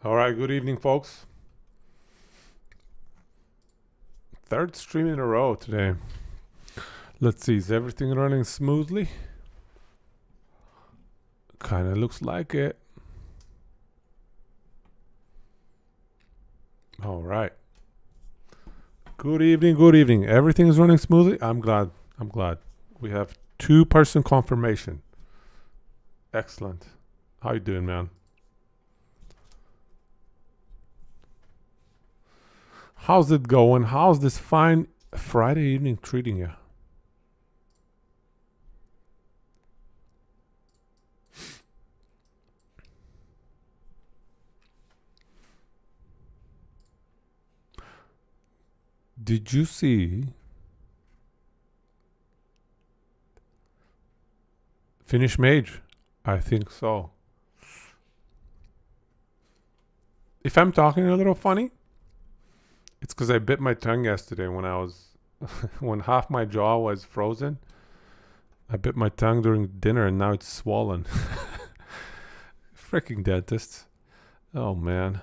All right, good evening, folks. Third stream in a row today. Let's see, is everything running smoothly? Kind of looks like it. All right. Good evening, good evening. Everything is running smoothly? I'm glad. We have 2-person confirmation. Excellent. How you doing, man? How's it going? How's this fine Friday evening treating you? Did you see Finish Mage? I think so. If I'm talking a little funny, it's because I bit my tongue yesterday when when half my jaw was frozen. I bit my tongue during dinner and now it's swollen. Freaking dentists. Oh man.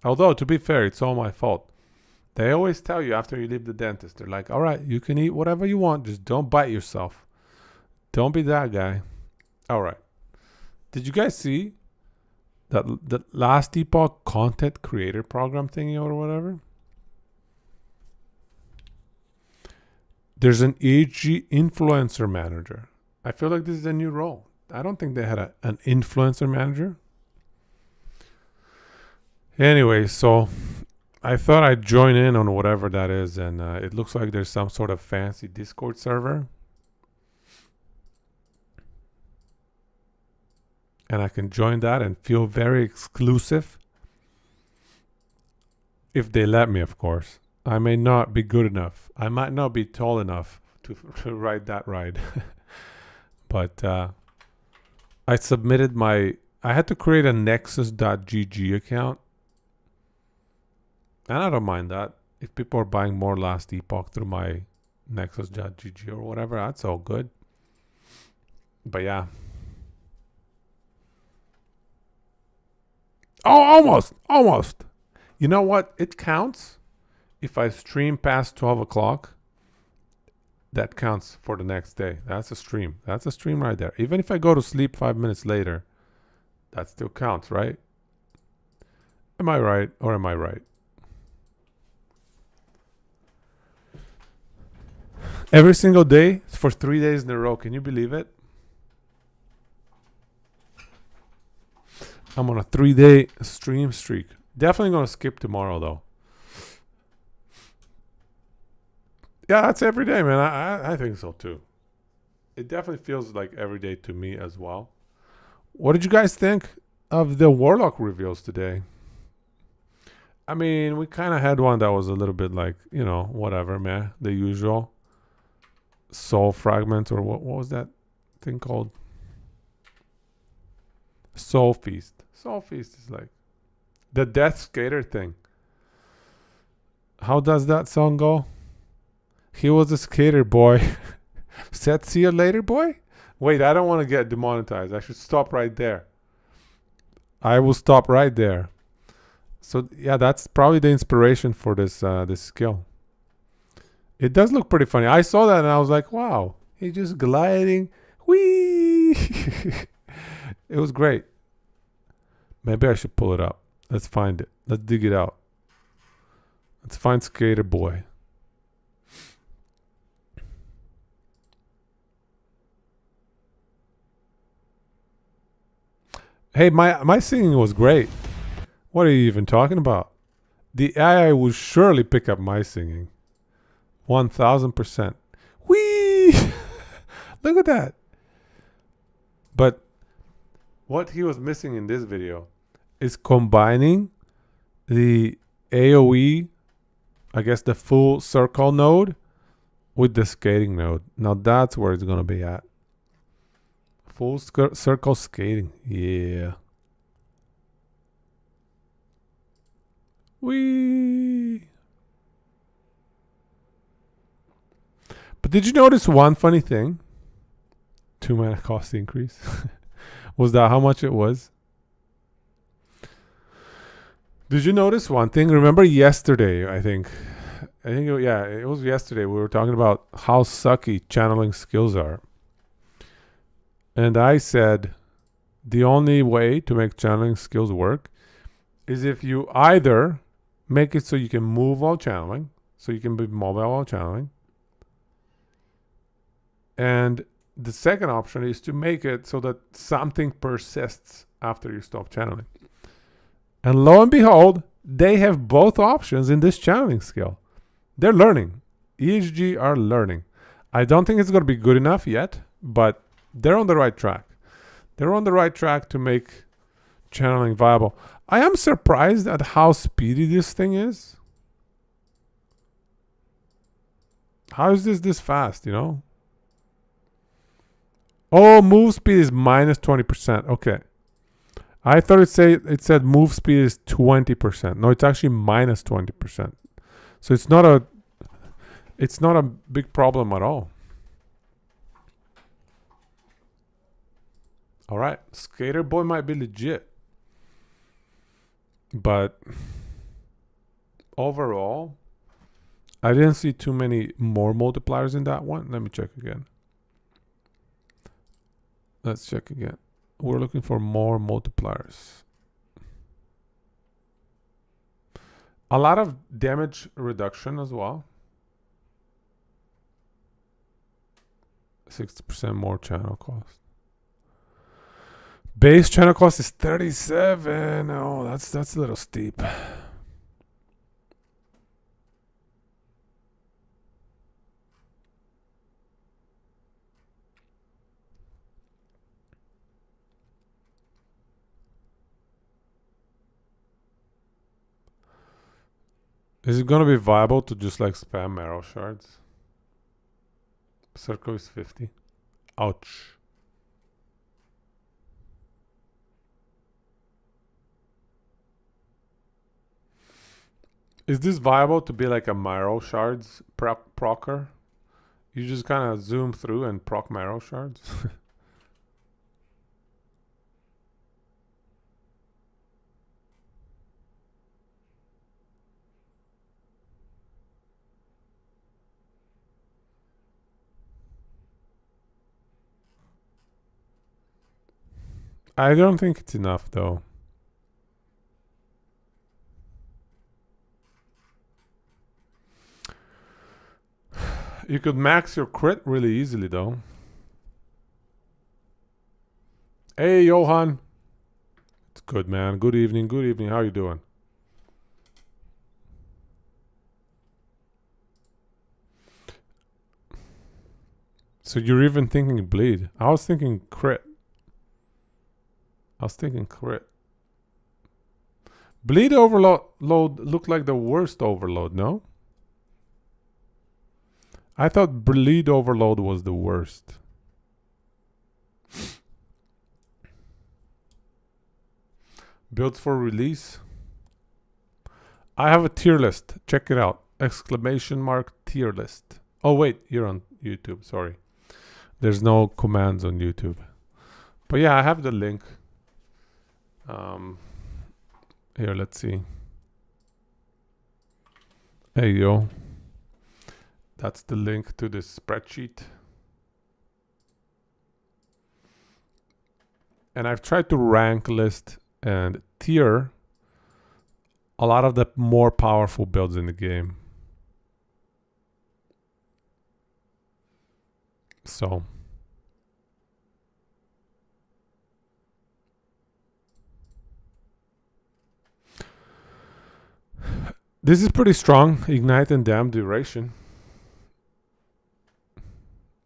Although, to be fair, it's all my fault. They always tell you after you leave the dentist, they're like, all right, you can eat whatever you want. Just don't bite yourself. Don't be that guy. All right. Did you guys see that the last epoch content creator program thingy or whatever? There's an AG influencer manager. I feel like this is a new role. I don't think they had an influencer manager. Anyway, so I thought I'd join in on whatever that is, and it looks like there's some sort of fancy Discord server. And I can join that and feel very exclusive. If they let me, of course. I may not be good enough. I might not be tall enough to ride that ride. But I submitted I had to create a nexus.gg account. And I don't mind that. If people are buying more last epoch through my nexus.gg or whatever, that's all good. But yeah. Oh, almost. You know what? It counts. If I stream past 12 o'clock, that counts for the next day. That's a stream. That's a stream right there. Even if I go to sleep 5 minutes later, that still counts, right? Am I right or am I right? Every single day for 3 days in a row. Can you believe it? I'm on a 3-day stream streak. Definitely going to skip tomorrow, though. Yeah, that's every day, man. I think so, too. It definitely feels like every day to me as well. What did you guys think of the Warlock reveals today? I mean, we kind of had one that was a little bit like, whatever, man. The usual. Soul fragment, or what was that thing called? Soul Feast. Soul Feast is like the Death Skater thing. How does that song go? He was a skater boy. Said see you later, boy? Wait, I don't want to get demonetized. I should stop right there. I will stop right there. So yeah, that's probably the inspiration for this skill. It does look pretty funny. I saw that and I was like, wow, he's just gliding. Whee! It was great. Maybe I should pull it up. Let's find it. Let's dig it out. Let's find Skater Boy. Hey, my singing was great. What are you even talking about? The AI will surely pick up my singing. 1000%. Whee! Look at that. But what he was missing in this video is combining the AoE, I guess the full circle node, with the skating node. Now that's where it's going to be at. Full circle skating. Yeah. Whee! But did you notice one funny thing? 2 mana cost increase. Was that how much it was? Did you notice one thing? Remember yesterday, yeah, it was yesterday. We were talking about how sucky channeling skills are. And I said the only way to make channeling skills work is if you either make it so you can move while channeling, so you can be mobile while channeling. And the second option is to make it so that something persists after you stop channeling. And lo and behold, they have both options in this channeling skill. They're learning. EHG are learning. I don't think it's going to be good enough yet, but they're on the right track. They're on the right track to make channeling viable. I am surprised at how speedy this thing is. How is this fast, you know? Oh, move speed is minus 20%. Okay. I thought it said move speed is 20%. No, it's actually minus 20%. So it's not a big problem at all. All right, Skater Boy might be legit. But overall, I didn't see too many more multipliers in that one. Let me check again. Let's check again. We're looking for more multipliers. A lot of damage reduction as well. 60% more channel cost. Base channel cost is 37. Oh, that's a little steep. Is it going to be viable to just like spam arrow shards? Circle is 50. Ouch. Is this viable to be like a marrow shards procer? You just kind of zoom through and proc marrow shards? I don't think it's enough though. You could max your crit really easily though. Hey Johan. It's good, man. Good evening. Good evening. How you doing? So you're even thinking bleed. I was thinking crit. Bleed overload looked like the worst overload, no? I thought bleed overload was the worst. Builds for release. I have a tier list. Check it out. ! Tier list. Oh wait, you're on YouTube. Sorry. There's no commands on YouTube. But yeah, I have the link. Here, let's see. There you go. That's the link to this spreadsheet. And I've tried to rank list and tier a lot of the more powerful builds in the game. So this is pretty strong. Ignite and Damn duration.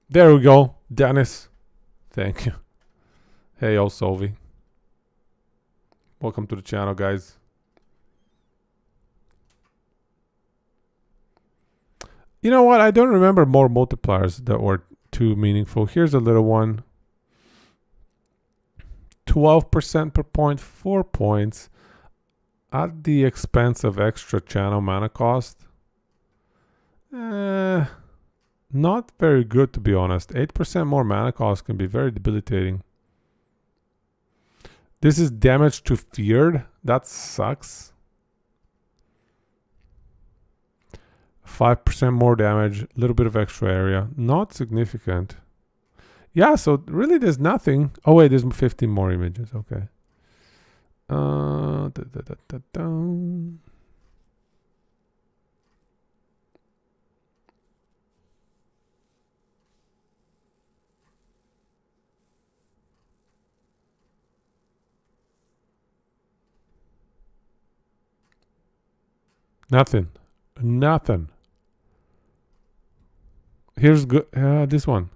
There we go. Dennis. Thank you. Hey, old Solvi. Welcome to the channel, guys. You know what? I don't remember more multipliers that were too meaningful. Here's a little one. 12% per point, 4 points. At the expense of extra channel mana cost. Not very good, to be honest. 8% more mana cost can be very debilitating. This is damage to feared. That sucks. 5% more damage, a little bit of extra area. Not significant. Yeah, so really there's nothing. Oh wait, there's 15 more images. Okay. Da, da, da, da, da. Nothing. Nothing. Here's good. This one.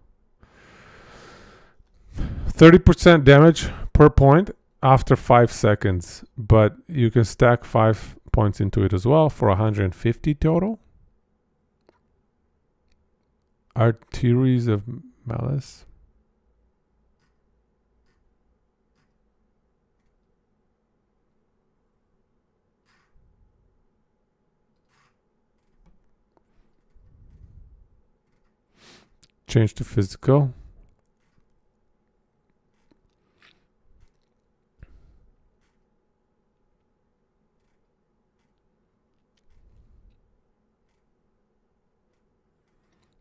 30% damage per point after 5 seconds, but you can stack 5 points into it as well for 150 total. Arteries of Malice. Change to physical.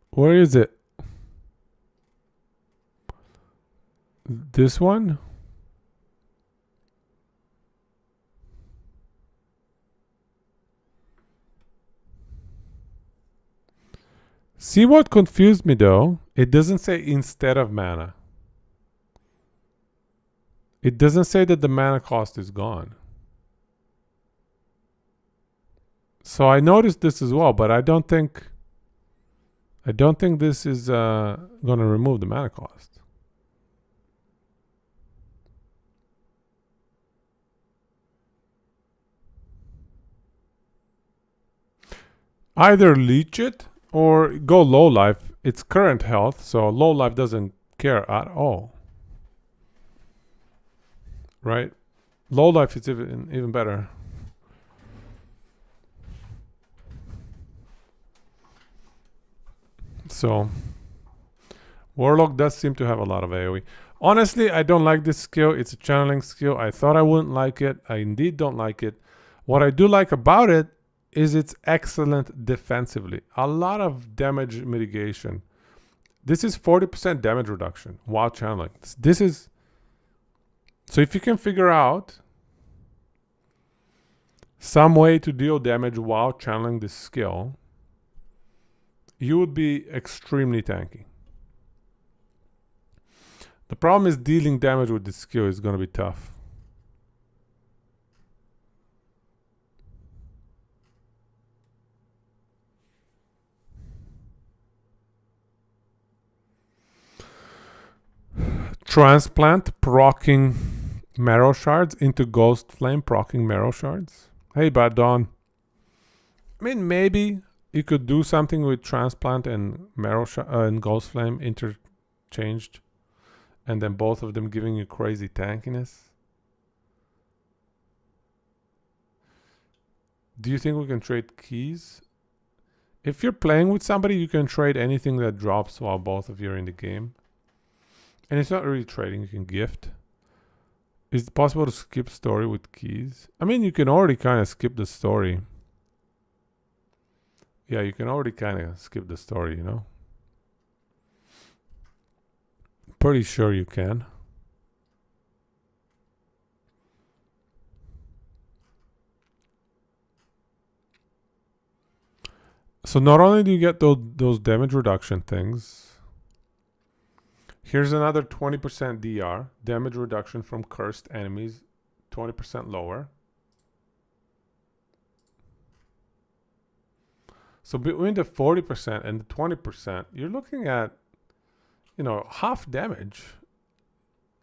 Where is it? This one? See what confused me though? It doesn't say instead of mana. It doesn't say that the mana cost is gone. So I noticed this as well, but I don't think this is going to remove the mana cost. Either leech it or go low life. It's current health, so low life doesn't care at all. Right? Low life is even better. So Warlock does seem to have a lot of AoE. Honestly, I don't like this skill. It's a channeling skill. I thought I wouldn't like it. I indeed don't like it. What I do like about it is it's excellent defensively. A lot of damage mitigation. This is 40% damage reduction while channeling. This is... So if you can figure out some way to deal damage while channeling this skill, you would be extremely tanky. The problem is dealing damage with this skill is going to be tough. Transplant, proccing marrow shards into Ghost Flame, proccing marrow shards. Hey, Bad Dawn. I mean, maybe you could do something with Transplant and and Ghost Flame interchanged, and then both of them giving you crazy tankiness. Do you think we can trade keys? If you're playing with somebody, you can trade anything that drops while both of you are in the game. And it's not really trading, you can gift. Is it possible to skip story with keys? I mean, you can already kind of skip the story. Yeah, you can already kind of skip the story, you know? Pretty sure you can. So not only do you get those damage reduction things, here's another 20% DR, damage reduction from cursed enemies, 20% lower. So between the 40% and the 20%, you're looking at, you know, half damage.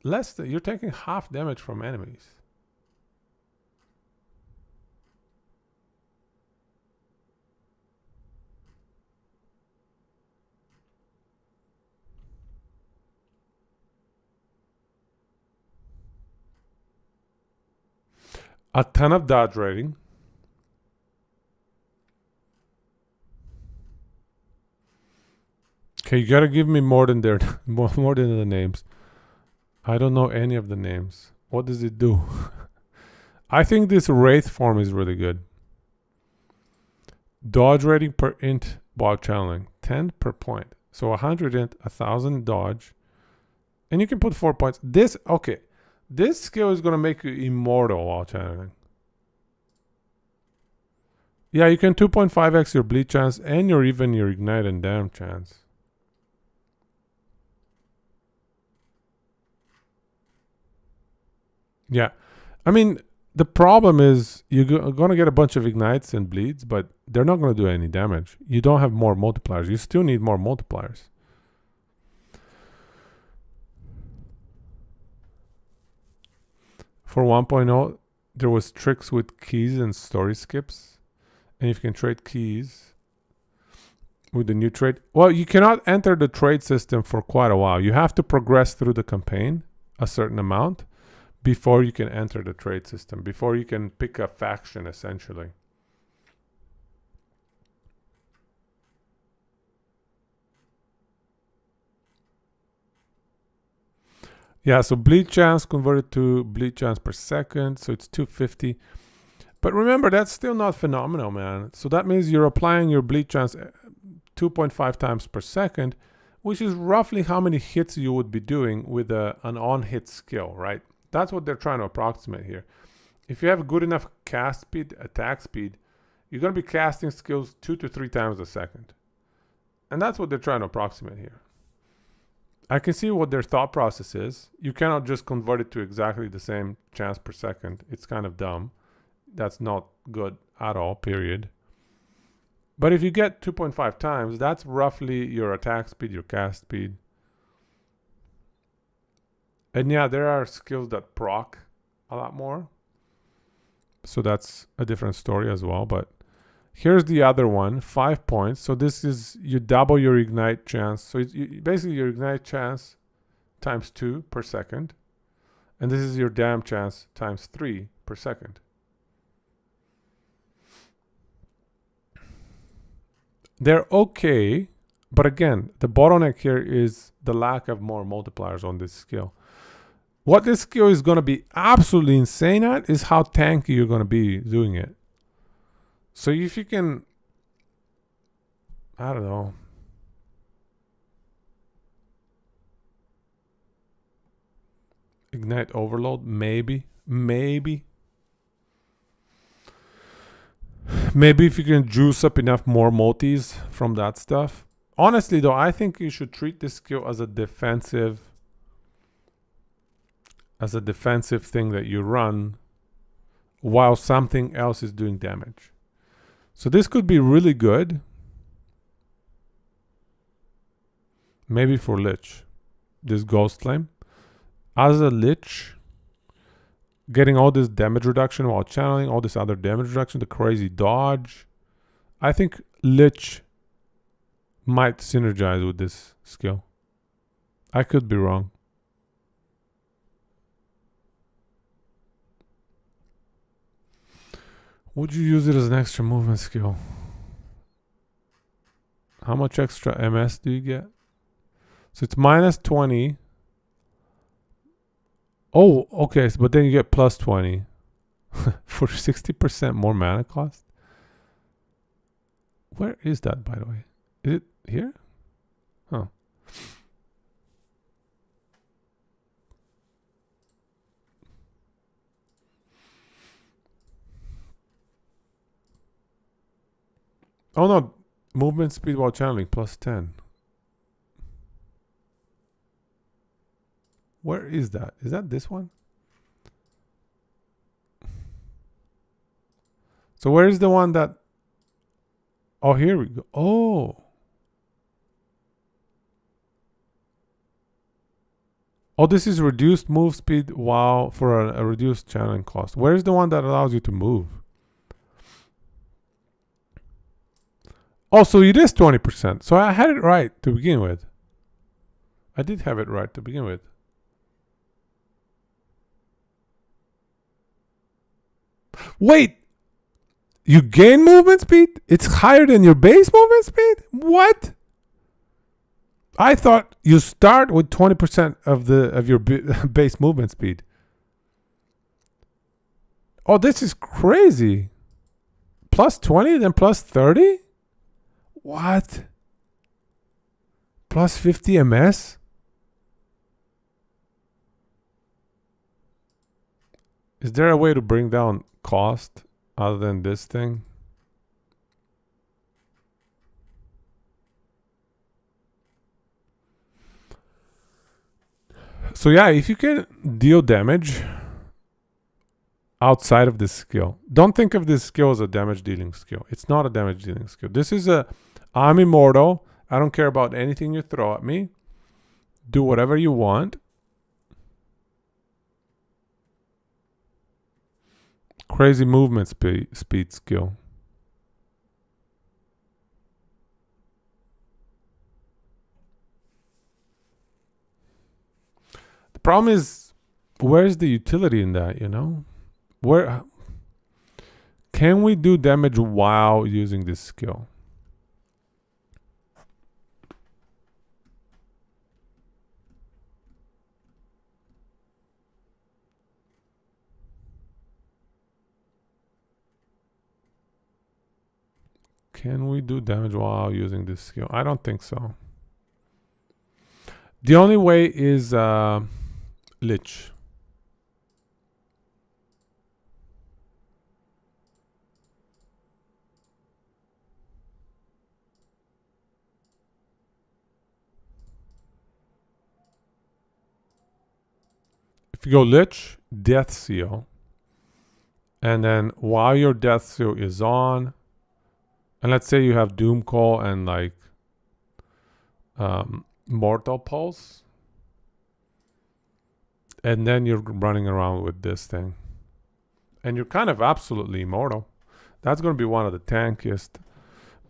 You're taking half damage from enemies. A ton of dodge rating. Okay, you gotta give me more than more than the names. I don't know any of the names. What does it do? I think this Wraith form is really good. Dodge rating per int while channeling, 10 per point. So 100 int, 1000 dodge. And you can put 4 points. This skill is going to make you immortal while channeling. Yeah, you can 2.5x your bleed chance and your ignite and dam chance. Yeah. I mean, the problem is you're going to get a bunch of ignites and bleeds, but they're not going to do any damage. You don't have more multipliers. You still need more multipliers. For 1.0, there was tricks with keys and story skips. And if you can trade keys with the new trade. Well, you cannot enter the trade system for quite a while. You have to progress through the campaign a certain amount before you can enter the trade system, before you can pick a faction, essentially. Yeah, so bleed chance converted to bleed chance per second, so it's 250. But remember, that's still not phenomenal, man. So that means you're applying your bleed chance 2.5 times per second, which is roughly how many hits you would be doing with an on-hit skill, right? That's what they're trying to approximate here. If you have good enough cast speed, attack speed, you're going to be casting skills 2 to 3 times a second. And that's what they're trying to approximate here. I can see what their thought process is. You cannot just convert it to exactly the same chance per second. It's kind of dumb. That's not good at all, period. But if you get 2.5 times, that's roughly your attack speed, your cast speed. And yeah, there are skills that proc a lot more. So that's a different story as well. But here's the other one, 5 points. So this is, you double your ignite chance. So it's basically your ignite chance times 2 per second. And this is your dam chance times 3 per second. They're okay. But again, the bottleneck here is the lack of more multipliers on this skill. What this skill is going to be absolutely insane at is how tanky you're going to be doing it. So if you can, I don't know, ignite overload, maybe if you can juice up enough more multis from that stuff. Honestly though, I think you should treat this skill as a defensive thing that you run while something else is doing damage. So this could be really good. Maybe for Lich. This Ghost Flame. As a Lich, getting all this damage reduction while channeling, all this other damage reduction, the crazy dodge. I think Lich might synergize with this skill. I could be wrong. Would you use it as an extra movement skill? How much extra MS do you get? So it's minus 20. Oh, okay. But then you get plus 20 for 60% more mana cost. Where is that, by the way? Is it here? Huh. Oh no, movement speed while channeling plus 10. Where is that? Is that this one? So where is the one that... Oh, here we go. Oh. Oh, this is reduced move speed while for a reduced channeling cost. Where is the one that allows you to move? Oh, so it is 20%. So I had it right to begin with. I did have it right to begin with. Wait! You gain movement speed? It's higher than your base movement speed? What? I thought you start with 20% of your base movement speed. Oh, this is crazy. plus 20, then plus 30? What? Plus 50 MS? Is there a way to bring down cost other than this thing? So yeah, if you can deal damage outside of this skill, don't think of this skill as a damage dealing skill. It's not a damage dealing skill. This is a, I'm immortal. I don't care about anything you throw at me. Do whatever you want. Crazy movement speed skill. The problem is, where's the utility in that, you know? Where can we do damage while using this skill? Can we do damage while using this skill? I don't think so. The only way is Lich. If you go Lich, Death Seal, and then while your Death Seal is on, and let's say you have Doom Call and like Mortal Pulse, and then you're running around with this thing, and you're kind of absolutely immortal. That's going to be one of the tankiest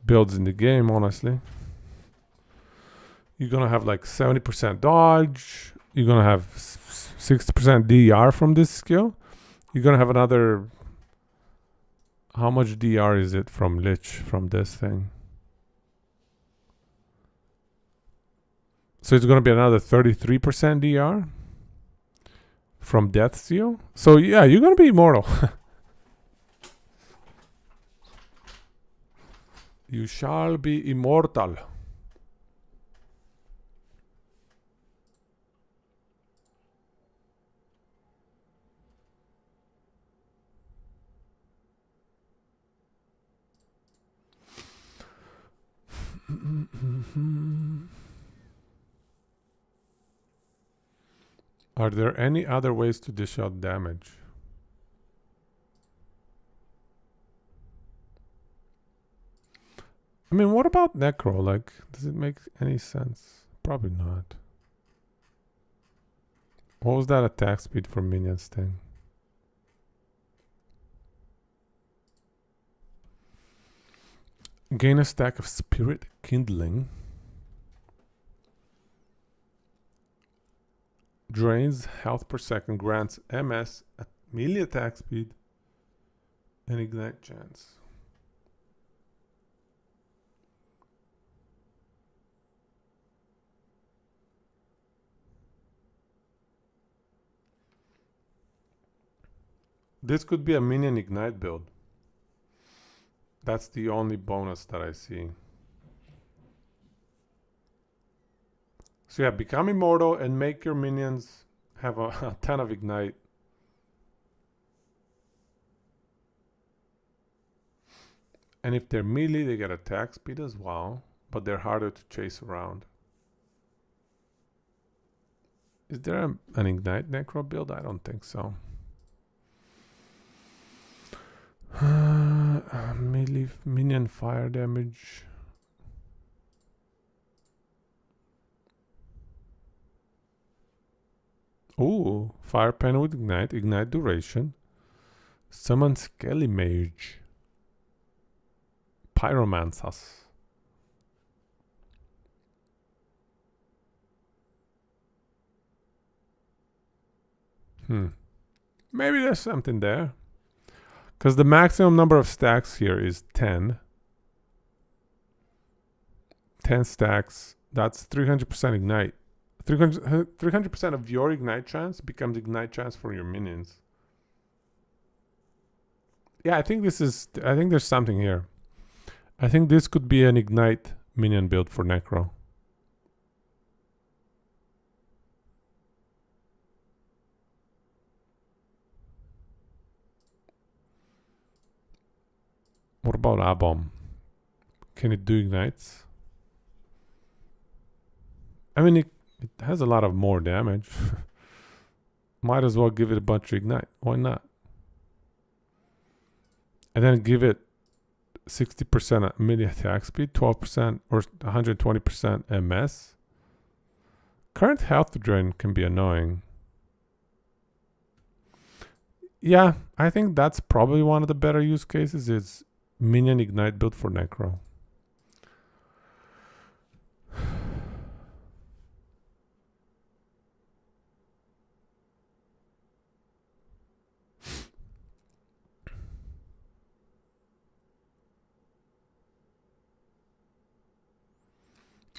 builds in the game, honestly. You're going to have like 70% dodge. You're going to have 60% DR from this skill. You're going to have another... How much DR is it from Lich, from this thing? So it's going to be another 33% DR from Death Seal. So yeah, you're going to be immortal. You shall be immortal. Are there any other ways to dish out damage? I mean, what about Necro? Like, does it make any sense? Probably not. What was that attack speed for minions thing? Gain a stack of Spirit Kindling. Drains health per second, grants MS at melee attack speed and ignite chance. This could be a minion ignite build. That's the only bonus that I see. So yeah, become immortal and make your minions have a ton of ignite. And if they're melee, they get attack speed as well, but they're harder to chase around. Is there an ignite necro build? I don't think so. Melee minion fire damage. Ooh, fire pen with ignite, ignite duration. Summon Skelly Mage. Pyromancer's. Maybe there's something there. Because the maximum number of stacks here is 10. 10 stacks. That's 300% ignite. 300% of your ignite chance becomes ignite chance for your minions. Yeah, I think there's something here. I think this could be an Ignite minion build for Necro. What about A-Bomb? Can it do Ignites? I mean, it has a lot of more damage. Might as well give it a bunch of Ignite. Why not? And then give it 60% melee attack speed, 12% or 120% MS. Current health drain can be annoying. Yeah, I think that's probably one of the better use cases is minion Ignite build for Necro.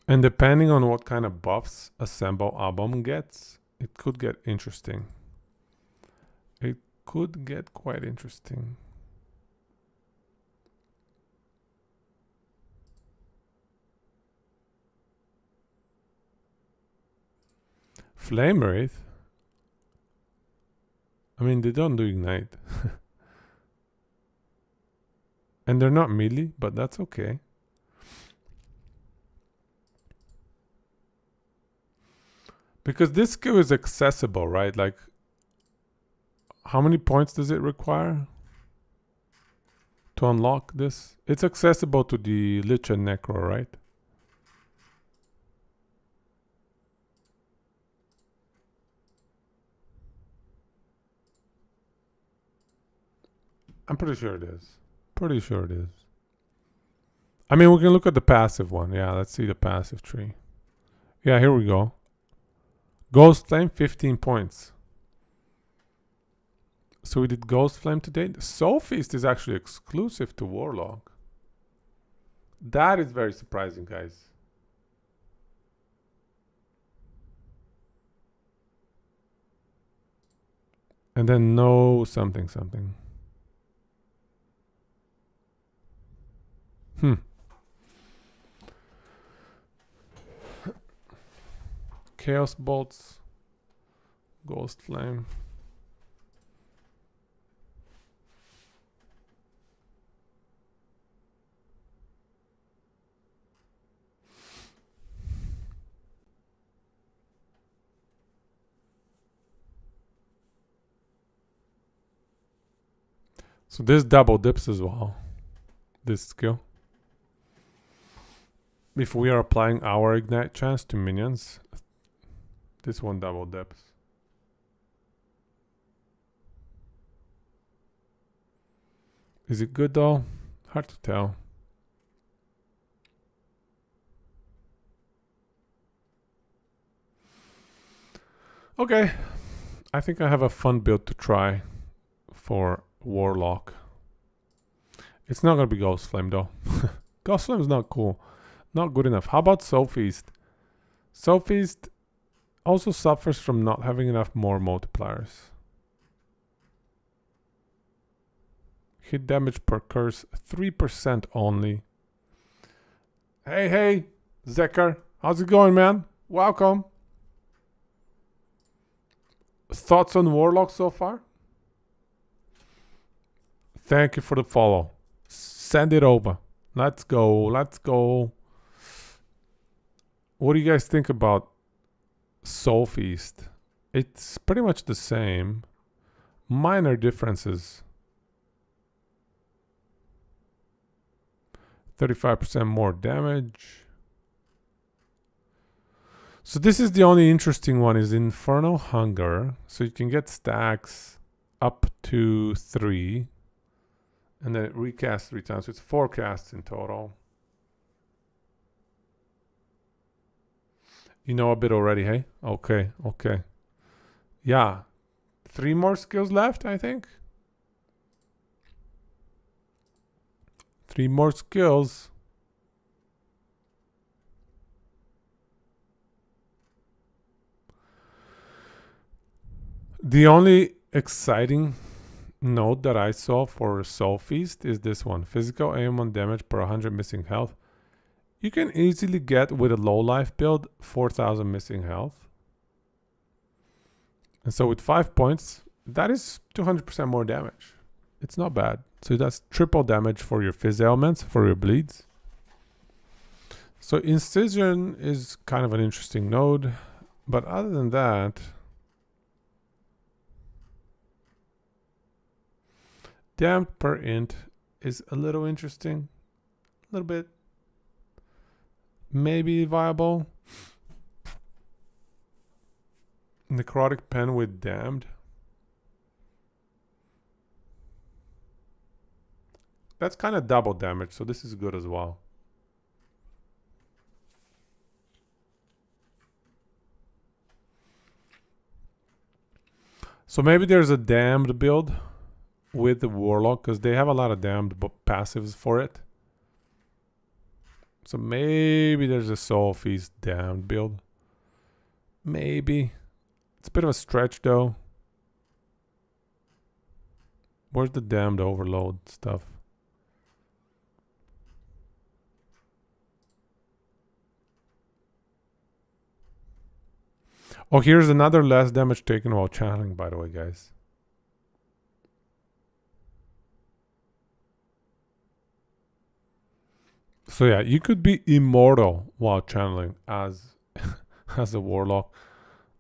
And depending on what kind of buffs Assemble A-Bomb gets, it could get interesting. It could get quite interesting. Flame Wraith? I mean, they don't do Ignite. And they're not melee, but that's okay. Because this skill is accessible, right? Like, how many points does it require to unlock this? It's accessible to the Lich and Necro, right? I'm pretty sure it is. Pretty sure it is. I mean, we can look at the passive one. Yeah, let's see the passive tree. Yeah, here we go. Ghost Flame, 15 points. So we did Ghost Flame today. Soul Feast is actually exclusive to Warlock. That is very surprising, guys. And then no something. Chaos Bolts. Ghost Flame. So this double dips as well. This skill. If we are applying our Ignite chance to minions, this one double dips. Is it good though? Hard to tell. Okay. I think I have a fun build to try for Warlock. It's not gonna be Ghost Flame though. Ghost Flame is not cool. Not good enough. How about Soul Feast? Soul Feast also suffers from not having enough more multipliers. Hit damage per curse, 3% only. Hey, Zekar. How's it going, man? Welcome. Thoughts on Warlock so far? Thank you for the follow. Send it over. Let's go. What do you guys think about Soul Feast? It's pretty much the same. Minor differences. 35% more damage. So this is the only interesting one is Infernal Hunger. So you can get stacks up to 3. And then it recasts 3 times. So it's 4 casts in total. You know a bit already, hey? Okay. Yeah. 3 more skills left, I think. 3 more skills. The only exciting node that I saw for Soul Feast is this one. Physical AOM damage per 100 missing health. You can easily get, with a low life build, 4,000 missing health. And so with 5 points, that is 200% more damage. It's not bad. So that's triple damage for your Phys ailments, for your bleeds. So Incision is kind of an interesting node. But other than that, damned per int is a little interesting. A little bit. Maybe viable. Necrotic pen with damned. That's kind of double damage, so this is good as well. So maybe there's a damned build with the Warlock, because they have a lot of damned passives for it. So maybe there's a Soul Feast damned build. Maybe. It's a bit of a stretch though. Where's the damned overload stuff? Oh, here's another less damage taken while channeling, by the way, guys. So yeah, you could be immortal while channeling as as a warlock,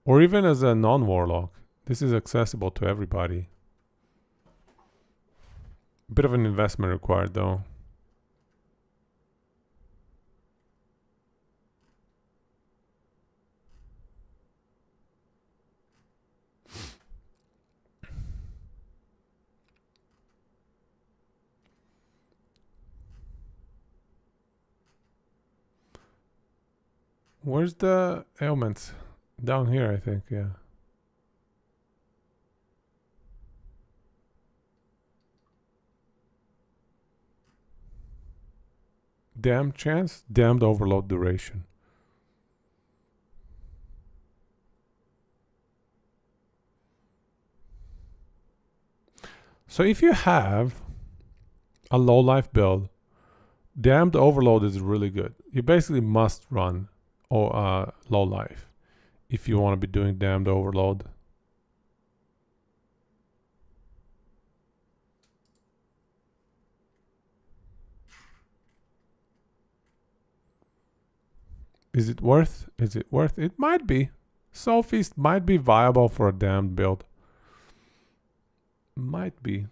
or even as a non-warlock. This is accessible to everybody. Bit of an investment required though. Where's the ailments? Down here, I think, yeah. Damned chance, damned overload duration. So if you have a low life build, damned overload is really good. You basically must run low life if you want to be doing damned overload. Is it worth? Is it worth? It might be. Soul Feast might be viable for a damned build. Might be.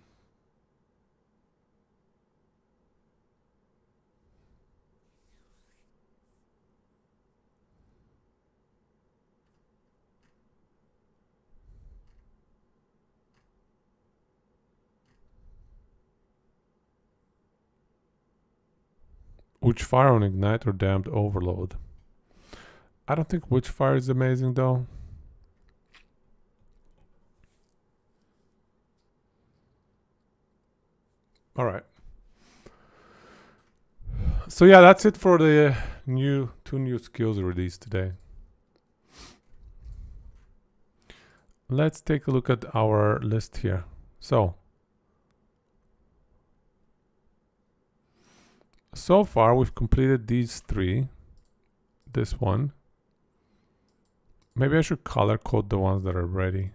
Witchfire on Ignite or Damned Overload. I don't think Witchfire is amazing though. Alright. So yeah, that's it for the two new skills released today. Let's take a look at our list here. So far we've completed these three. This one. Maybe I should color code the ones that are ready.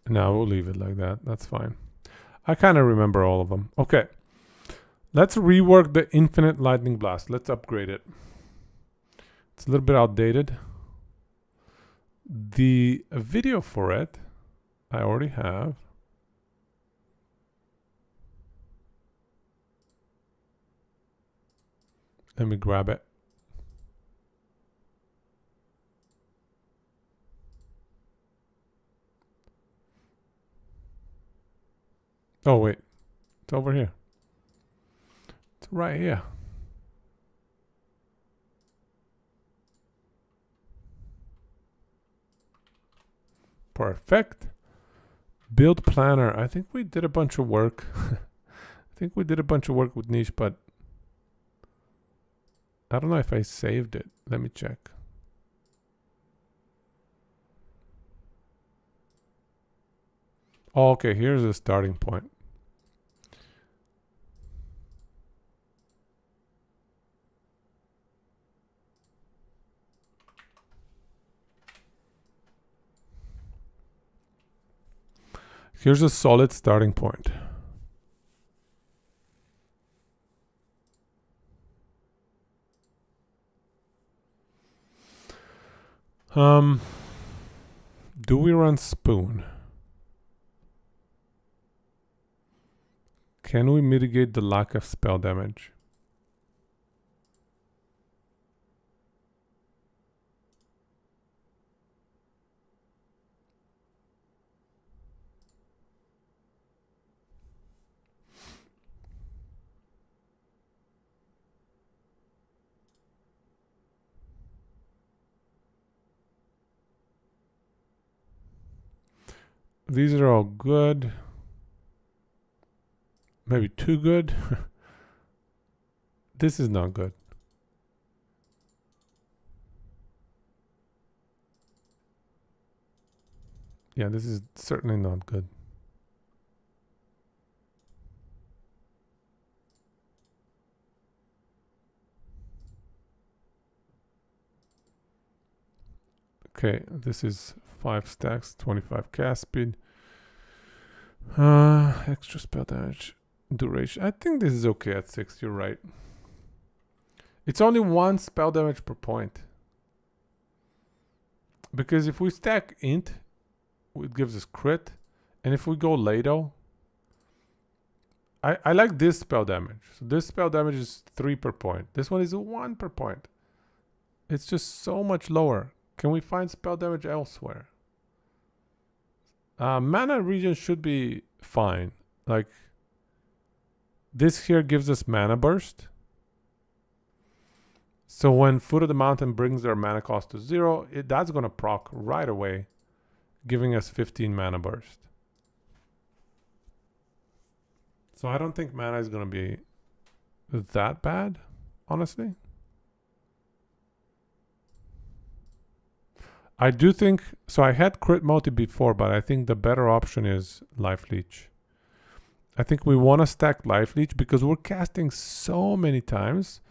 No, we'll leave it like that. That's fine. I kind of remember all of them. Okay. Let's rework the Infinite Lightning Blast. Let's upgrade it. It's a little bit outdated. The video for it, I already have. Let me grab it. Oh, wait. It's over here. right here. Perfect. Build planner. I think we did a bunch of work. I think we did a bunch of work with niche, but I don't know if I saved it. Let me check. Oh, okay, here's a starting point. Here's a solid starting point. Do we run spoon? Can we mitigate the lack of spell damage? These are all good. Maybe too good. This is not good. Yeah, this is certainly not good. Okay, this is 5 stacks, 25 cast speed. Extra spell damage duration. I think this is okay at 6, you're right. It's only 1 spell damage per point. Because if we stack int, it gives us crit. And if we go Lado, I like this spell damage. So this spell damage is 3 per point. This one is 1 per point. It's just so much lower. Can we find spell damage elsewhere? Mana regen should be fine. Like, this here gives us mana burst. So when Foot of the Mountain brings their mana cost to 0, that's going to proc right away, giving us 15 mana burst. So I don't think mana is going to be that bad, honestly. I do think, so I had crit multi before, but I think the better option is life leech. I think we want to stack life leech because we're casting so many times.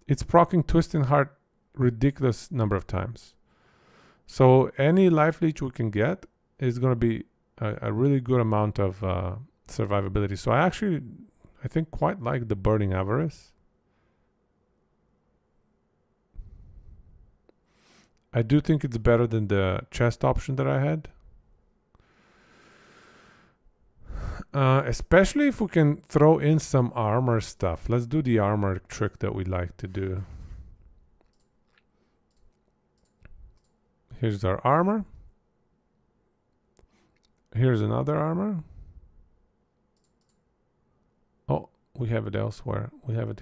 It's proccing Twisting Heart ridiculous number of times. So any life leech we can get is going to be a really good amount of survivability. So I think quite like the Burning Avarice. I do think it's better than the chest option that I had. Especially if we can throw in some armor stuff. Let's do the armor trick that we like to do. Here's our armor. Here's another armor. Oh, we have it elsewhere. We have it.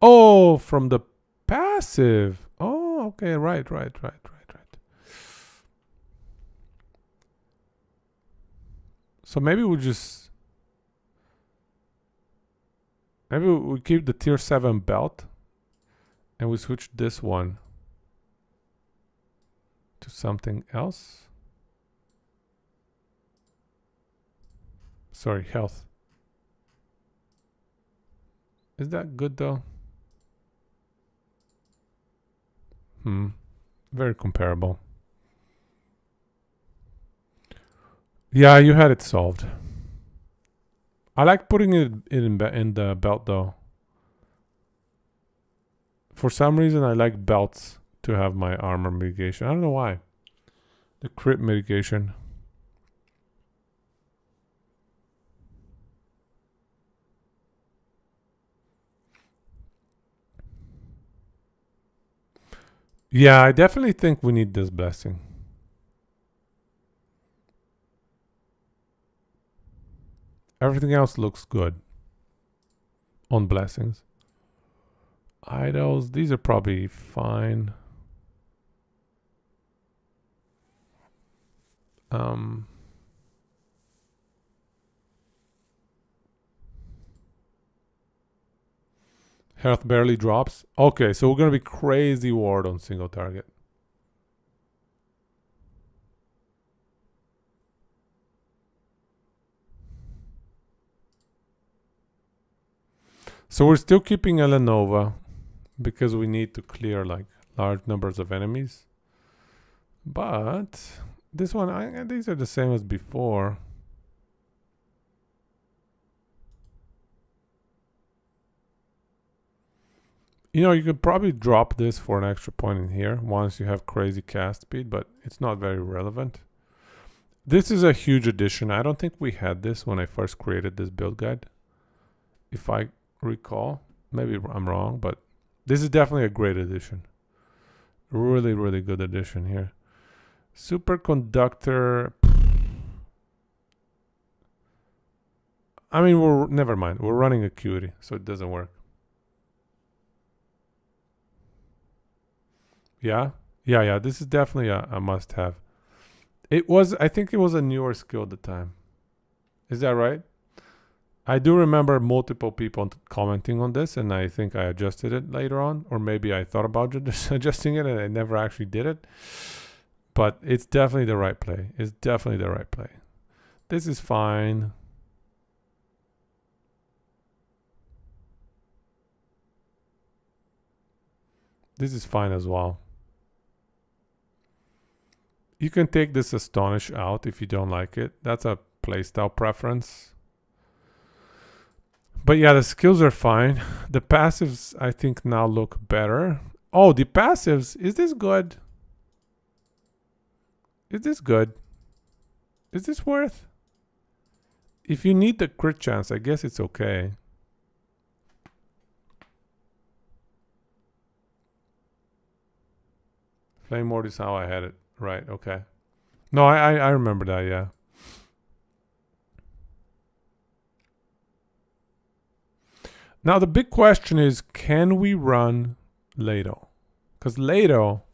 Oh, from the passive. Oh, okay. Right. So maybe we keep the tier 7 belt and we switch this one to something else. Sorry, health. Is that good though? Very comparable. Yeah, you had it solved. I like putting it in the belt though. For some reason, I like belts to have my armor mitigation. I don't know why. The crit mitigation. Yeah, I definitely think we need this blessing. Everything else looks good on blessings. Idols, these are probably fine. Health barely drops. Okay, so we're gonna be crazy ward on single target. So we're still keeping Elenova because we need to clear like large numbers of enemies. But this one, these are the same as before. You know, you could probably drop this for an extra point in here once you have crazy cast speed, but it's not very relevant. This is a huge addition. I don't think we had this when I first created this build guide. If I recall, maybe I'm wrong, but this is definitely a great addition. Really, really good addition here. Superconductor. I mean, never mind. We're running Acuity, so it doesn't work. Yeah. This is definitely a must-have. I think it was a newer skill at the time. Is that right? I do remember multiple people commenting on this, and I think I adjusted it later on, or maybe I thought about adjusting it and I never actually did it. But it's definitely the right play. It's definitely the right play. This is fine. This is fine as well. You can take this Astonish out if you don't like it. That's a playstyle preference. But yeah, the skills are fine. The passives, I think, now look better. Oh, the passives. Is this good? Is this good? Is this worth? If you need the crit chance, I guess it's okay. Flame Ward is how I had it. Right, okay. No, I remember that, yeah. Now the big question is, can we run Lado? Because Lado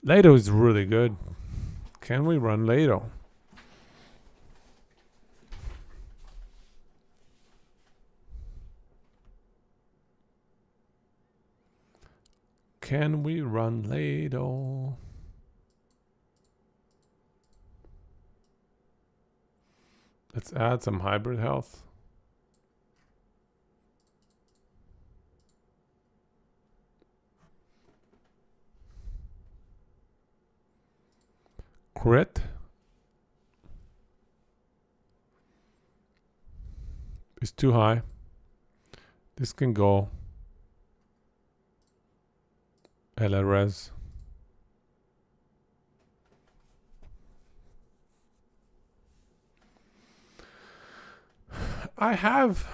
is really good. Can we run Lado? Can we run Lado? Let's add some hybrid health. Crit. Is too high. This can go. LRS. I have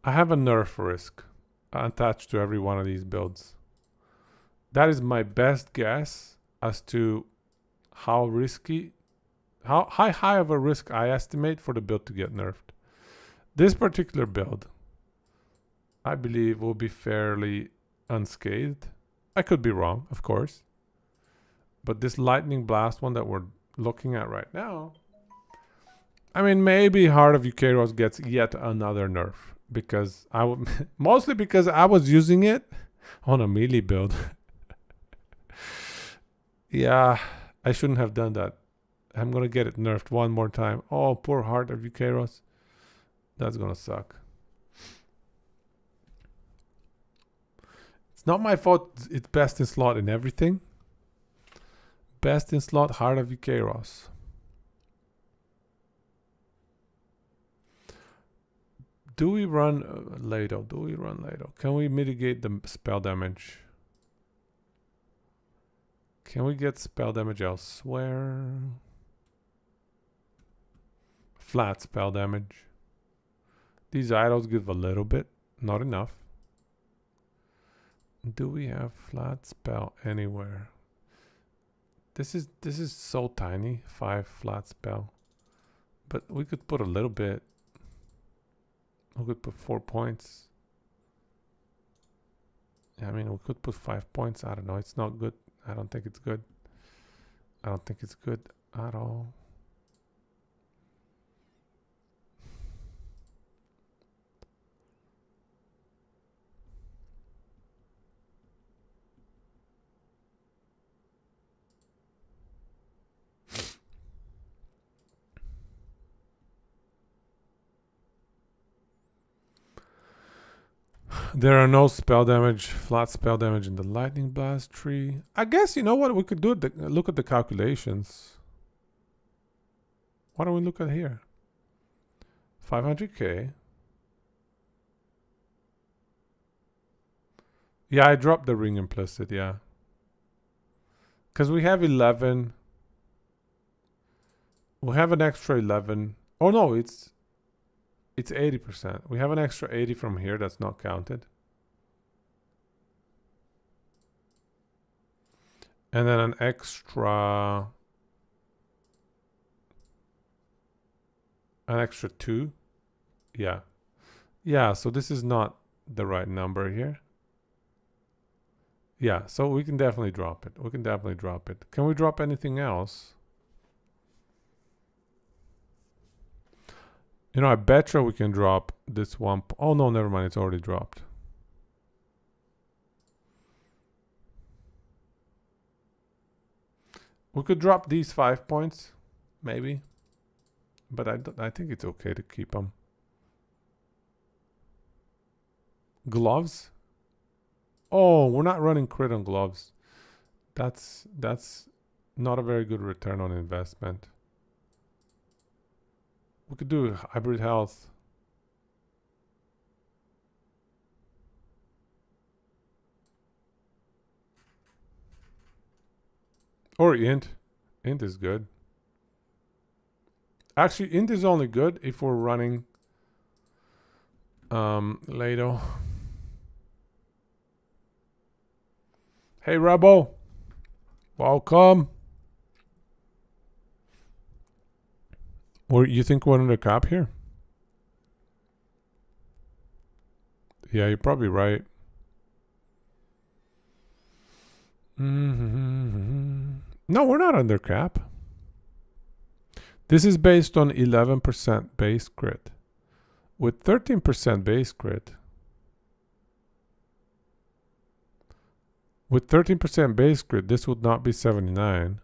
a nerf risk attached to every one of these builds. That is my best guess as to how risky, how high of a risk I estimate for the build to get nerfed. This particular build, I believe, will be fairly unscathed. I could be wrong, of course. But this lightning blast one that we're looking at right now, I mean, maybe Heart of Eukaros gets yet another nerf because mostly because I was using it on a melee build. Yeah, I shouldn't have done that. I'm gonna get it nerfed one more time. Oh, poor Heart of Eukaros. That's gonna suck. It's not my fault. It's best in slot in everything. Best in slot, Heart of Eukaros. Do we run Lado? Do we run Lado? Can we mitigate the spell damage? Can we get spell damage elsewhere? Flat spell damage. These idols give a little bit, not enough. Do we have flat spell anywhere? This is so tiny. 5 flat spell. But we could put a little bit. We could put 4 points. I mean, we could put 5 points. I don't know. It's not good. I don't think it's good. I don't think it's good at all. There are no spell damage, flat spell damage in the lightning blast tree. I guess, you know what we could do? Look at the calculations. Why don't we look at here? 500k. Yeah, I dropped the ring implicit, yeah. Because we have 11. We have an extra 11. Oh no, it's 80%. We have an extra 80 from here that's not counted. And then an extra 2. Yeah. Yeah, so this is not the right number here. Yeah, so we can definitely drop it. We can definitely drop it. Can we drop anything else? You know, I betcha we can drop this one. Oh, no, never mind. It's already dropped. We could drop these 5 points, maybe. But I think it's okay to keep them. Gloves? Oh, we're not running crit on gloves. That's not a very good return on investment. We could do hybrid health. Or int. Int is good. Actually, int is only good if we're running Lado. Hey, Rebel. Welcome. Or you think we're under cap here? Yeah, you're probably right. No, we're not under cap. This is based on 11% base crit. With 13% base crit. With 13% base crit, this would not be 79.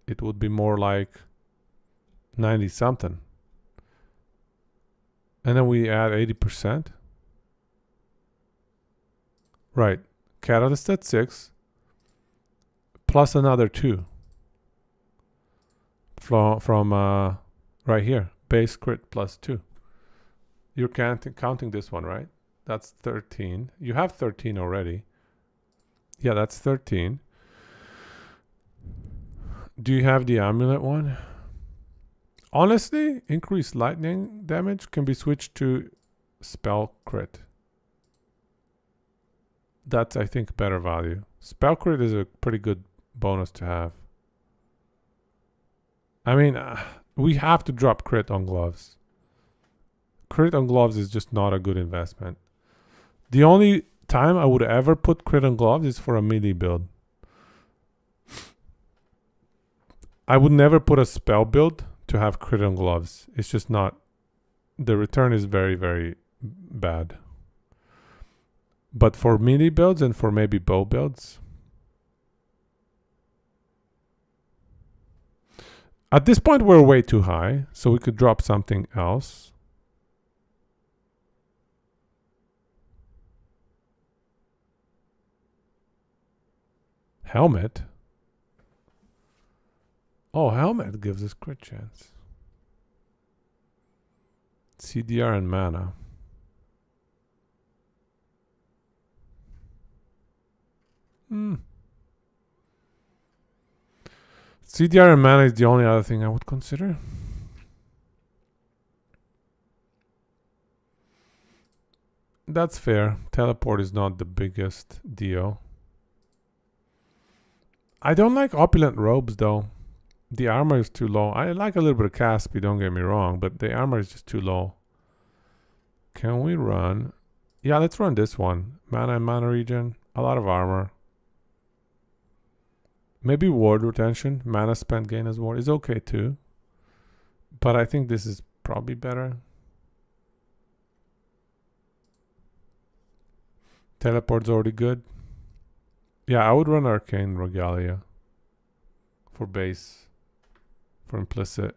It would be more like 90 something. And then we add 80%. Right. Catalyst at 6. Plus another 2. From right here. Base crit plus 2. You're counting this one, right? That's 13. You have 13 already. Yeah, that's 13. Do you have the amulet one? Honestly, increased lightning damage can be switched to spell crit. That's, I think, better value. Spell crit is a pretty good bonus to have. I mean, we have to drop crit on gloves. Crit on gloves is just not a good investment. The only time I would ever put crit on gloves is for a melee build. I would never put a spell build to have crit on gloves. It's just not. The return is very, very bad. But for melee builds and for maybe bow builds. At this point, we're way too high, so we could drop something else. Helmet. Oh, helmet gives us crit chance. CDR and mana. CDR and mana is the only other thing I would consider. That's fair. Teleport is not the biggest deal. I don't like opulent robes though. The armor is too low. I like a little bit of cast speed, don't get me wrong, but the armor is just too low. Can we run? Yeah, let's run this one. Mana and mana regen. A lot of armor. Maybe ward retention. Mana spent gain as ward is okay too. But I think this is probably better. Teleport's already good. Yeah, I would run Arcane Regalia for base, for implicit.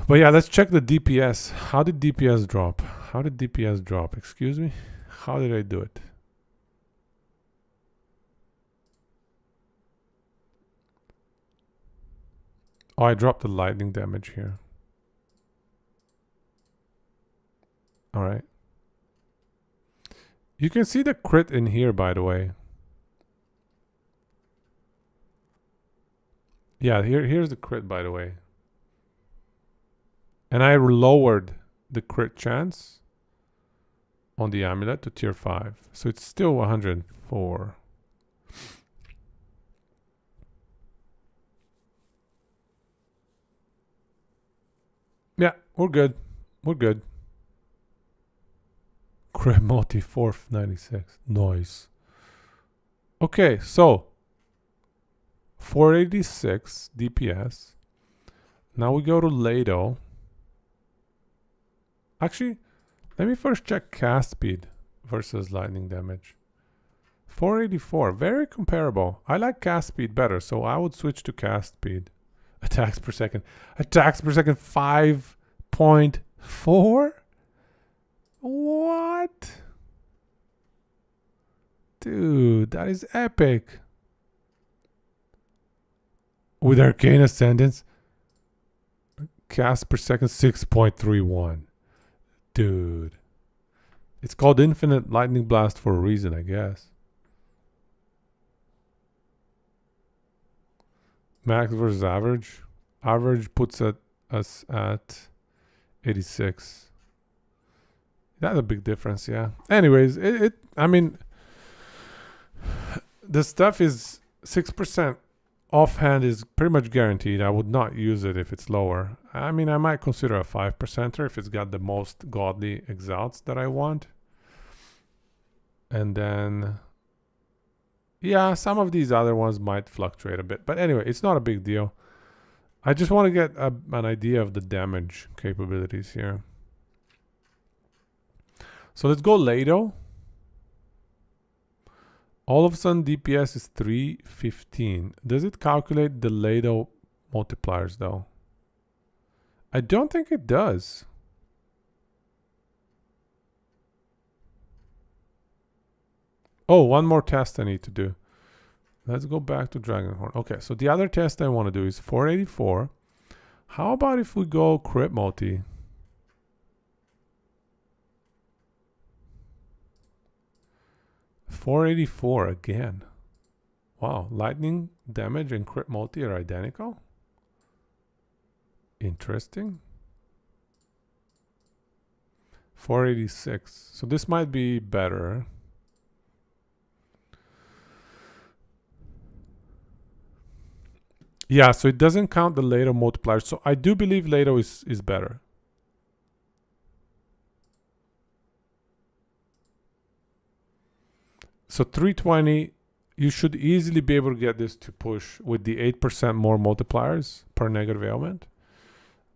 But yeah, let's check the DPS. How did DPS drop? How did DPS drop? Excuse me? How did I do it? Oh, I dropped the lightning damage here. Alright. You can see the crit in here, by the way. Yeah, here's the crit, by the way. And I lowered the crit chance on the amulet to tier 5. So it's still 104. Yeah, we're good. We're good. Crit multi 496. Nice. Okay, so 486 DPS. Now we go to Lado. Actually, let me first check cast speed versus lightning damage. 484, very comparable. I like cast speed better, so I would switch to cast speed. Attacks per second. Attacks per second 5.4? What? Dude, that is epic. With Arcane Ascendance, cast per second 6.31. Dude. It's called Infinite Lightning Blast for a reason, I guess. Max versus average. Average puts us at 86. That's a big difference, yeah. Anyways, I mean, the stuff is 6% offhand is pretty much guaranteed. I would not use it if it's lower. I mean, I might consider a 5%er if it's got the most godly exalts that I want. And then, yeah, some of these other ones might fluctuate a bit. But anyway, it's not a big deal. I just want to get an idea of the damage capabilities here. So let's go Lado. All of a sudden DPS is 315. Does it calculate the Lado multipliers though? I don't think it does. Oh, one more test I need to do. Let's go back to Dragonhorn. Okay, so the other test I want to do is 484. How about if we go crit multi? $484 again. Wow, lightning damage and crit multi are identical. Interesting. 486. So this might be better. Yeah, so it doesn't count the Lado multiplier. So I do believe Lado is better. So 320, you should easily be able to get this to push with the 8% more multipliers per negative ailment.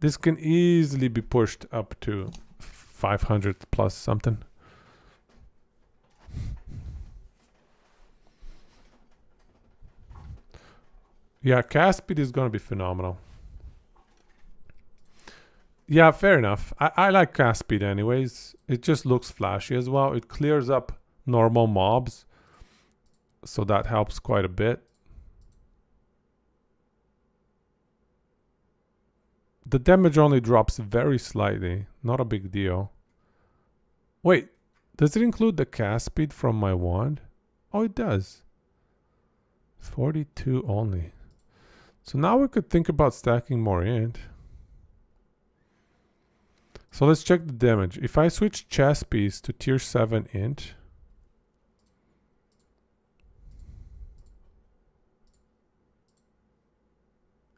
This can easily be pushed up to 500 plus something. Yeah, cast speed is going to be phenomenal. Yeah, fair enough. I like cast speed anyways. It just looks flashy as well. It clears up normal mobs. So that helps quite a bit. The damage only drops very slightly. Not a big deal. Wait, does it include the cast speed from my wand? Oh, it does. 42 only. So now we could think about stacking more int. So let's check the damage. If I switch chess piece to tier 7 int,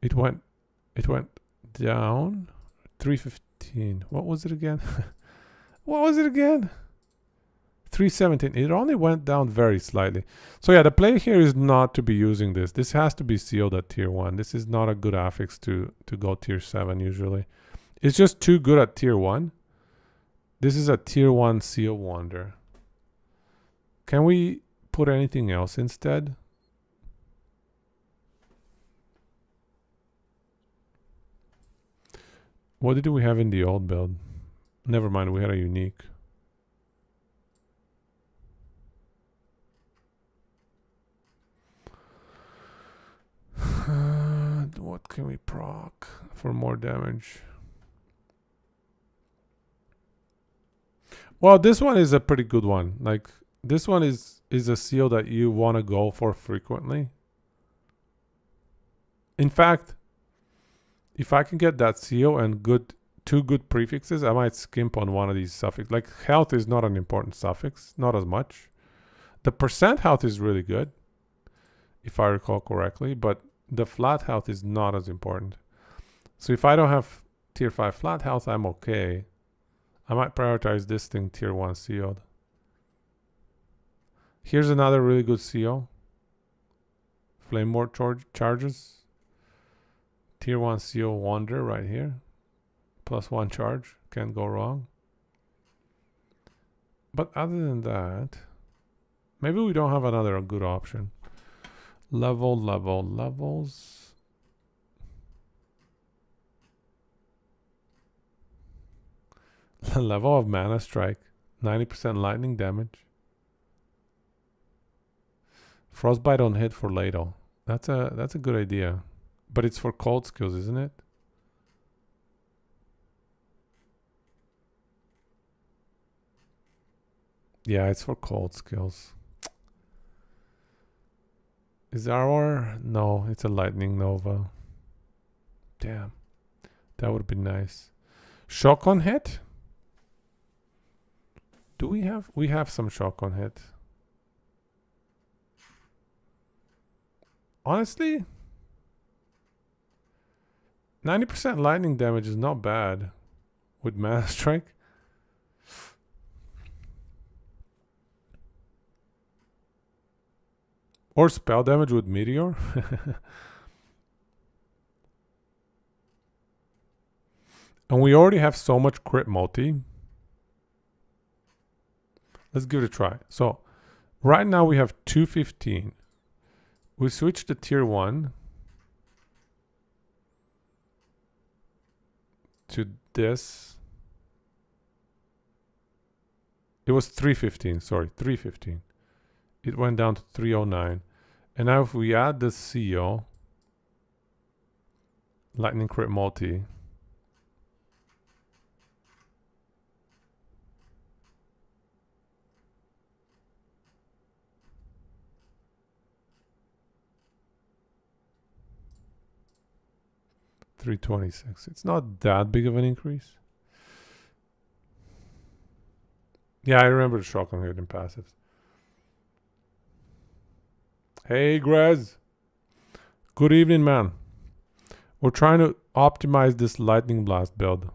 It went down 315. What was it again? What was it again? 317. It only went down very slightly. So yeah, the play here is not to be using this. This has to be sealed at tier 1. This is not a good affix to go tier 7 usually. It's just too good at tier 1. This is a tier 1 seal wonder. Can we put anything else instead? What did we have in the old build? Never mind, we had a unique. What can we proc for more damage? Well, this one is a pretty good one. Like, this one is a seal that you want to go for frequently. In fact, if I can get that seal and two good prefixes, I might skimp on one of these suffixes. Like, health is not an important suffix, not as much. The percent health is really good, if I recall correctly, but the flat health is not as important. So if I don't have tier 5 flat health, I'm okay. I might prioritize this thing tier 1 sealed. Here's another really good seal. Flame Ward charges. Tier 1 seal wonder right here. +1 charge. Can't go wrong. But other than that, maybe we don't have another good option. Levels. Level of mana strike. 90% lightning damage. Frostbite on hit for ladle. That's a good idea. But it's for cold skills, isn't it? Yeah, it's for cold skills. Is our... No, it's a lightning nova. Damn. That would be nice. Shock on hit? Do we have... We have some shock on hit. Honestly, 90% lightning damage is not bad with mana strike. Or spell damage with meteor. And we already have so much crit multi. Let's give it a try. So right now we have 215. We switch to tier 1 to this. It was 315, sorry, 315. It went down to 309. And now if we add the seal, lightning crit multi, $326. It's not that big of an increase. Yeah, I remember the shock on hit in passives. Hey, Grez. Good evening, man. We're trying to optimize this lightning blast build.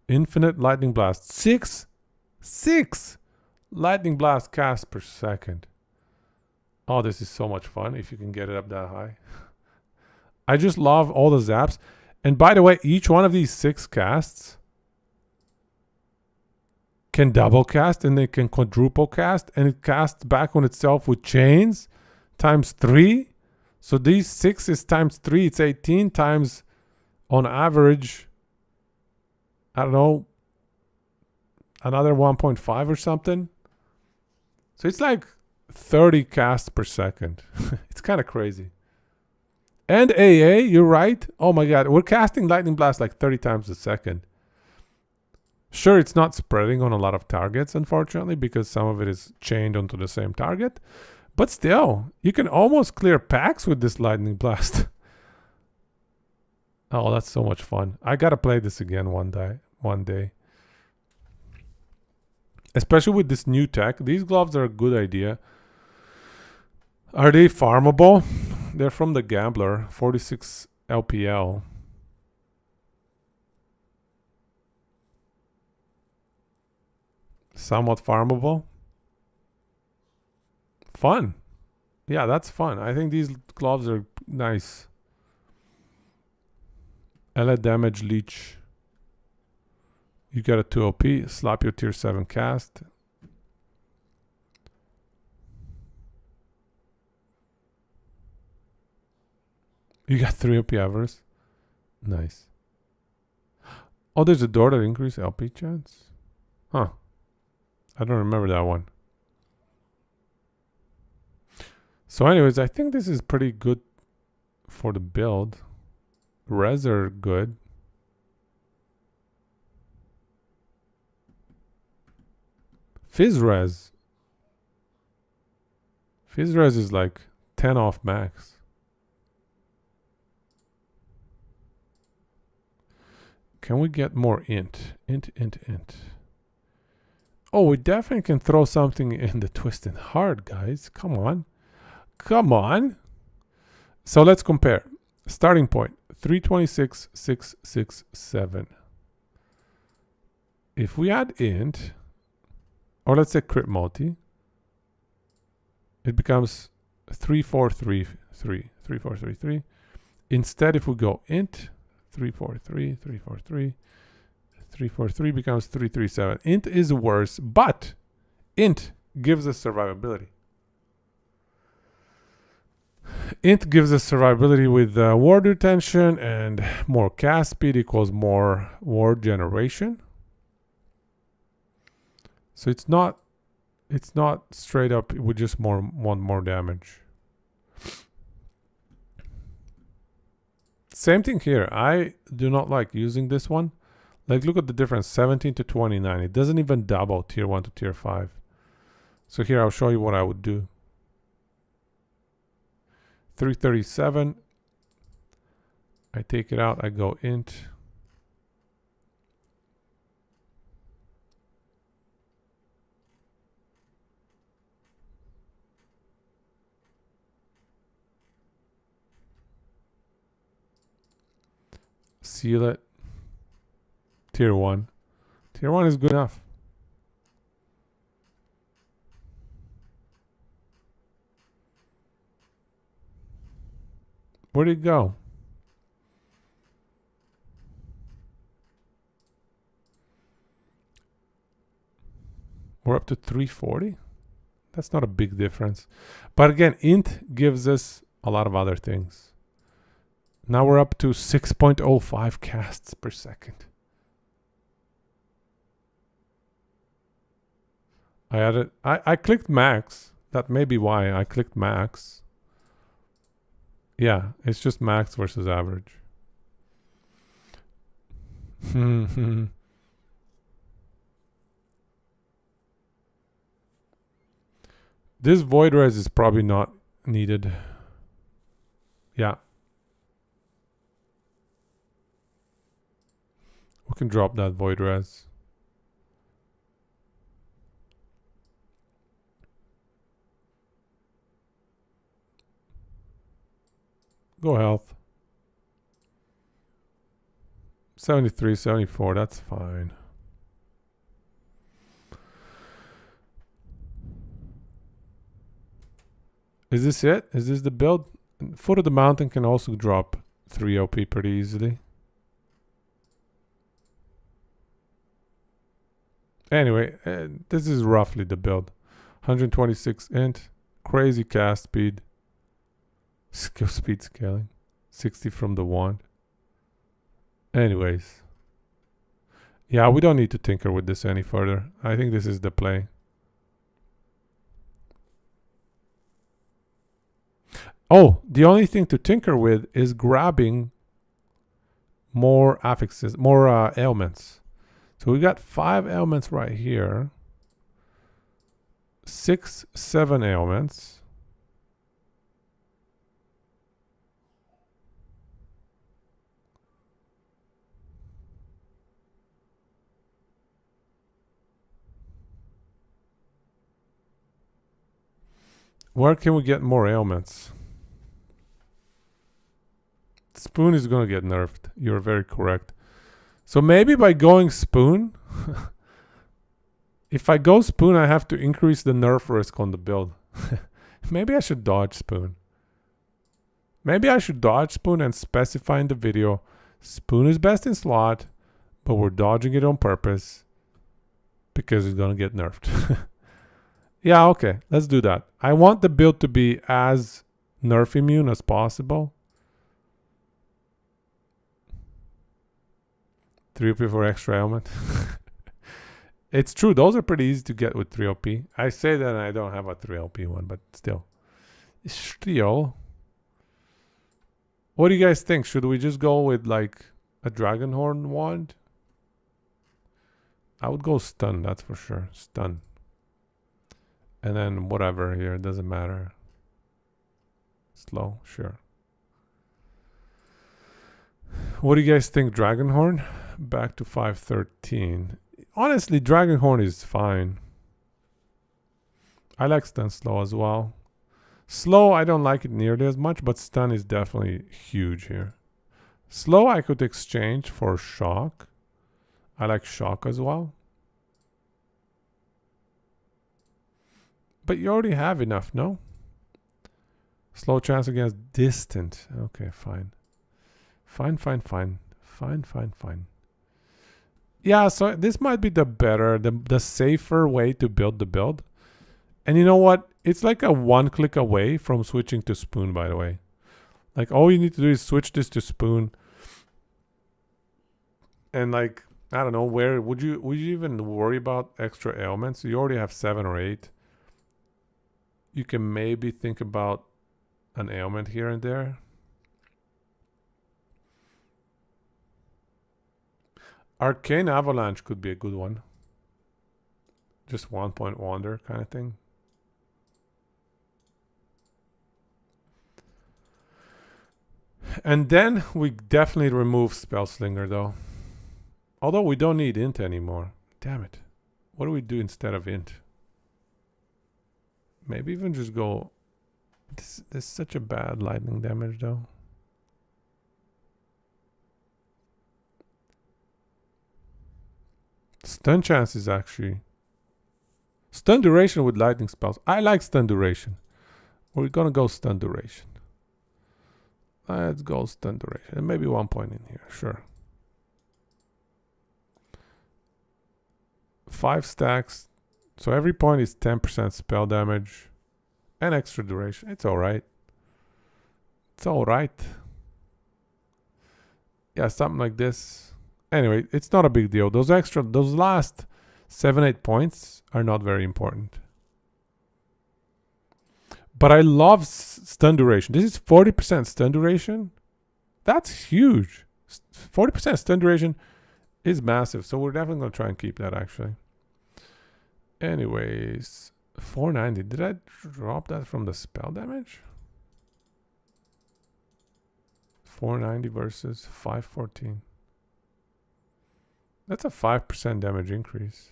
Infinite lightning blast. Six lightning blast casts per second. Oh, this is so much fun if you can get it up that high. I just love all the zaps. And by the way, each one of these 6 casts can double cast and they can quadruple cast, and it casts back on itself with chains times 3. So these 6 is times 3. It's 18 times, on average, I don't know, another 1.5 or something. So it's like 30 casts per second. It's kind of crazy. And AA, you're right. Oh my god, we're casting Lightning Blast like 30 times a second. Sure, it's not spreading on a lot of targets, unfortunately, because some of it is chained onto the same target. But still, you can almost clear packs with this Lightning Blast. Oh, that's so much fun. I gotta play this again one day. Especially with this new tech. These gloves are a good idea. Are they farmable? They're from the Gambler. 46 LPL. Somewhat farmable. Fun. Yeah, that's fun. I think these gloves are nice. LA damage leech. You get a 2 OP, slap your tier 7 cast. You got 3 OP Avers. Nice. Oh, there's a door that increases LP chance? Huh. I don't remember that one. So anyways, I think this is pretty good for the build. Res are good. Fizz res. Fizz res is like 10 off max. Can we get more int? Int. Oh, we definitely can throw something in the twisted heart, guys. Come on. Come on. So let's compare. Starting point, 326, 667. If we add int, or let's say crit multi, it becomes 3433. 3433. Instead, if we go int, 343, 343, 343 becomes 337. Int is worse, but int gives us survivability. Int gives us survivability with ward retention, and more cast speed equals more ward generation. So it's not straight up. We just want more damage. Same thing here. I do not like using this one. Like, look at the difference, 17 to 29. It doesn't even double tier 1 to tier 5. So here I'll show you what I would do. 337. I take it out. I go int. Seal it. Tier 1. Tier 1 is good enough. Where'd it go? We're up to 340. That's not a big difference. But again, int gives us a lot of other things. Now we're up to 6.05 casts per second. I clicked max. That may be why I clicked max. Yeah, it's just max versus average. This void res is probably not needed. Yeah. We can drop that void res. Go health. 73, 74, that's fine. Is this it? Is this the build? Foot of the mountain can also drop 3 OP pretty easily. Anyway, this is roughly the build. 126 int, crazy cast speed, skill speed scaling, 60 from the wand. Anyways. Yeah, we don't need to tinker with this any further. I think this is the play. Oh, the only thing to tinker with is grabbing more affixes, more ailments. So we got 5 ailments right here. 6, 7 ailments. Where can we get more ailments? Spoon is gonna get nerfed. You're very correct. So maybe by going Spoon, if I go Spoon, I have to increase the nerf risk on the build. Maybe I should dodge Spoon. Maybe I should dodge Spoon and specify in the video, Spoon is best in slot, but we're dodging it on purpose because it's gonna get nerfed. Yeah, okay, let's do that. I want the build to be as nerf immune as possible. 3 OP for extra element. It's true, those are pretty easy to get with 3 OP. I say that and I don't have a 3 OP one, but still. Still. What do you guys think? Should we just go with like a Dragonhorn wand? I would go stun, that's for sure. Stun. And then whatever here, it doesn't matter. Slow, sure. What do you guys think, Dragonhorn? Back to 513. Honestly, Dragonhorn is fine. I like stun slow as well. Slow, I don't like it nearly as much, but stun is definitely huge here. Slow, I could exchange for shock. I like shock as well. But you already have enough, no? Slow chance against distant. Okay, fine. Fine. Yeah, so this might be the better, the safer way to build the build. And you know what? It's like a one click away from switching to Spoon, by the way. Like all you need to do is switch this to Spoon. And like, I don't know, where would you even worry about extra ailments? You already have 7 or 8. You can maybe think about an ailment here and there. Arcane Avalanche could be a good one. Just 1 point wonder kind of thing. And then we definitely remove Spellslinger though. Although we don't need int anymore. Damn it. What do we do instead of int? Maybe even just go... This is such a bad lightning damage though. Stun chance is actually... Stun duration with lightning spells. I like stun duration. We're gonna go stun duration. Let's go stun duration. And maybe 1 point in here, sure. 5 stacks. So every point is 10% spell damage. And extra duration. It's alright. It's alright. Yeah, something like this. Anyway, it's not a big deal. Those last 7-8 points are not very important. But I love stun duration. This is 40% stun duration. That's huge. 40% stun duration is massive. So we're definitely going to try and keep that actually. Anyways, 490. Did I drop that from the spell damage? 490 versus 514. That's a 5% damage increase.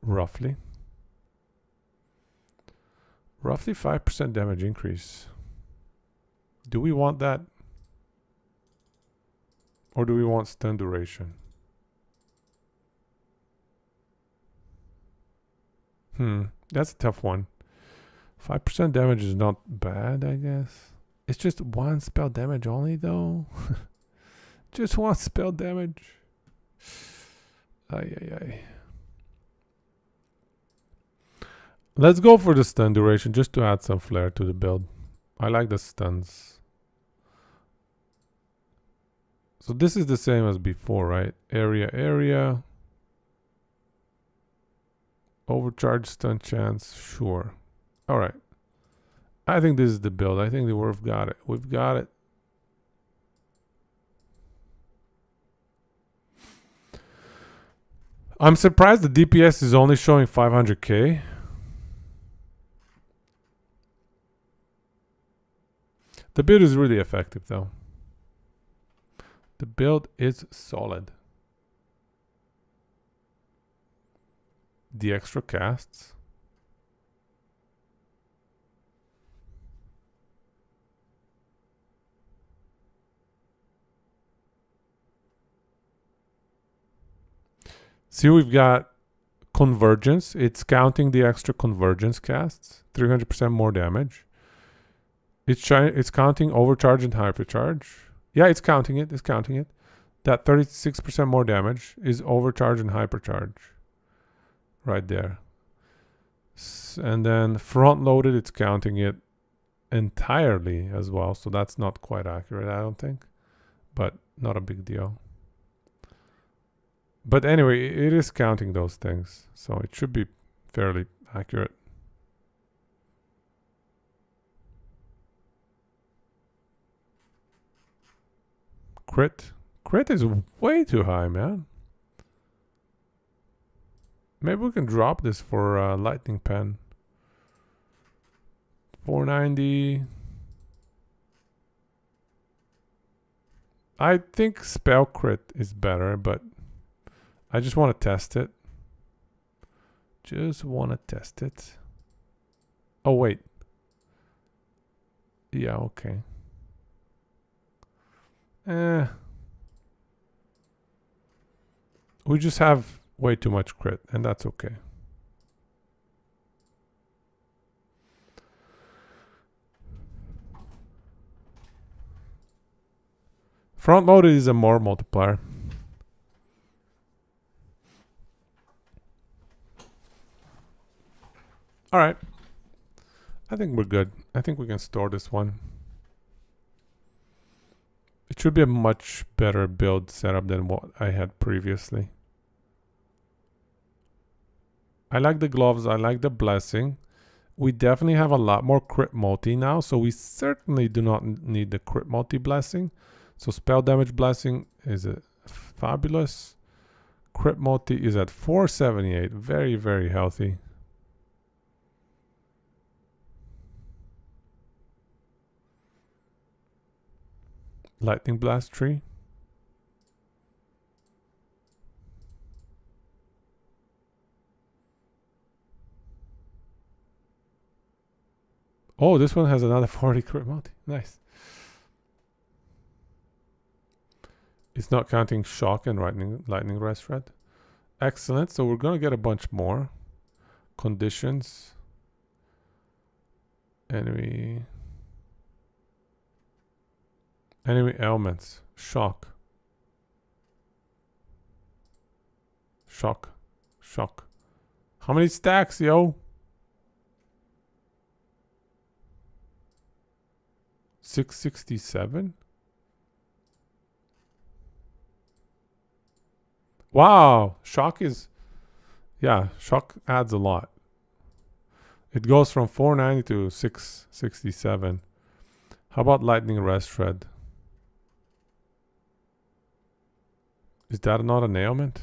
Roughly 5% damage increase. Do we want that? Or do we want stun duration? That's a tough one. 5% damage is not bad, I guess. It's just 1 spell damage only though. Just 1 spell damage. Ay. Let's go for the stun duration just to add some flair to the build. I like the stuns. So this is the same as before, right? Area. Overcharge stun chance, sure. All right. I think this is the build. I think we've got it. We've got it. I'm surprised the DPS is only showing 500k. The build is really effective though. The build is solid. The extra casts. See, we've got convergence. It's counting the extra convergence casts. 300% more damage. It's counting overcharge and hypercharge. Yeah, it's counting it. It's counting it. That 36% more damage is overcharge and hypercharge. Right there. And then front loaded, it's counting it entirely as well. So that's not quite accurate, I don't think. But not a big deal. But anyway, it is counting those things. So it should be fairly accurate. Crit. Crit is way too high, man. Maybe we can drop this for lightning pen. 490. I think spell crit is better, but I just want to test it. Just want to test it. Oh, wait. Yeah, okay. We just have way too much crit, and that's okay. Front loaded is a more multiplier. All right. I think we're good. I think we can store this one. It should be a much better build setup than what I had previously. I like the gloves. I like the blessing. We definitely have a lot more crit multi now, so we certainly do not need the crit multi blessing. So spell damage blessing is fabulous. Crit multi is at 478. Very, very healthy. Lightning blast tree. Oh, this one has another 40 crit multi. Nice. It's not counting shock and lightning rest red. Excellent. So we're going to get a bunch more. Conditions. Enemy ailments. Shock. Shock. Shock. How many stacks, yo? 667? Wow. Shock is... Yeah, shock adds a lot. It goes from 490 to 667. How about lightning rest red? Is that not an ailment?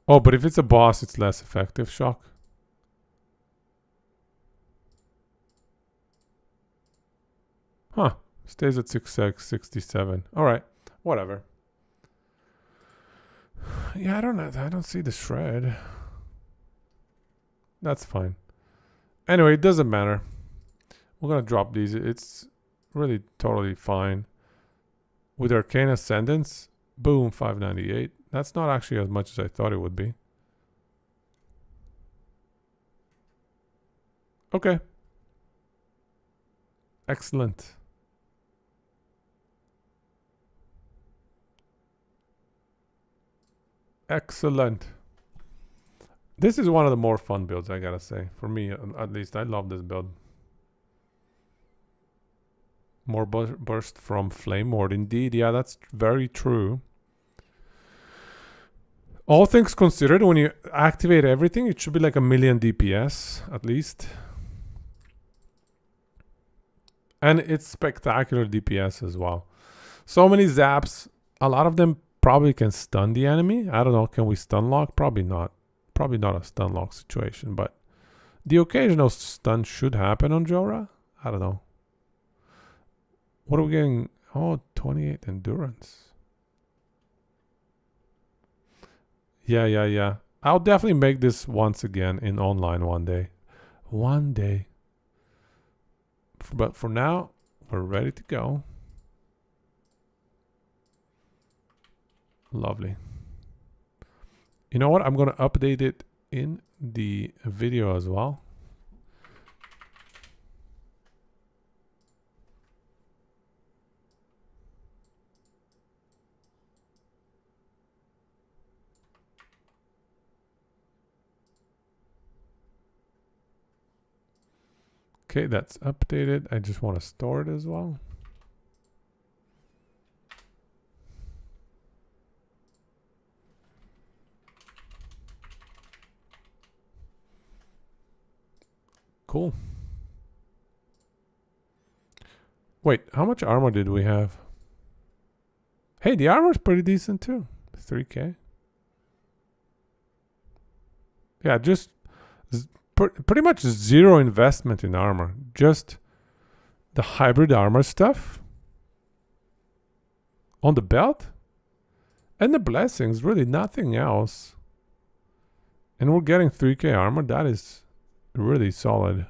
Oh, but if it's a boss, it's less effective. Shock. Huh. Stays at 667. Alright. Whatever. Yeah, I don't see the shred. That's fine. Anyway, it doesn't matter. We're gonna drop these. It's really totally fine. With Arcane Ascendance, boom, 598. That's not actually as much as I thought it would be. Okay. Excellent. Excellent. This is one of the more fun builds, I gotta say. For me, at least, I love this build. More burst from Flame Ward. Indeed, yeah, that's very true. All things considered, when you activate everything, it should be like 1,000,000 DPS, at least. And it's spectacular DPS as well. So many zaps. A lot of them probably can stun the enemy. I don't know, can we stun lock? Probably not. Probably not a stun lock situation, but the occasional stun should happen on Jorah. I don't know. What are we getting? Oh, 28 endurance. Yeah. I'll definitely make this once again in online one day. One day. But for now, we're ready to go. Lovely. You know what? I'm going to update it in the video as well. Okay, that's updated. I just want to store it as well. Cool. Wait, how much armor did we have? Hey, the armor's pretty decent too. 3k. Yeah, just pretty much zero investment in armor. Just the hybrid armor stuff on the belt and the blessings, really nothing else. And we're getting 3k armor. That is really solid.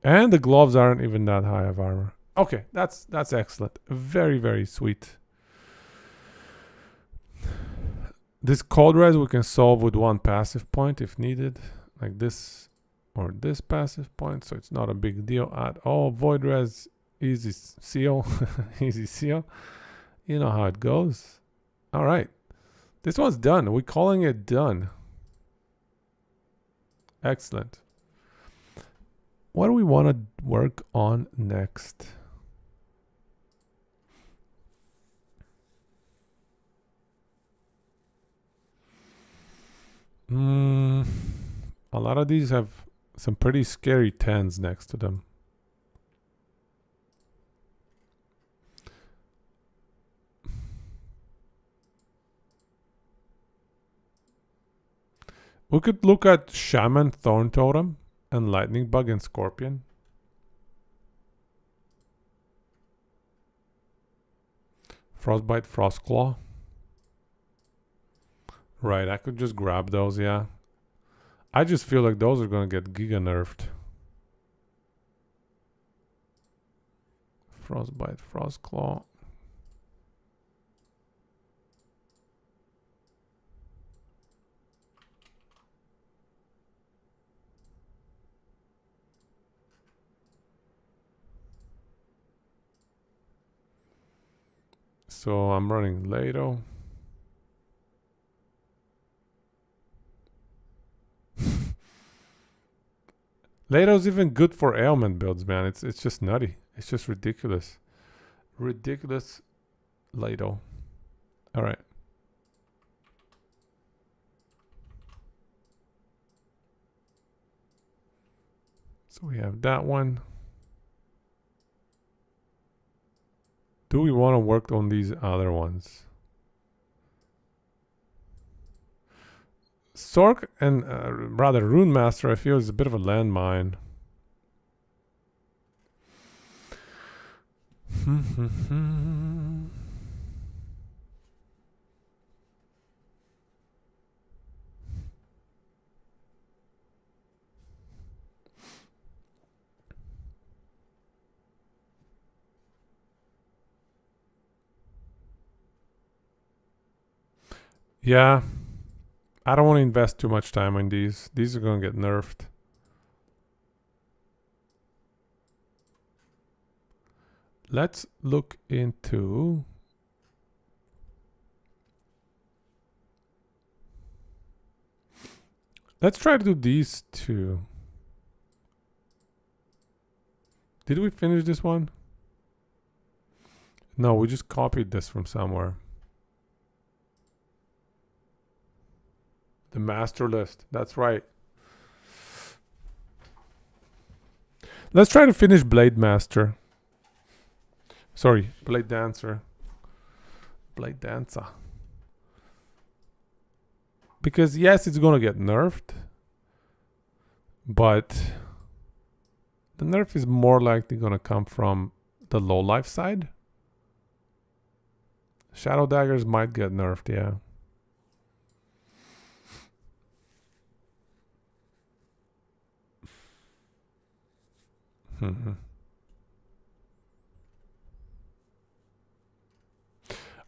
And the gloves aren't even that high of armor. Okay, that's excellent. Very, very sweet. This cold res we can solve with one passive point if needed, like this or this passive point, so it's not a big deal at all. Void res, easy seal, easy seal. You know how it goes. All right, this one's done. We're calling it done. Excellent. What do we want to work on next? A lot of these have some pretty scary 10s next to them. We could look at Shaman, Thorn Totem, and Lightning Bug and Scorpion. Frostbite, Frostclaw. Right, I could just grab those, yeah. I just feel like those are gonna get giga nerfed. Frostbite, Frostclaw. So I'm running Lado. Lado's even good for ailment builds, man. It's just nutty. It's just ridiculous. Ridiculous Lado. All right. So we have that one. Do we want to work on these other ones? Sork and rather Rune Master, I feel, is a bit of a landmine. Yeah. I don't want to invest too much time on these. These are going to get nerfed. Let's look into... Let's try to do these two. Did we finish this one? No, we just copied this from somewhere. The master list. That's right. Let's try to finish Blade Master. Sorry, Blade Dancer. Blade Dancer. Because yes, it's gonna get nerfed. But the nerf is more likely gonna come from the low life side. Shadow Daggers might get nerfed, yeah. Hmm.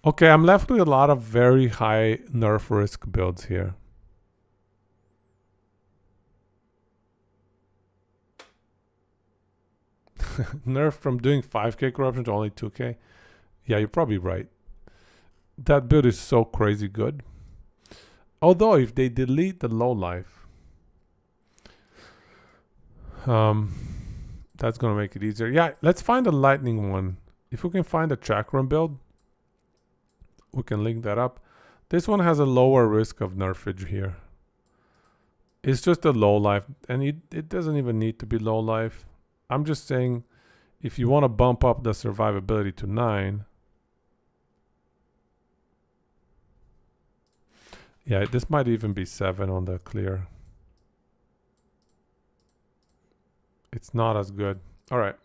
Okay, I'm left with a lot of very high nerf risk builds here. Nerf from doing 5k corruption to only 2k. Yeah, you're probably right. That build is so crazy good. Although if they delete the low life, that's gonna make it easier. Yeah, let's find a lightning one. If we can find a chakram build, we can link that up. This one has a lower risk of nerfage here. It's just a low life, and it doesn't even need to be low life. I'm just saying, if you want to bump up the survivability to 9, yeah, this might even be 7 on the clear. It's not as good. All right,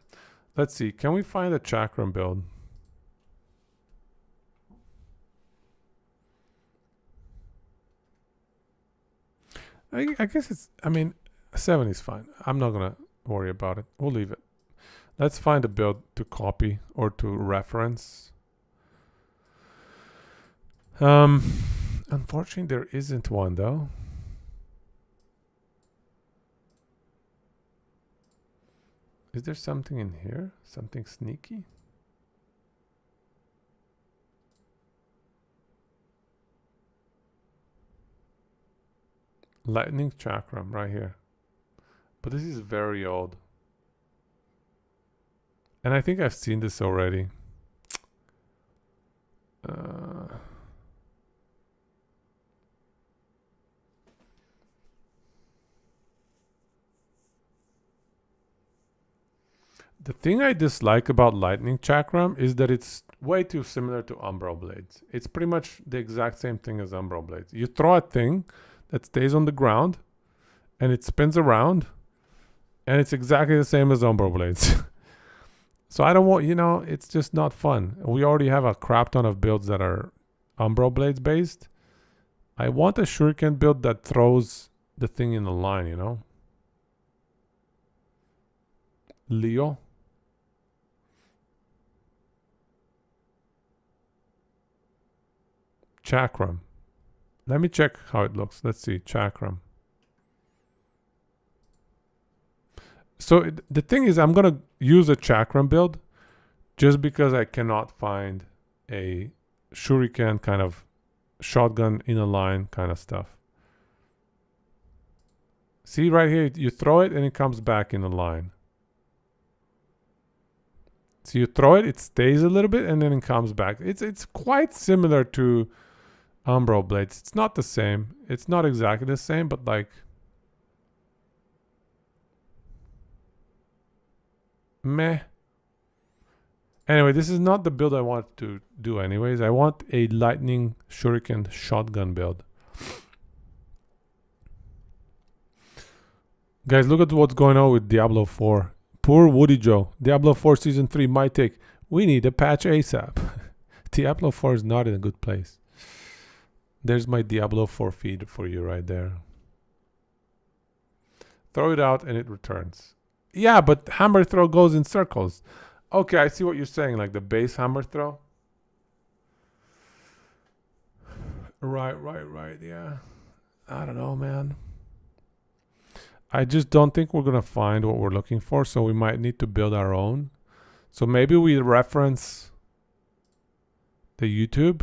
let's see. Can we find a chakram build? I guess it's, I mean, 7 is fine. I'm not going to worry about it. We'll leave it. Let's find a build to copy or to reference. Unfortunately, there isn't one though. Is there something in here? Something sneaky? Lightning chakram right here. But this is very old. And I think I've seen this already. The thing I dislike about lightning chakram is that it's way too similar to umbral blades. It's pretty much the exact same thing as umbral blades. You throw a thing that stays on the ground and it spins around, and it's exactly the same as umbral blades. So I don't want, it's just not fun. We already have a crap ton of builds that are umbral blades based. I want a shuriken build that throws the thing in the line, Leo. Chakram. Let me check how it looks. Let's see. Chakram. So the thing is, I'm going to use a chakram build just because I cannot find a shuriken kind of shotgun in a line kind of stuff. See right here, you throw it and it comes back in a line. So you throw it, it stays a little bit and then it comes back. It's quite similar to umbral blades. It's not the same. It's not exactly the same, but like, meh. Anyway, this is not the build I want to do anyways. I want a lightning shuriken shotgun build. Guys, look at what's going on with Diablo 4. Poor Woody Joe. Diablo 4 Season 3 might take. We need a patch ASAP. Diablo 4 is not in a good place. There's my Diablo 4 feed for you right there. Throw it out and it returns. Yeah, but hammer throw goes in circles. Okay, I see what you're saying, like the base hammer throw. Right, yeah. I don't know, man. I just don't think we're going to find what we're looking for, so we might need to build our own. So maybe we reference the YouTube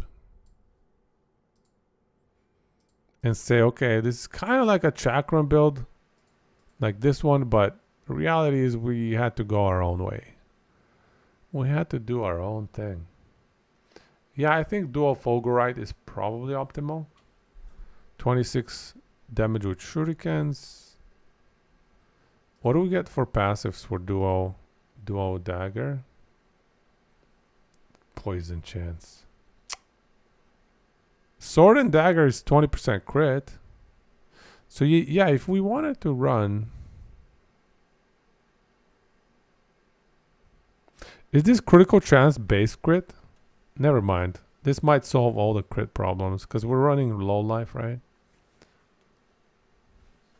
and say, okay, this is kind of like a chakram build, like this one, but the reality is we had to go our own way. We had to do our own thing. Yeah, I think dual Fulgurite is probably optimal. 26 damage with shurikens. What do we get for passives for duo dagger? Poison chance. Sword and dagger is 20% crit. So yeah, if we wanted to run... Is this critical chance base crit? Never mind. This might solve all the crit problems because we're running low life, right?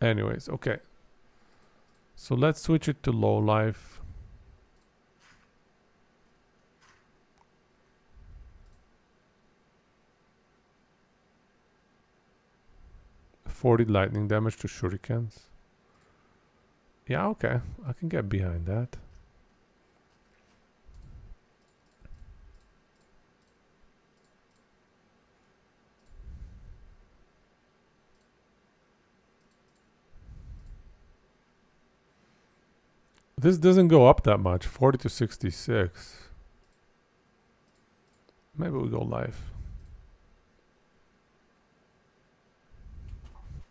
Anyways, okay. So let's switch it to low life. 40 lightning damage to shurikens. Yeah, okay. I can get behind that. This doesn't go up that much. 40 to 66. Maybe we go live.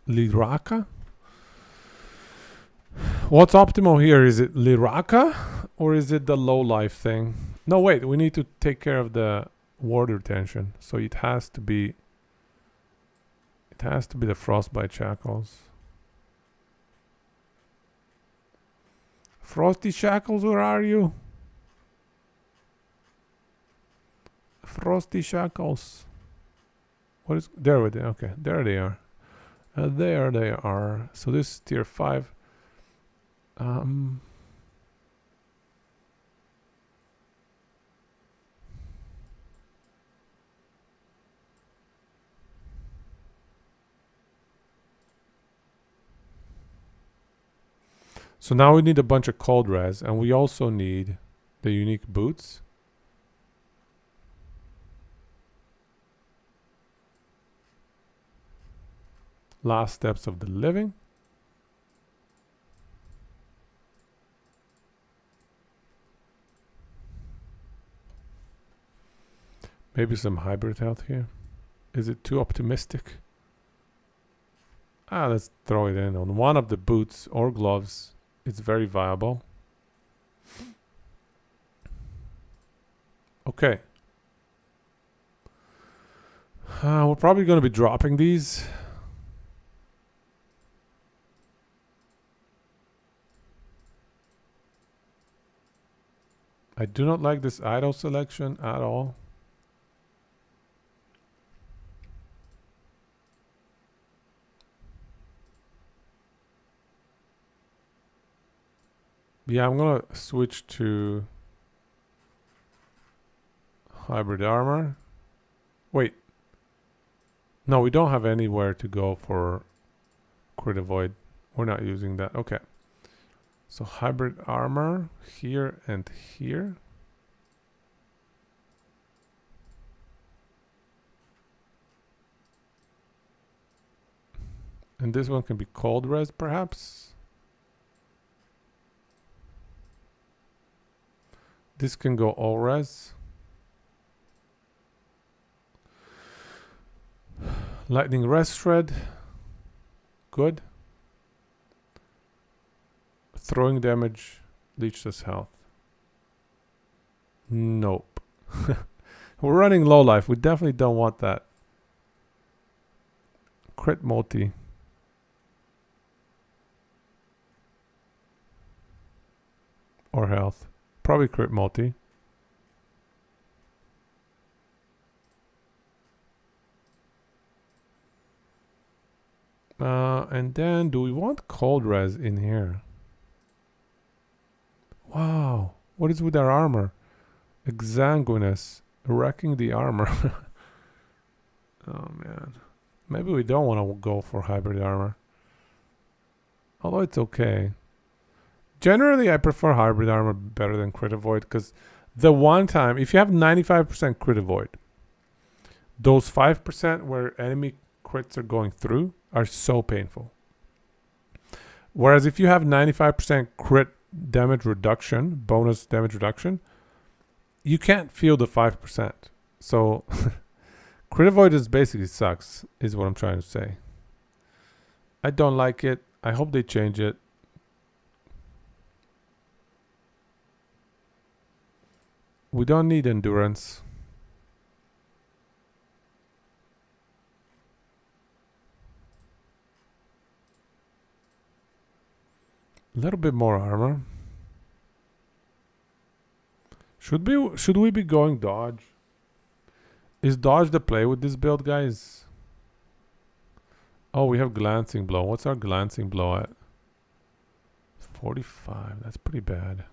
Liraka? What's optimal here? Is it Liraka or is it the low life thing? No, wait. We need to take care of the ward retention. So it has to be... It has to be the Frostbite Shackles. Frosty Shackles, where are you? Frosty Shackles. What is... There we go. Okay, there they are. There they are. So this is tier 5. So now we need a bunch of cold res, and we also need the unique boots. Last steps of the living. Maybe some hybrid health here. Is it too optimistic? Let's throw it in on one of the boots or gloves. It's very viable. Okay. We're probably going to be dropping these. I do not like this idol selection at all. Yeah, I'm gonna switch to hybrid armor. Wait. No, we don't have anywhere to go for crit avoid. We're not using that. Okay. So hybrid armor here and here. And this one can be cold res perhaps. This can go all res. Lightning res shred. Good. Throwing damage leeches health. Nope. We're running low life. We definitely don't want that. Crit multi. Or health. Probably crit multi. And then do we want cold res in here? Wow. What is with our armor? Exanguinous. Wrecking the armor. Oh man. Maybe we don't want to go for hybrid armor. Although it's okay. Generally, I prefer hybrid armor better than crit avoid because the one time, if you have 95% crit avoid, those 5% where enemy crits are going through are so painful. Whereas if you have 95% crit damage reduction, bonus damage reduction, you can't feel the 5%. So crit avoid is basically sucks, is what I'm trying to say. I don't like it. I hope they change it. We don't need endurance. A little bit more armor. Should we be going dodge? Is dodge the play with this build, guys? Oh, we have glancing blow. What's our glancing blow at? 45. That's pretty bad.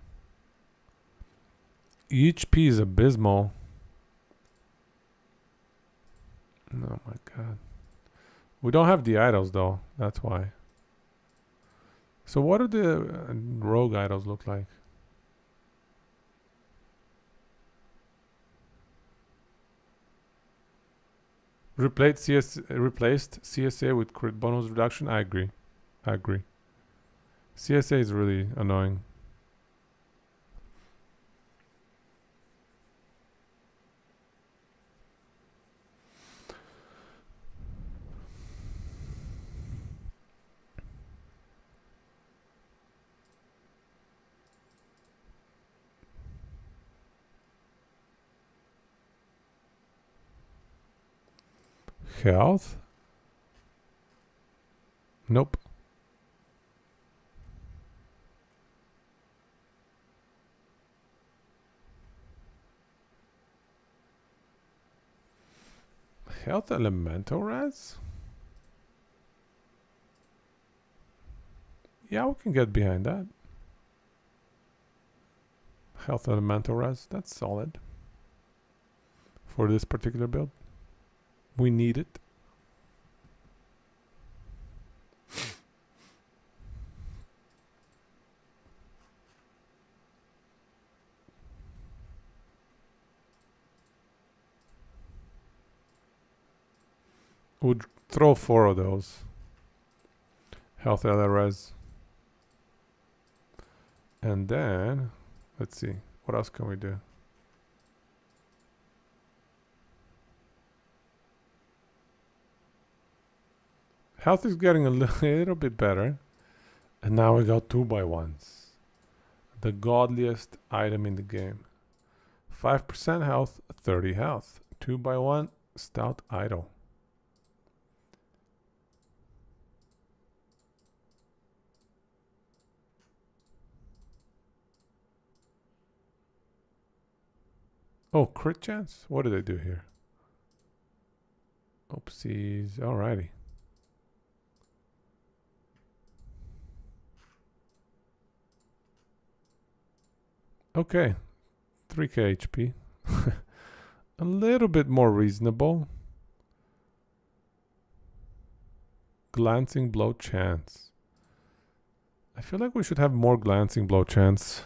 HP is abysmal. Oh my god. We don't have the idols though. That's why. So what do the rogue idols look like? Replaced CSA with crit bonus reduction. I agree. CSA is really annoying. Health? Nope. Health elemental res? Yeah, we can get behind that. Health elemental res, that's solid. For this particular build. We need it. Would throw 4 of those. Health LRS. And then, let's see, what else can we do? Health is getting a little bit better. And now we got 2x1s. The godliest item in the game. 5% health, 30 health. 2x1 stout idol. Oh, crit chance? What did I do here? Oopsies. Alrighty. Okay. 3k HP. A little bit more reasonable. Glancing blow chance. I feel like we should have more glancing blow chance.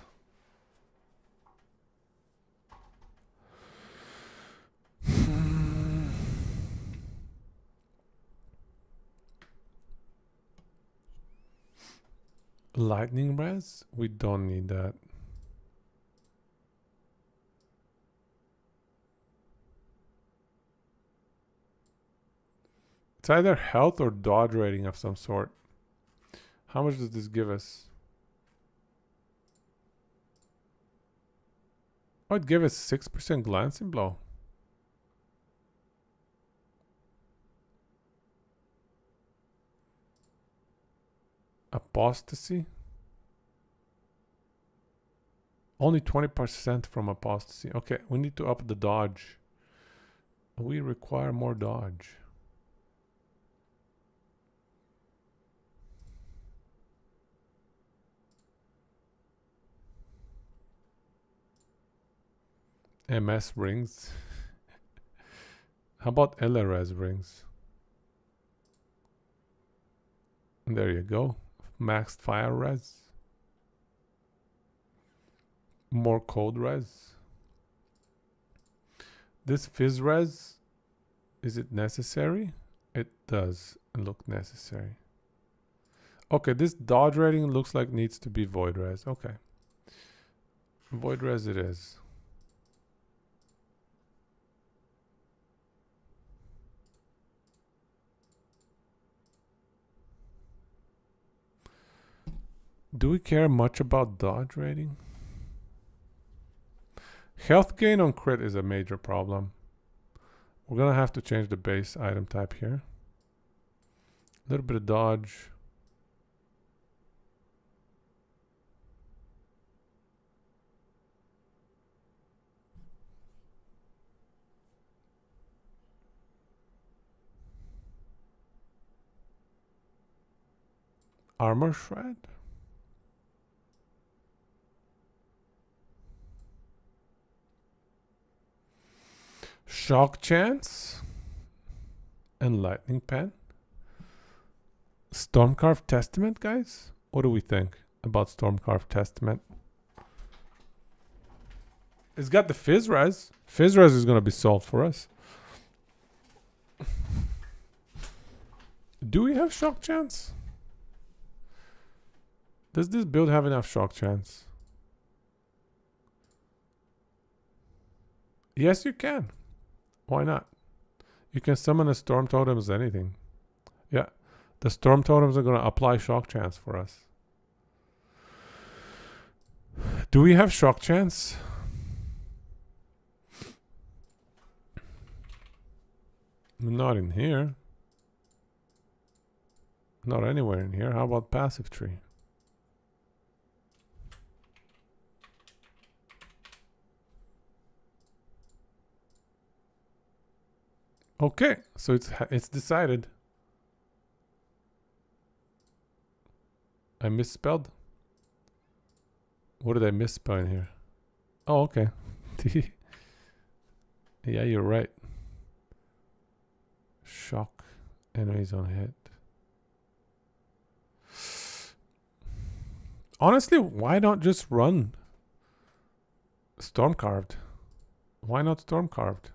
Lightning res? We don't need that. It's either health or dodge rating of some sort. How much does this give us? Oh, it gave us 6% glancing blow. Apostasy? Only 20% from apostasy. Okay, we need to up the dodge. We require more dodge. MS rings. How about LRS rings? And there you go. Maxed fire res. More cold res. This fizz res, is it necessary? It does look necessary. Okay, this dodge rating looks like needs to be void res. Okay. Void res it is. Do we care much about dodge rating? Health gain on crit is a major problem. We're gonna have to change the base item type here. A little bit of dodge. Armor shred. Shock chance and lightning pen. Stormcarved Testament, guys? What do we think about Stormcarved Testament? It's got the Fizz Res. Fizz Res is going to be sold for us. Do we have shock chance? Does this build have enough shock chance? Yes, you can. Why not? You can summon a Storm Totem as anything. Yeah. The Storm Totems are going to apply shock chance for us. Do we have shock chance? Not in here. Not anywhere in here. How about passive tree? Okay, so it's decided. I misspelled. What did I misspell in here? Oh, okay. Yeah, you're right. Shock. Enemies on hit. Honestly, why not just run Stormcarved? Why not Stormcarved?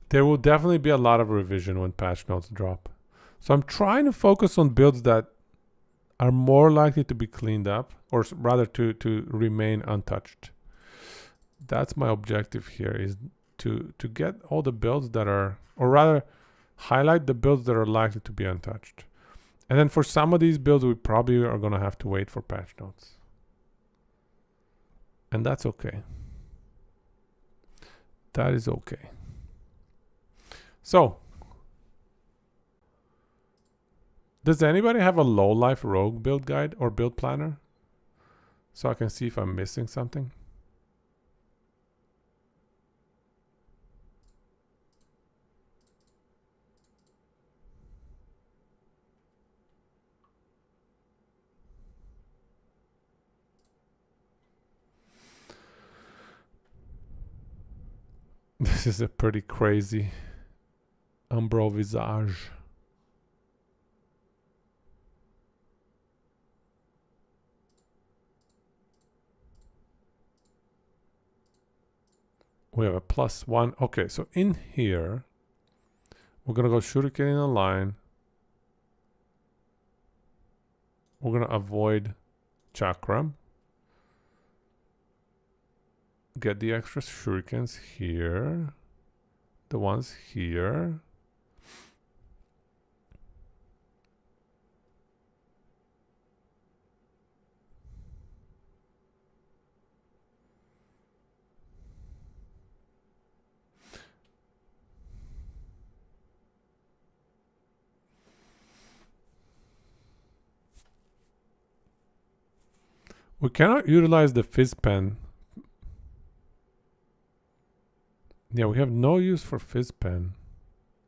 There will definitely be a lot of revision when patch notes drop. So I'm trying to focus on builds that are more likely to be cleaned up, or rather to remain untouched. That's my objective here, is to get all the builds that are, or rather highlight the builds that are likely to be untouched. And then for some of these builds, we probably are going to have to wait for patch notes. And that's okay. That is okay. So, does anybody have a low life rogue build guide or build planner? So I can see if I'm missing something. This is a pretty crazy Umbral Visage. We have a +1. Okay, so in here, we're going to go Shuriken in a line. We're going to avoid Chakram. Get the extra Shurikens here. The ones here. We cannot utilize the Fizz Pen. Yeah, we have no use for Fizz Pen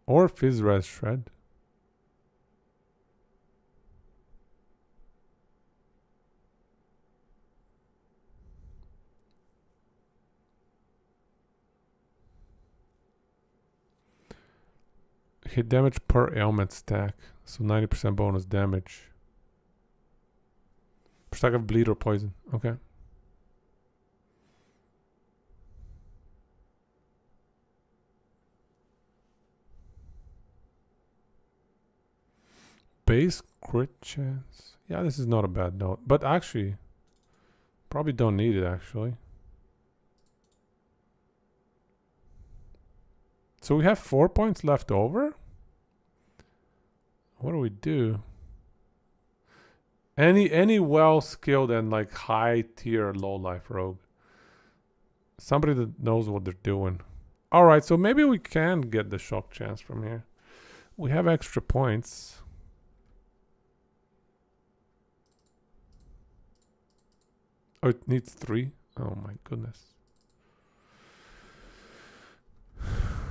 or Fizz Res Shred. Hit damage per ailment stack, so 90% bonus damage. Per stack of bleed or poison. Okay. Base crit chance. Yeah, this is not a bad note. But actually, probably don't need it actually. So we have 4 points left over. What do we do? Any well-skilled and like high-tier low-life rogue. Somebody that knows what they're doing. Alright, so maybe we can get the shock chance from here. We have extra points. Oh, it needs 3? Oh my goodness.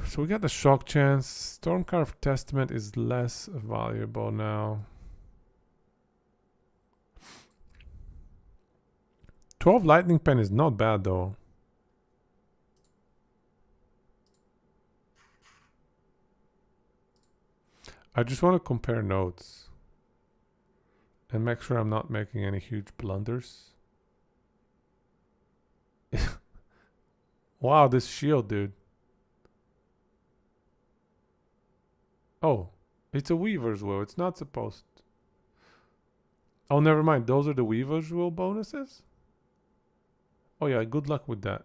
So we got the shock chance. Stormcarved Testament is less valuable now. 12 lightning pen is not bad though. I just want to compare notes and make sure I'm not making any huge blunders. Wow, this shield, dude. Oh, it's a weaver's will. It's not supposed. Oh, never mind. Those are the weaver's will bonuses? Oh yeah, good luck with that.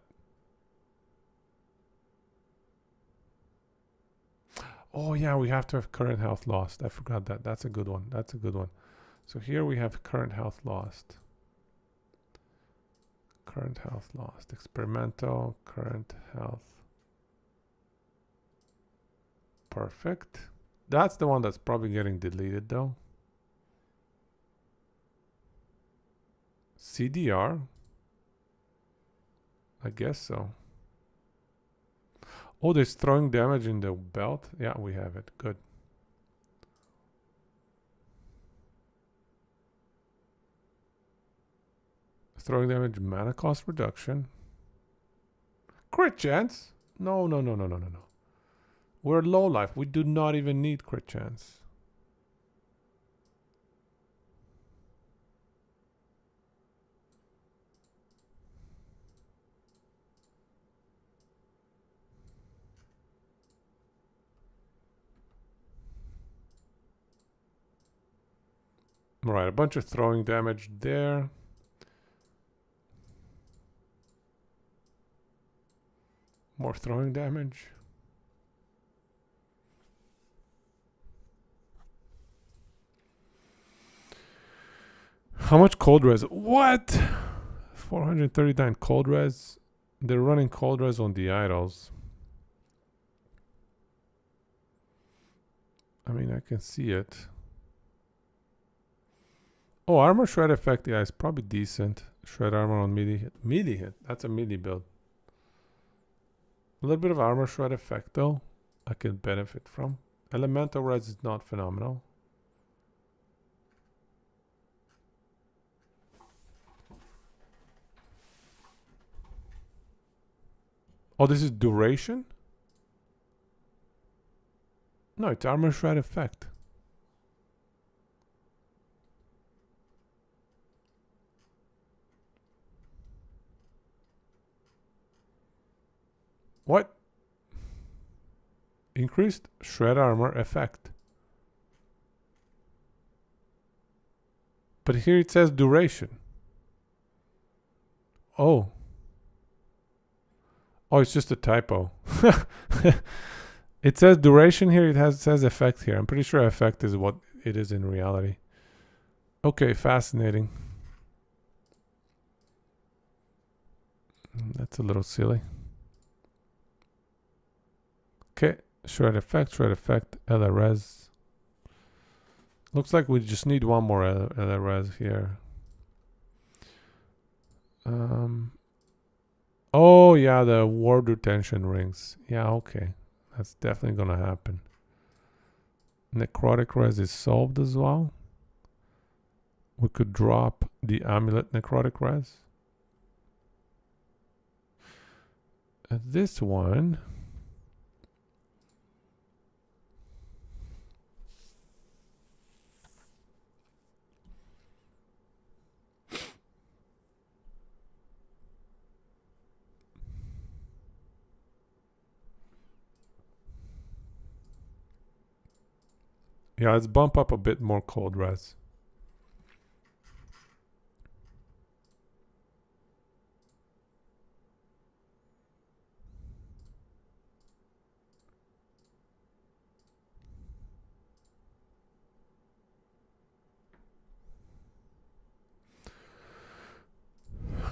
Oh yeah, we have to have current health lost. I forgot that. That's a good one. That's a good one. So here we have current health lost. Current health lost. Experimental, current health. Perfect. That's the one that's probably getting deleted though. CDR. I guess so. Oh, there's throwing damage in the belt. Yeah, we have it. Good. Throwing damage, mana cost reduction. Crit chance? No, no, no, no, no, no, no. We're low life. We do not even need crit chance. Alright, a bunch of throwing damage there. More throwing damage. How much cold res? What? 439 cold res. They're running cold res on the idols. I mean, I can see it. Oh, armor shred effect. Yeah, it's probably decent. Shred armor on melee hit. Melee hit. That's a melee build. A little bit of armor shred effect though. I could benefit from. Elemental res is not phenomenal. Oh, this is duration? No, it's armor shred effect. What? Increased shred armor effect. But here it says duration. Oh. Oh, it's just a typo. It says duration here. It says effect here. I'm pretty sure effect is what it is in reality. Okay, fascinating. That's a little silly. Okay, shred effect, LRS. Looks like we just need one more LRS here. Oh yeah, the ward retention rings. Yeah, okay. That's definitely gonna happen. Necrotic res is solved as well. We could drop the amulet necrotic res. This one. Yeah, let's bump up a bit more cold res.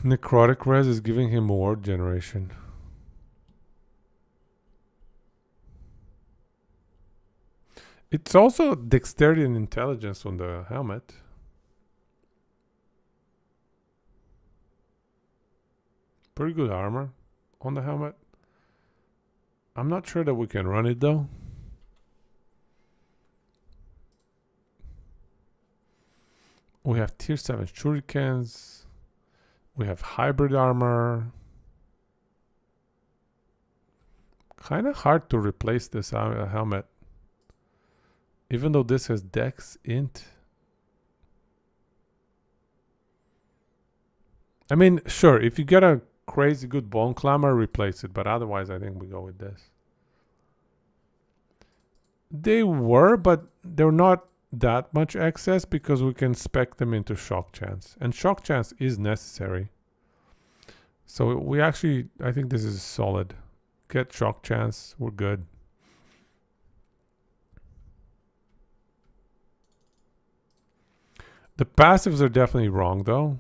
Necrotic res is giving him ward generation. It's also dexterity and intelligence on the helmet. Pretty good armor on the helmet. I'm not sure that we can run it though. We have tier 7 shurikens. We have hybrid armor. Kind of hard to replace this helmet. Even though this has Dex Int. I mean, sure, if you get a crazy good bone climber, replace it. But otherwise, I think we go with this. They were, but they're not that much excess because we can spec them into shock chance. And shock chance is necessary. So we actually, I think this is solid. Get shock chance, we're good. The passives are definitely wrong though.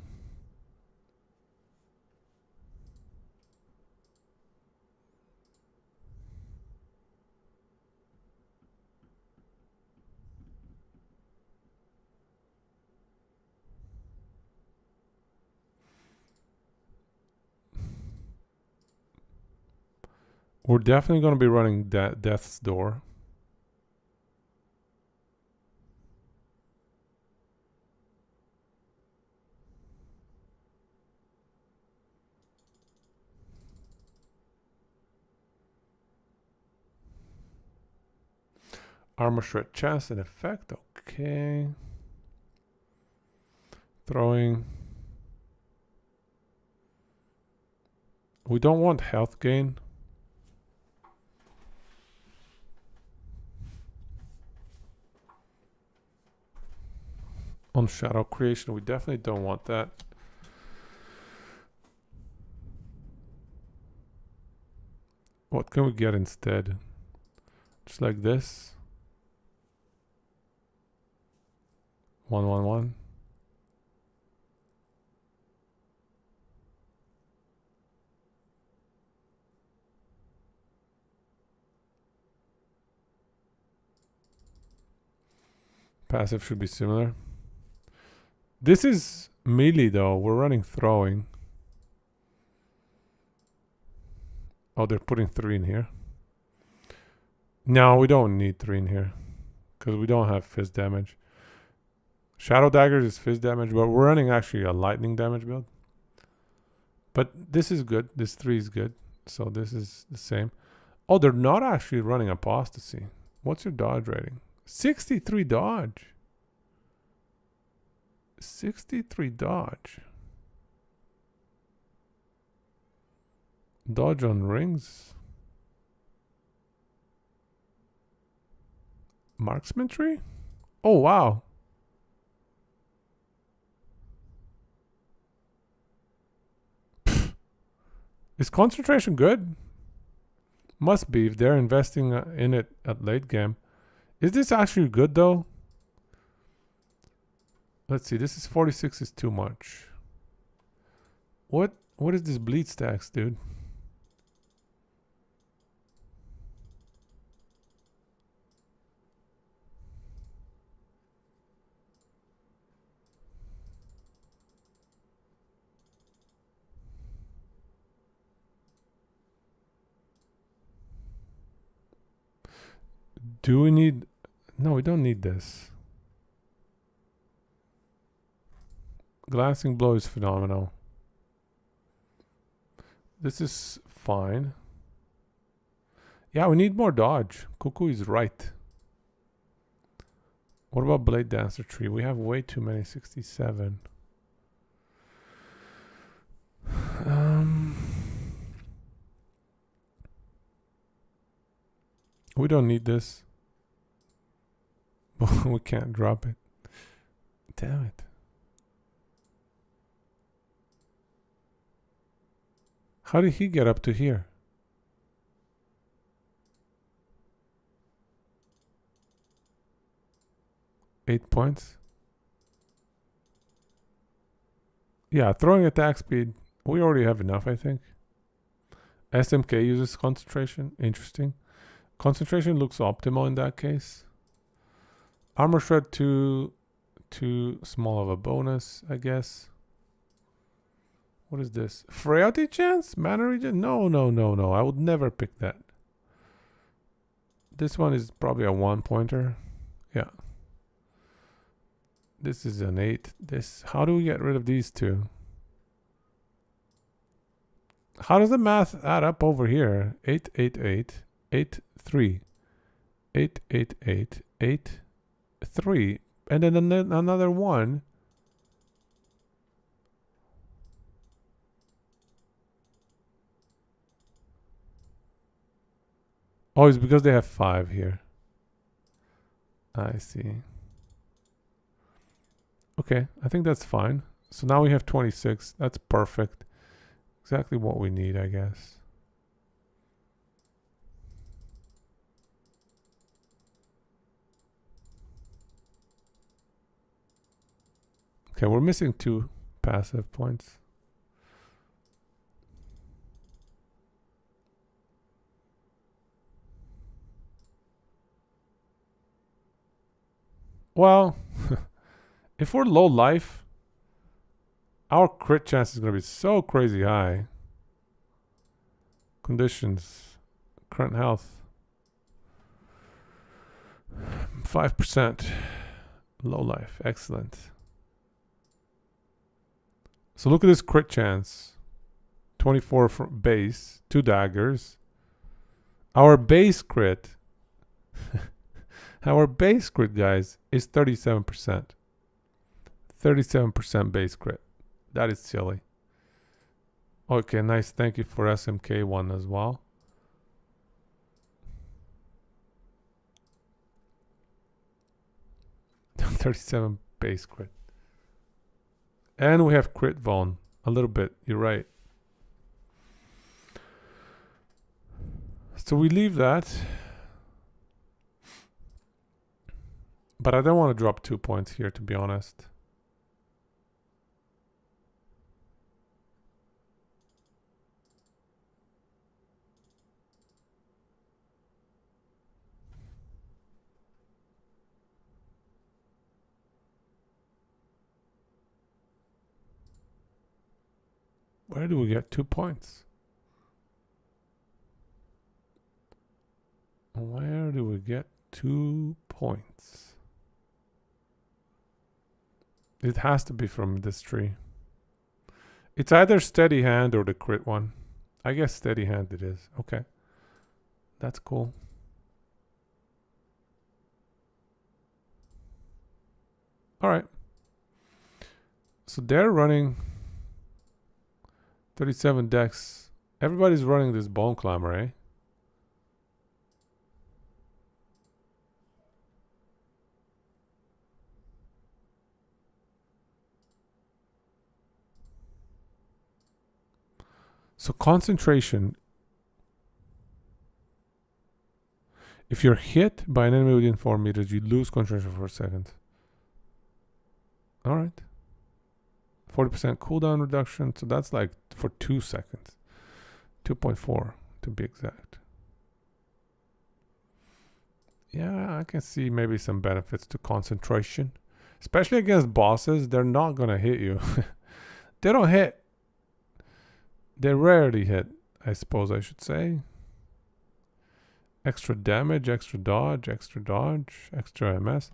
We're definitely going to be running Death's Door. Armor shred chest in effect. Okay. Throwing. We don't want health gain. On shadow creation, we definitely don't want that. What can we get instead? Just like this. 111. Passive should be similar. This is melee though. We're running throwing. Oh, they're putting 3 in here. No, we don't need 3 in here. Because we don't have fizz damage. Shadow daggers is fizz damage, but we're running actually a lightning damage build. But this is good. This 3 is good. So this is the same. Oh, they're not actually running apostasy. What's your dodge rating? 63 dodge. 63 dodge. Dodge on rings. Marksmanry? Oh, wow. Pfft. Is concentration good? Must be if they're investing in it at late game. Is this actually good though? Let's see. This is 46 is too much. What is this bleed stacks, dude? Do we need... No, we don't need this. Glancing blow is phenomenal. This is fine. Yeah, we need more dodge. Cuckoo is right. What about Blade Dancer tree? We have way too many. 67. We don't need this. We can't drop it. Damn it. How did he get up to here? Eight points. Yeah, throwing attack speed. We already have enough, I think. SMK uses concentration. Interesting. Concentration looks optimal in that case. Armor shred too small of a bonus, I guess. What is this? Frailty chance? Mana regen? No. I would never pick that. This one is probably a 1-pointer. Yeah. This is an 8. This. How do we get rid of these two? How does the math add up over here? 888, 83, 888, 83, and then another one. Oh, it's because they have 5 here. I see. Okay, I think that's fine. So now we have 26. That's perfect. Exactly what we need, I guess. Okay, we're missing 2 passive points. Well, if we're low life, our crit chance is going to be so crazy high. Conditions. Current health. 5%. Low life. Excellent. So look at this crit chance. 24 for base. 2 daggers. Our base crit. Our base crit, guys, is 37%. 37% base crit. That is silly. Okay, nice. Thank you for SMK1 as well. $37 base crit. And we have crit vuln. A little bit. You're right. So we leave that. But I don't want to drop 2 points here, to be honest. Where do we get 2 points? Where do we get 2 points? It has to be from this tree. It's either steady hand or the crit one. I guess steady hand it is. Okay. That's cool. Alright. So they're running 37 decks. Everybody's running this Bone Climber, eh? So concentration. If you're hit by an enemy within 4 meters, you lose concentration for a second. Alright. 40% cooldown reduction. So that's like for 2 seconds. 2.4 to be exact. Yeah, I can see maybe some benefits to concentration. Especially against bosses, they're not going to hit you. They don't hit. They rarely hit, I suppose I should say. Extra damage, extra dodge, extra MS.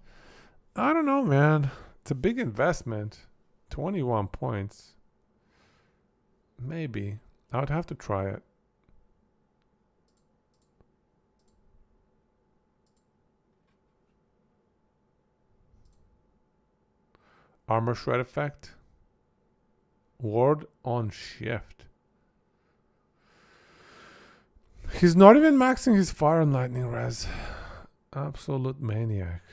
I don't know, man. It's a big investment. 21 points. Maybe. I would have to try it. Armor shred effect. Ward on shift. He's not even maxing his fire and lightning res. Absolute maniac.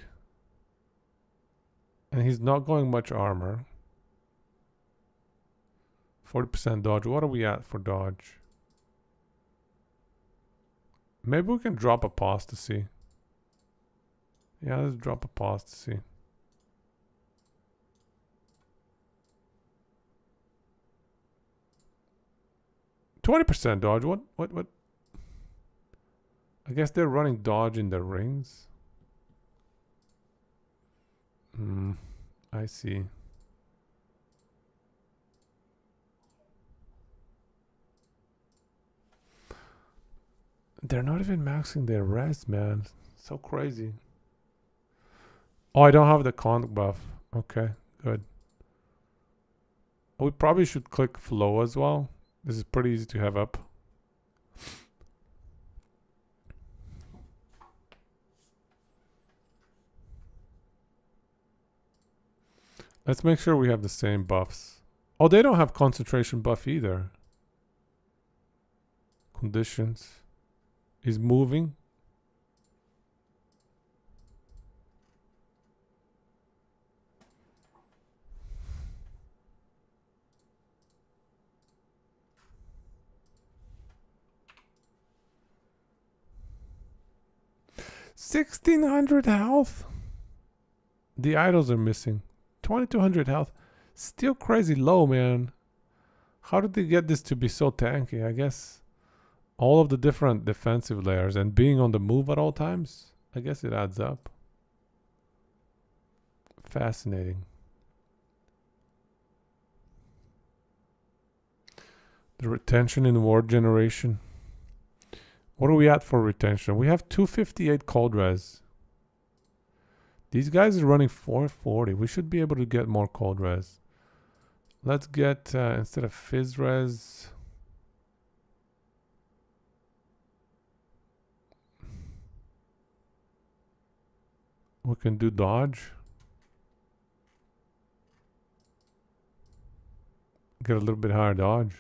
And he's not going much armor. 40% dodge. What are we at for dodge? Maybe we can drop a pause to see. Yeah, let's drop a pause to see. %20 dodge. What? I guess they're running dodge in the rings. I see. They're not even maxing their res, man. So crazy. Oh, I don't have the con buff. Okay, good. We probably should click flow as well, This is pretty easy to have up. Let's make sure we have the same buffs. Oh, they don't have concentration buff either. Conditions. Is moving. $1,600 health. The idols are missing. 2,200 health. Still crazy low, man. How did they get this to be so tanky? I guess all of the different defensive layers and being on the move at all times. I guess it adds up. Fascinating. The retention in ward generation. What are we at for retention? We have 258 cold res. These guys are running 440. We should be able to get more cold res. Let's get, instead of fizz res, we can do dodge. Get a little bit higher dodge.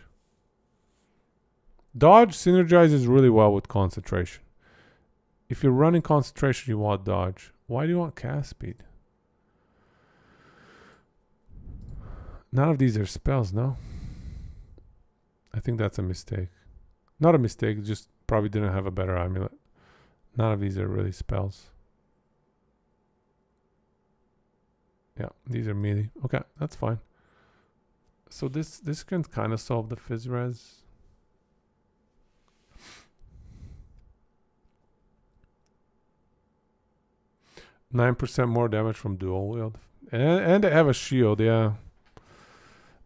Dodge synergizes really well with concentration. If you're running concentration, you want dodge. Why do you want cast speed? None of these are spells, no? I think that's a mistake. Not a mistake, just probably didn't have a better amulet. None of these are really spells. Yeah, these are melee. Okay, that's fine. So this can kind of solve the fizz res. %9 more damage from dual wield. And they have a shield, yeah.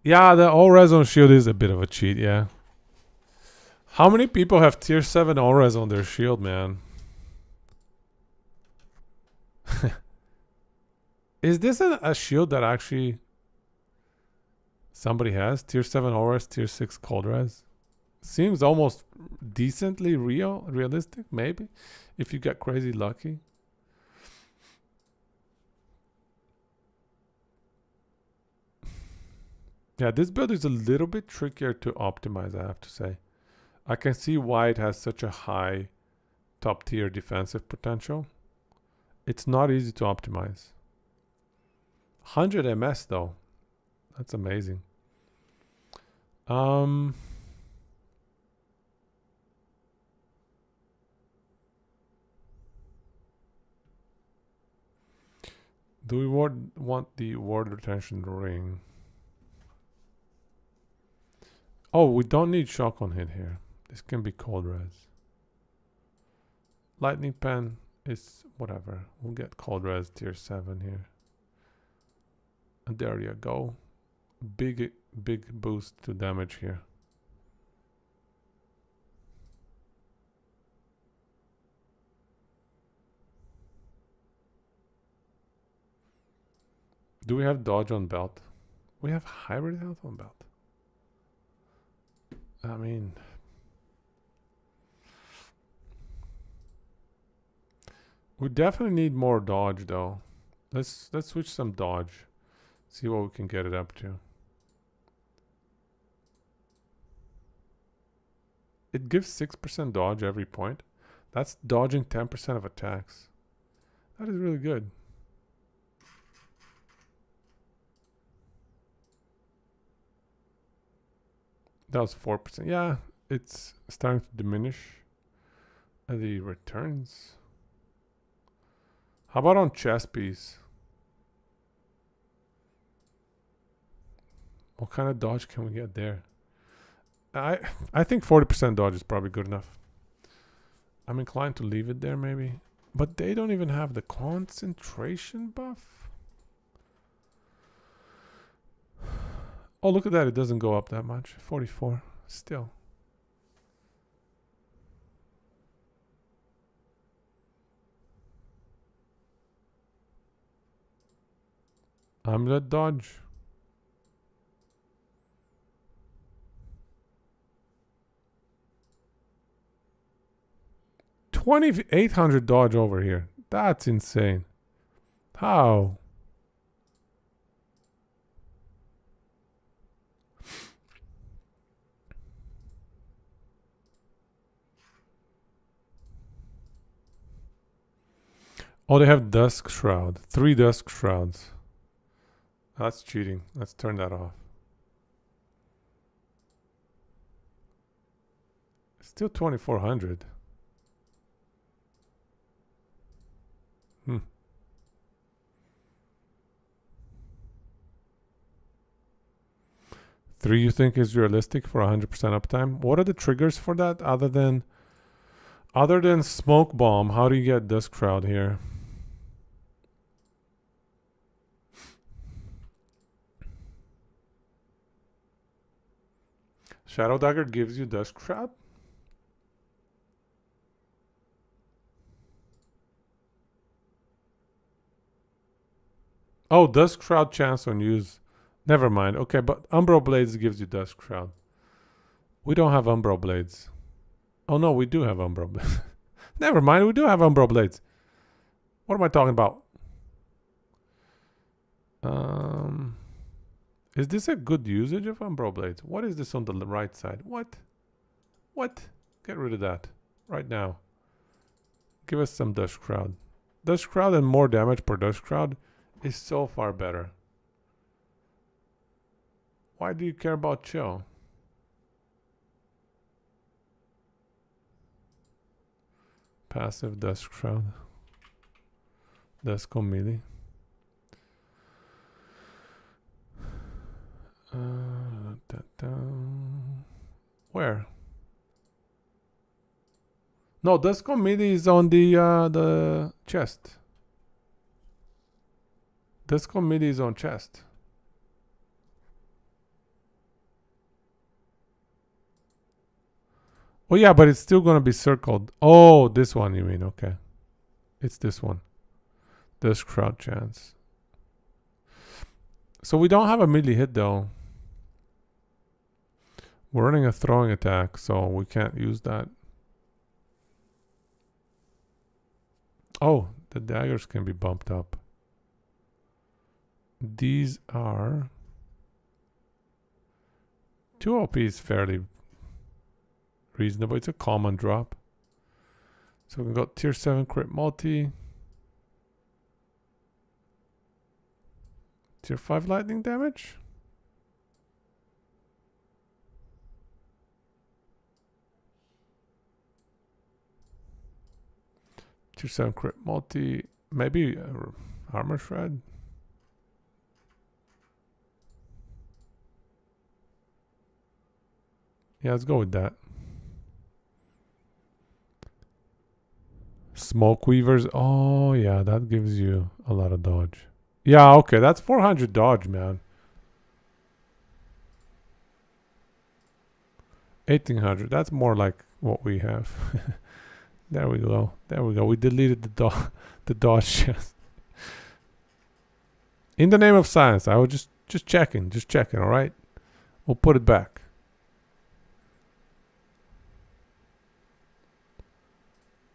Yeah, the all res on shield is a bit of a cheat, yeah. How many people have tier 7 all res on their shield, man? Is this a shield that actually somebody has? Tier 7 all res, tier 6 cold res? Seems almost decently realistic, maybe. If you get crazy lucky. Yeah, this build is a little bit trickier to optimize, I have to say. I can see why it has such a high top tier defensive potential. It's not easy to optimize. 100 MS though. That's amazing. Do we want the ward retention ring? Oh, we don't need shotgun hit here. This can be cold res. Lightning pen is whatever. We'll get cold res tier 7 here. And there you go. Big boost to damage here. Do we have dodge on belt? We have hybrid health on belt. I mean, we definitely need more dodge though. Let's switch some dodge. See what we can get it up to. It gives 6% dodge every point. That's dodging 10% of attacks. That is really good. That was 4%. Yeah, it's starting to diminish. The returns. How about on chess piece? What kind of dodge can we get there? I think 40% dodge is probably good enough. I'm inclined to leave it there maybe. But they don't even have the concentration buff. Oh, look at that. It doesn't go up that much. 44. Still. Amulet dodge. 2800 dodge over here. That's insane. How? Oh, they have Dusk Shroud. 3 Dusk Shrouds. That's cheating. Let's turn that off. Still 2400. Hmm. 3 you think is realistic for 100% uptime? What are the triggers for that other than Smoke Bomb? How do you get Dusk Shroud here? Shadow Dagger gives you Dusk Shroud? Oh, Dusk Shroud chance on use. Never mind. Okay, but Umbral Blades gives you Dusk Shroud. We don't have Umbral Blades. Oh no, we do have Umbral Blades. Never mind, we do have Umbral Blades. What am I talking about? Is this a good usage of Umbral Blades? What is this on the right side? What? Get rid of that. Right now. Give us some Dusk Shroud. Dusk Shroud and more damage per Dusk Shroud is so far better. Why do you care about chill? Passive Dusk Shroud. Dusk on melee. Where? No, Dusk on melee is on the chest. Dusk on melee is on chest. Oh yeah, but it's still gonna be circled. Oh, this one you mean? Okay, it's this one. Dusk Shroud chance. So we don't have a melee hit though. We're running a throwing attack, so we can't use that. Oh, the daggers can be bumped up. These are 2 OP is fairly reasonable. It's a common drop. So we got tier 7 crit multi. Tier 5 lightning damage. Tier 7 crit multi. Maybe armor shred. Yeah, let's go with that. Smoke Weavers. Oh, yeah, that gives you a lot of dodge. Yeah, okay, that's 400 dodge, man. 1800. That's more like what we have. There we go. There we go. We deleted the dodge chest. In the name of science, I was just checking, all right? We'll put it back.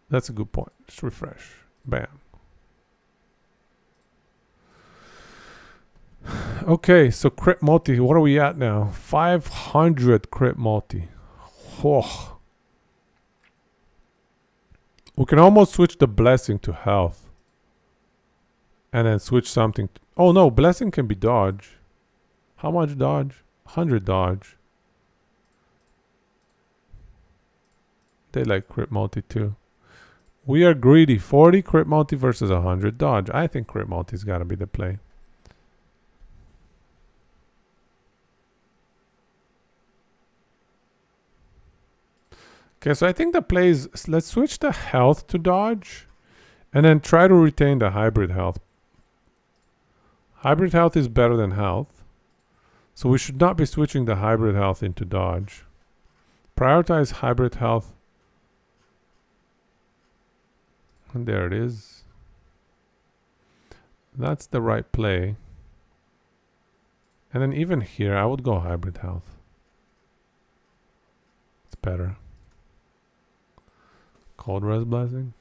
That's a good point. Just refresh. Bam. Okay, so crit multi. What are we at now? 500 crit multi. Oh. We can almost switch the blessing to health. And then switch something. Oh no, blessing can be dodge. How much dodge? 100 dodge. They like crit multi too. We are greedy. 40 crit multi versus 100 dodge. I think crit multi's got to be the play. Okay, so I think the play is, let's switch the health to dodge and then try to retain the hybrid health. Hybrid health is better than health. So we should not be switching the hybrid health into dodge. Prioritize hybrid health. And there it is. That's the right play. And then even here, I would go hybrid health. It's better. cold res blessing.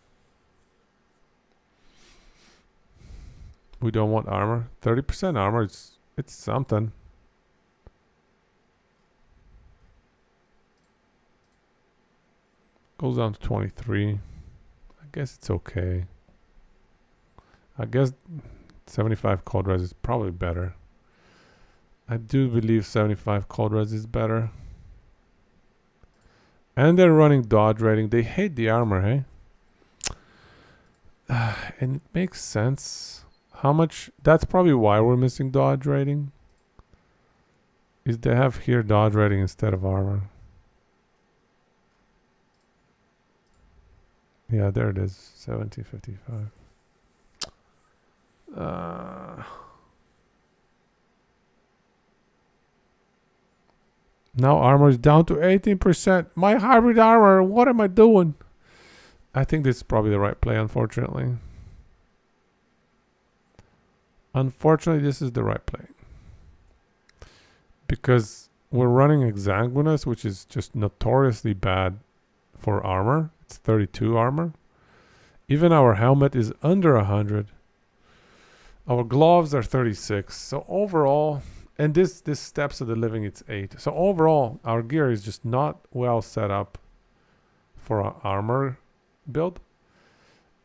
We don't want armor. 30% armor. It's something. Goes down to 23. I guess it's okay. I guess 75 cold res is probably better. I do believe 75 cold res is better. And they're running dodge rating. They hate the armor, hey? And it makes sense. How much? That's probably why we're missing dodge rating. Is they have here dodge rating instead of armor. Yeah, there it is. 1755. Now armor is down to 18%. My hybrid armor, what am I doing? I think this is probably the right play, unfortunately. Unfortunately, this is the right play. Because we're running Exanguinus, which is just notoriously bad for armor. It's 32 armor. Even our helmet is under 100. Our gloves are 36. So overall, and this steps of the living, it's 8. So overall, our gear is just not well set up for an armor build.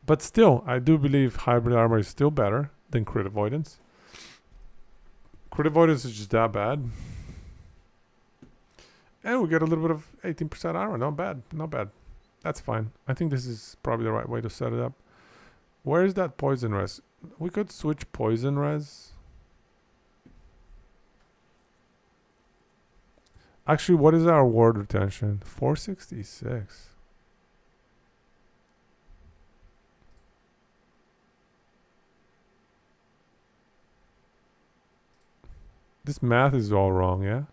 But still, I do believe hybrid armor is still better than crit avoidance. Crit avoidance is just that bad. And we get a little bit of 18% armor. Not bad. Not bad. That's fine. I think this is probably the right way to set it up. Where is that poison res? We could switch poison res. Actually, what is our ward retention? 466. This math is all wrong, yeah?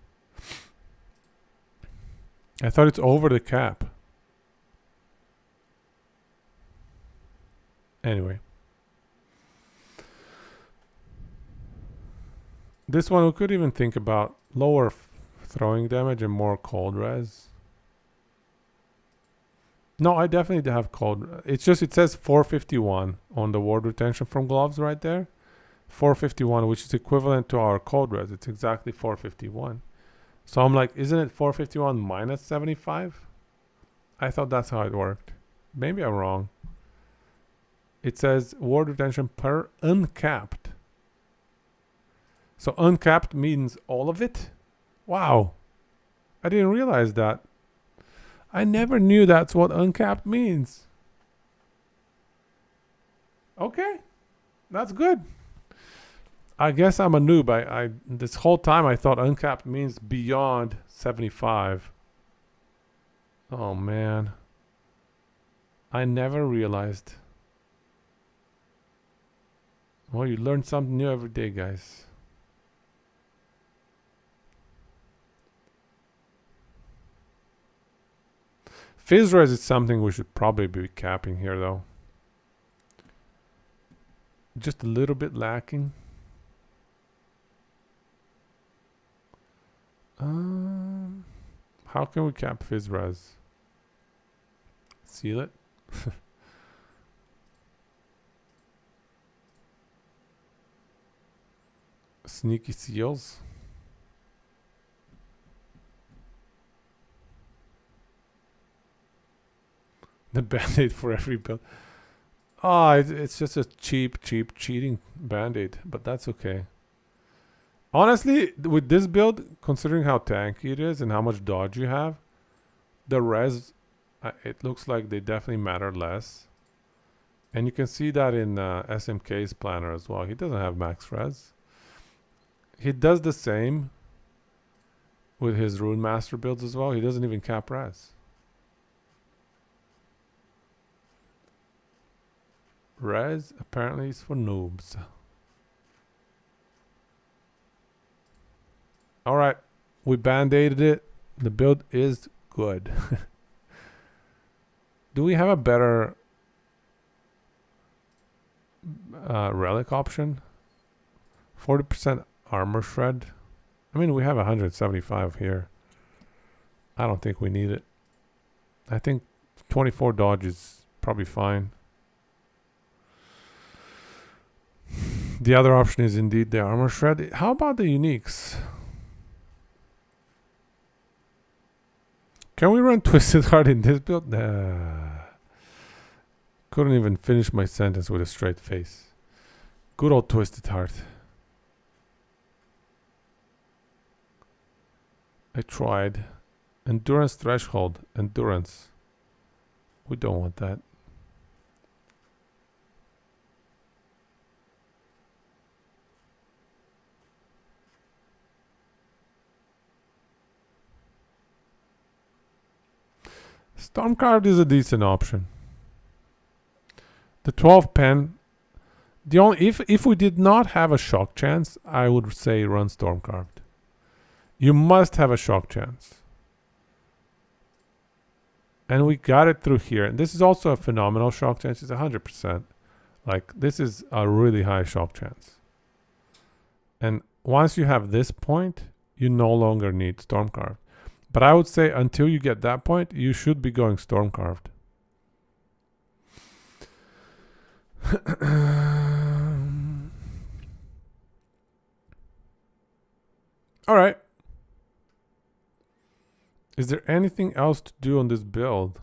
I thought it's over the cap. Anyway. This one we could even think about lower throwing damage and more cold res. No, I definitely have cold. It's just, it says 451 on the ward retention from gloves right there. 451, which is equivalent to our cold res. It's exactly 451. So I'm like, isn't it 451 minus 75? I thought that's how it worked. Maybe I'm wrong. It says ward retention per uncapped. So uncapped means all of it? Wow. I didn't realize that. I never knew that's what uncapped means. Okay. That's good. I guess I'm a noob. I this whole time I thought uncapped means beyond 75. Oh man. I never realized. Well, you learn something new every day, guys. Fizz res is something we should probably be capping here, though. Just a little bit lacking. How can we cap Fizz res? Seal it? Sneaky seals. The band-aid for every build. Oh, it's just a cheap cheating band-aid, but that's okay. Honestly, with this build, considering how tanky it is and how much dodge you have, the res, it looks like they definitely matter less. And you can see that in SMK's planner as well. He doesn't have max res. He does the same with his Rune Master builds as well. He doesn't even cap res. Res apparently is for noobs. Alright, we band-aided it. The build is good. Do we have a better relic option? 40% armor shred. I mean, we have 175 here. I don't think we need it. I think 24 dodge is probably fine. The other option is indeed the armor shred. How about the uniques? Can we run Twisted Heart in this build? Couldn't even finish my sentence with a straight face. Good old Twisted Heart. I tried. Endurance threshold. Endurance. We don't want that. Stormcarved is a decent option. The 12 pen. The only if we did not have a shock chance, I would say run Stormcarved. You must have a shock chance. And we got it through here. And this is also a phenomenal shock chance. It's 100%. Like, this is a really high shock chance. And once you have this point, you no longer need Stormcarved. But I would say until you get that point, you should be going Stormcarved. All right. Is there anything else to do on this build?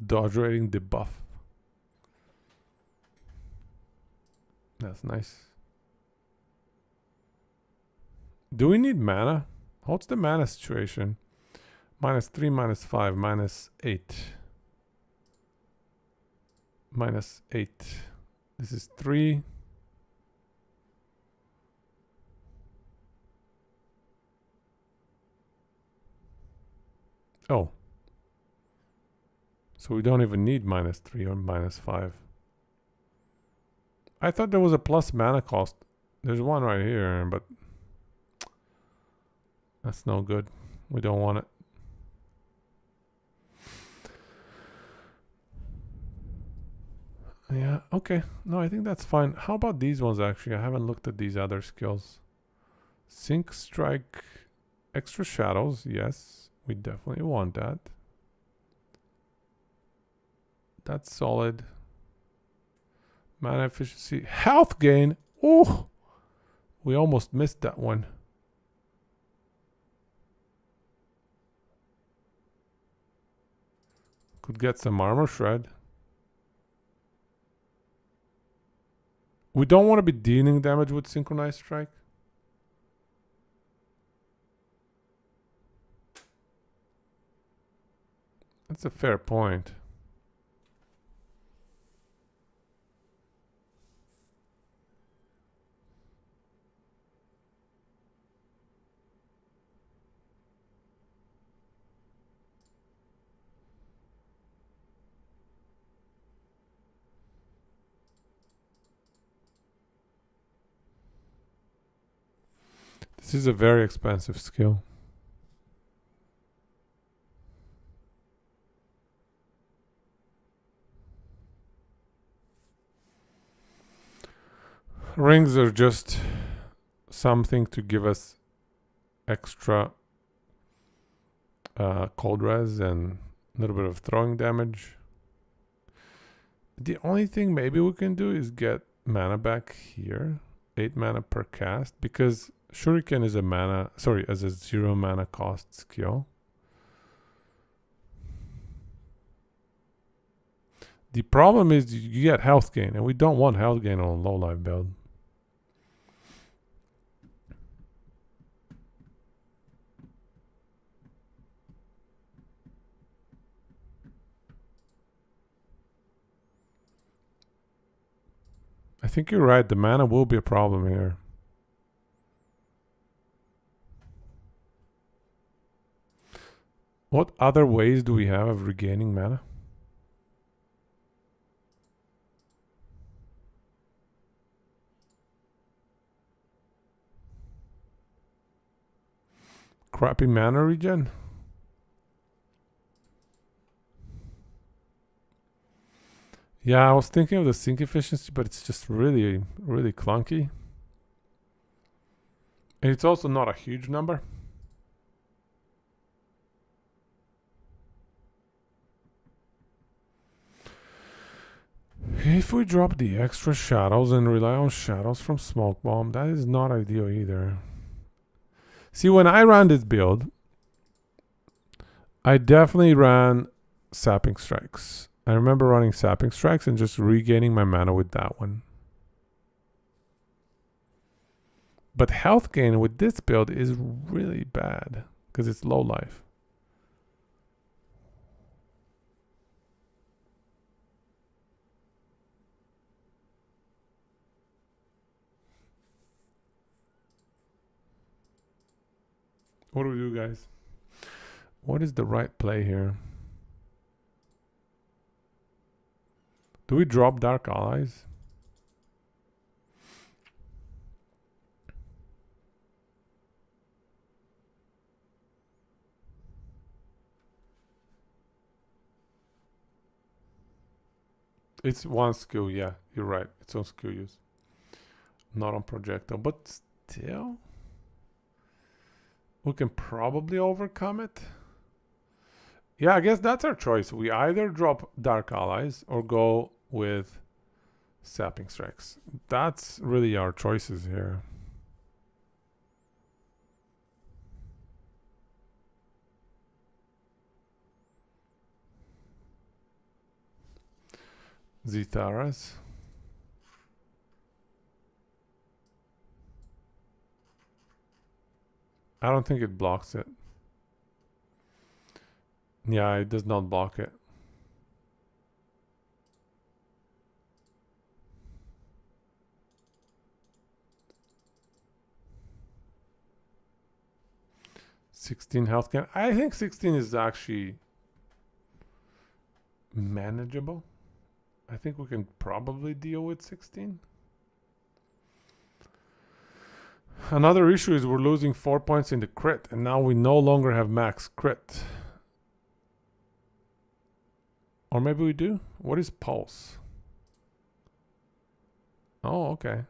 Dodge rating debuff. That's nice. Do we need mana? What's the mana situation? -3, -5, -8. -8. This is 3. Oh. So we don't even need -3 or -5. I thought there was a plus mana cost. There's one right here, but that's no good. We don't want it. Yeah, okay. No, I think that's fine. How about these ones, actually? I haven't looked at these other skills. Sync Strike. Extra shadows. Yes, we definitely want that. That's solid. Mana efficiency. Health gain. Oh, we almost missed that one. Could get some armor shred. We don't want to be dealing damage with Synchronized Strike. That's a fair point. This is a very expensive skill. Rings are just something to give us extra cold res and a little bit of throwing damage. The only thing maybe we can do is get mana back here. 8 mana per cast, because Shuriken is a 0 mana cost skill. The problem is you get health gain, and we don't want health gain on a low life build. I think you're right. The mana will be a problem here. What other ways do we have of regaining mana? Crappy mana regen? Yeah, I was thinking of the sync efficiency, but it's just really, really clunky. And it's also not a huge number. If we drop the extra shadows and rely on shadows from Smoke Bomb, that is not ideal either. See, when I ran this build, I definitely ran Sapping Strikes. I remember running Sapping Strikes and just regaining my mana with that one. But health gain with this build is really bad because it's low life. What do we do, guys? What is the right play here? Do we drop Dark Allies? It's one skill, yeah, you're right. It's on skill use, not on projectile, but still, we can probably overcome it. Yeah, I guess that's our choice. We either drop Dark Allies or go with Sapping Strikes. That's really our choices here. Zitharas. I don't think it blocks it. Yeah, it does not block it. $16 health gain. I think 16 is actually manageable. I think we can probably deal with 16. Another issue is we're losing 4 points in the crit, and now we no longer have max crit. Or maybe we do? What is pulse? Oh, okay.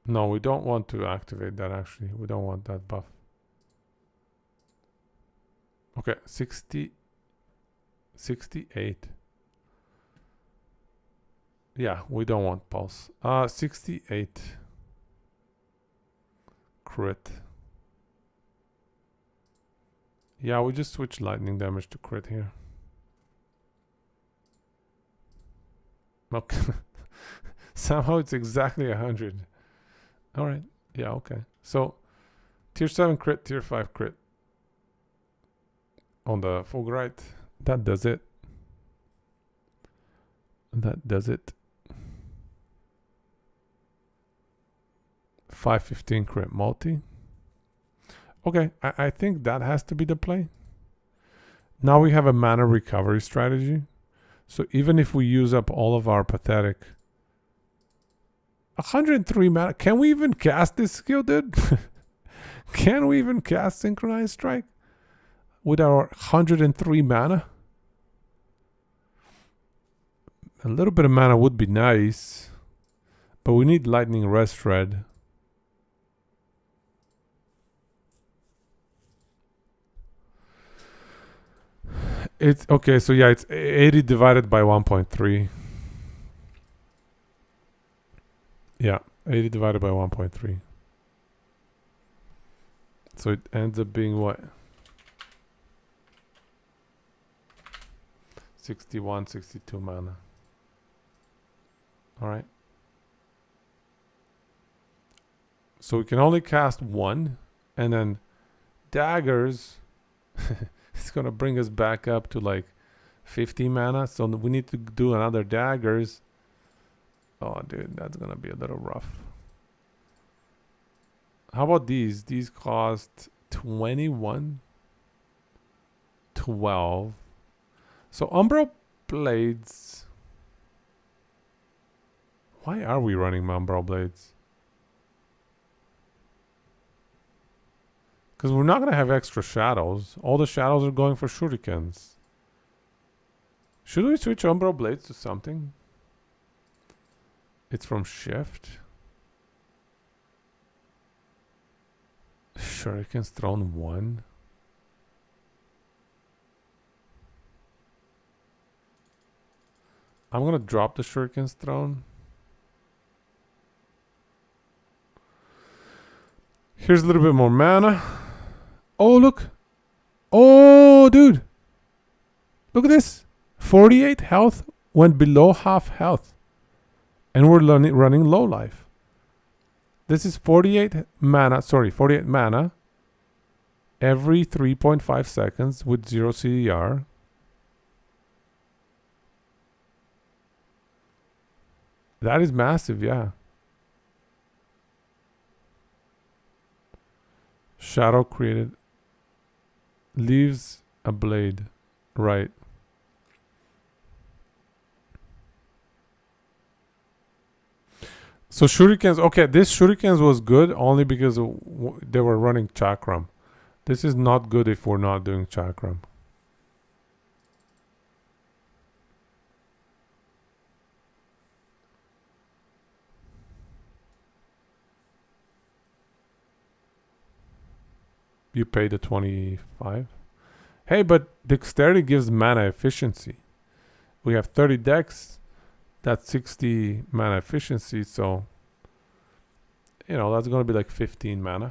No, we don't want to activate that actually. We don't want that buff. Okay, 68. Yeah, we don't want pulse. 68. Crit. Yeah, we just switch lightning damage to crit here. Okay. Somehow it's exactly 100. Alright. Yeah, okay. So, tier 7 crit, tier 5 crit. On the Fulgurite. That does it. That does it. 515 crit multi. Okay, I think that has to be the play. Now we have a mana recovery strategy. So even if we use up all of our pathetic 103 mana, can we even cast this skill, dude? Can we even cast Synchronized Strike with our 103 mana? A little bit of mana would be nice, but we need Lightning Rest Red. It's okay, so yeah, it's 80 divided by 1.3. Yeah, 80 divided by 1.3. So it ends up being what? 61, 62 mana. Alright. So we can only cast one, and then daggers. It's gonna bring us back up to like 50 mana. So we need to do another daggers. Oh, dude, that's gonna be a little rough. How about these? These cost 21, 12. So Umbral Blades. Why are we running Umbral Blades? Because we're not going to have extra shadows. All the shadows are going for shurikens. Should we switch Umbral Blades to something? It's from Shift. Shurikens thrown 1. I'm going to drop the Shurikens thrown. Here's a little bit more mana. Oh, look. Oh, dude. Look at this. 48 health went below half health. And we're running low life. This is 48 mana. Sorry, 48 mana. Every 3.5 seconds with 0 CDR. That is massive, yeah. Shadow created. Leaves a blade. Right. So shurikens, okay, this shurikens was good only because they were running chakram. This is not good if we're not doing chakram. You pay the 25. Hey, but dexterity gives mana efficiency. We have 30 dex. That's 60 mana efficiency. So, you know, that's going to be like 15 mana.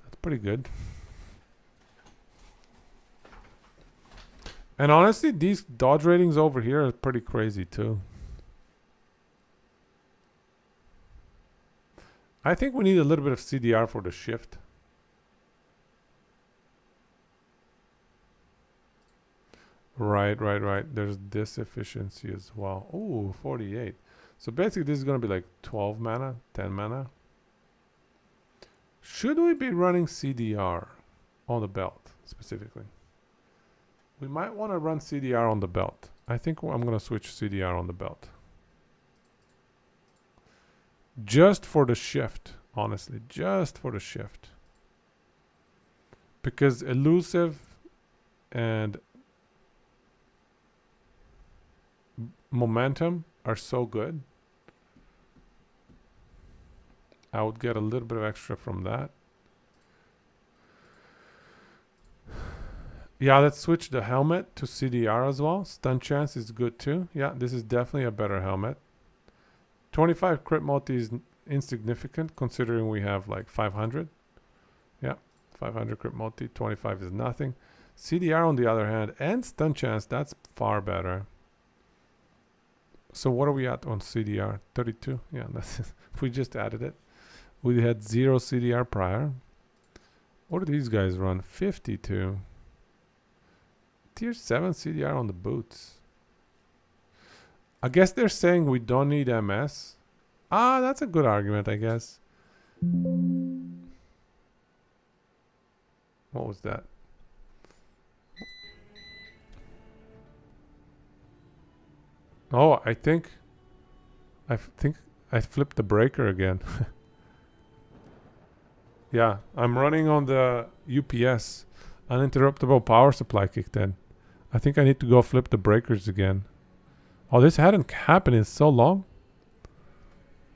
That's pretty good. And honestly, these dodge ratings over here are pretty crazy too. I think we need a little bit of CDR for the shift. Right. There's this efficiency as well. Ooh, 48. So basically this is going to be like 12 mana, 10 mana. Should we be running CDR on the belt specifically? We might want to run CDR on the belt. I think I'm going to switch CDR on the belt. Just for the shift, honestly. Just for the shift. Because elusive and momentum are so good. I would get a little bit of extra from that. Yeah, let's switch the helmet to CDR as well. Stun chance is good too. Yeah, this is definitely a better helmet. 25 crit multi is insignificant considering we have like 500. Yeah, 500 crit multi. 25 is nothing. CDR on the other hand and stun chance, that's far better. So what are we at on CDR? 32. Yeah, that's we just added it. We had 0 CDR prior. What do these guys run? 52. Tier 7 CDR on the boots. I guess they're saying we don't need MS. Ah, that's a good argument, I guess. What was that? Oh, I think I flipped the breaker again. Yeah, I'm running on the UPS. Uninterruptible power supply kicked in. I think I need to go flip the breakers again. Oh, this hadn't happened in so long.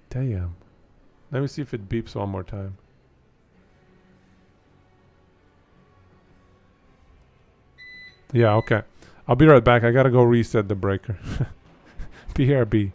Damn. Let me see if it beeps one more time. Yeah, okay. I'll be right back. I gotta go reset the breaker. BRB.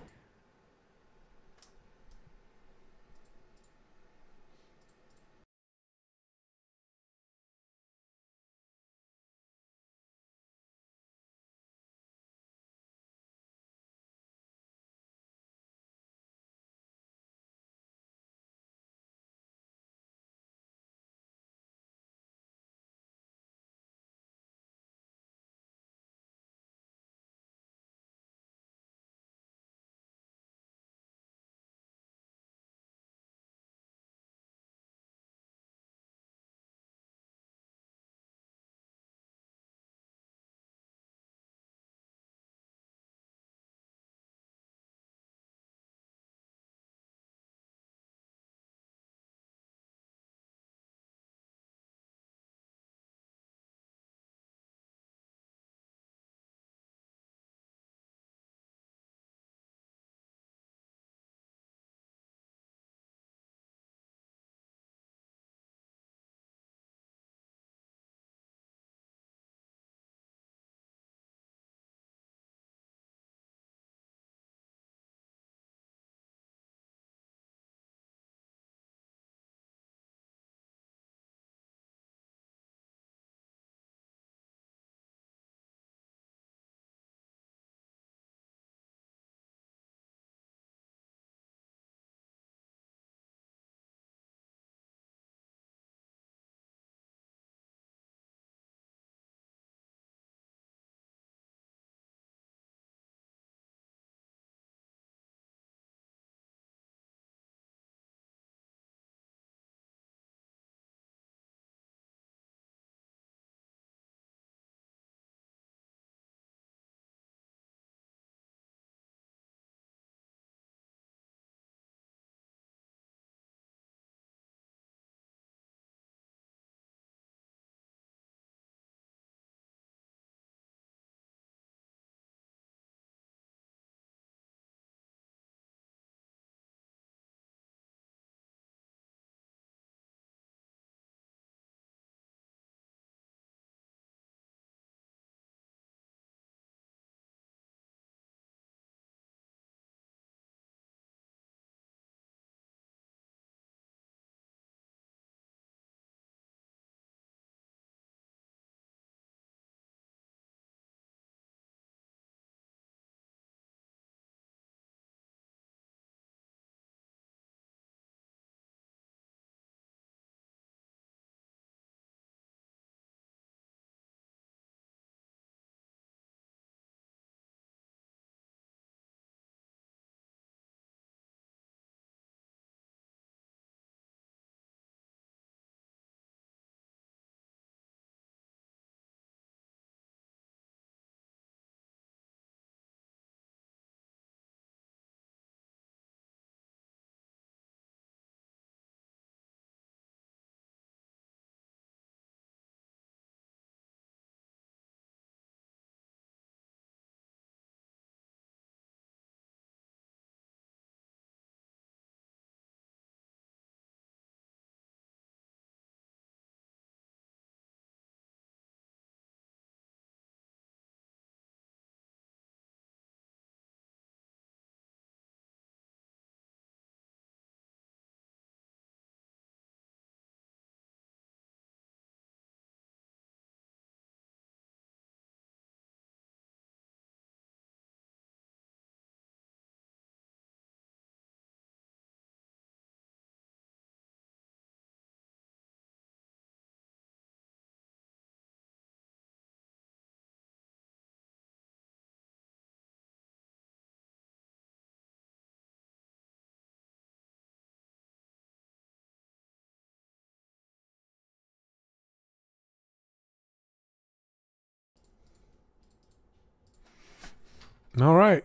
All right.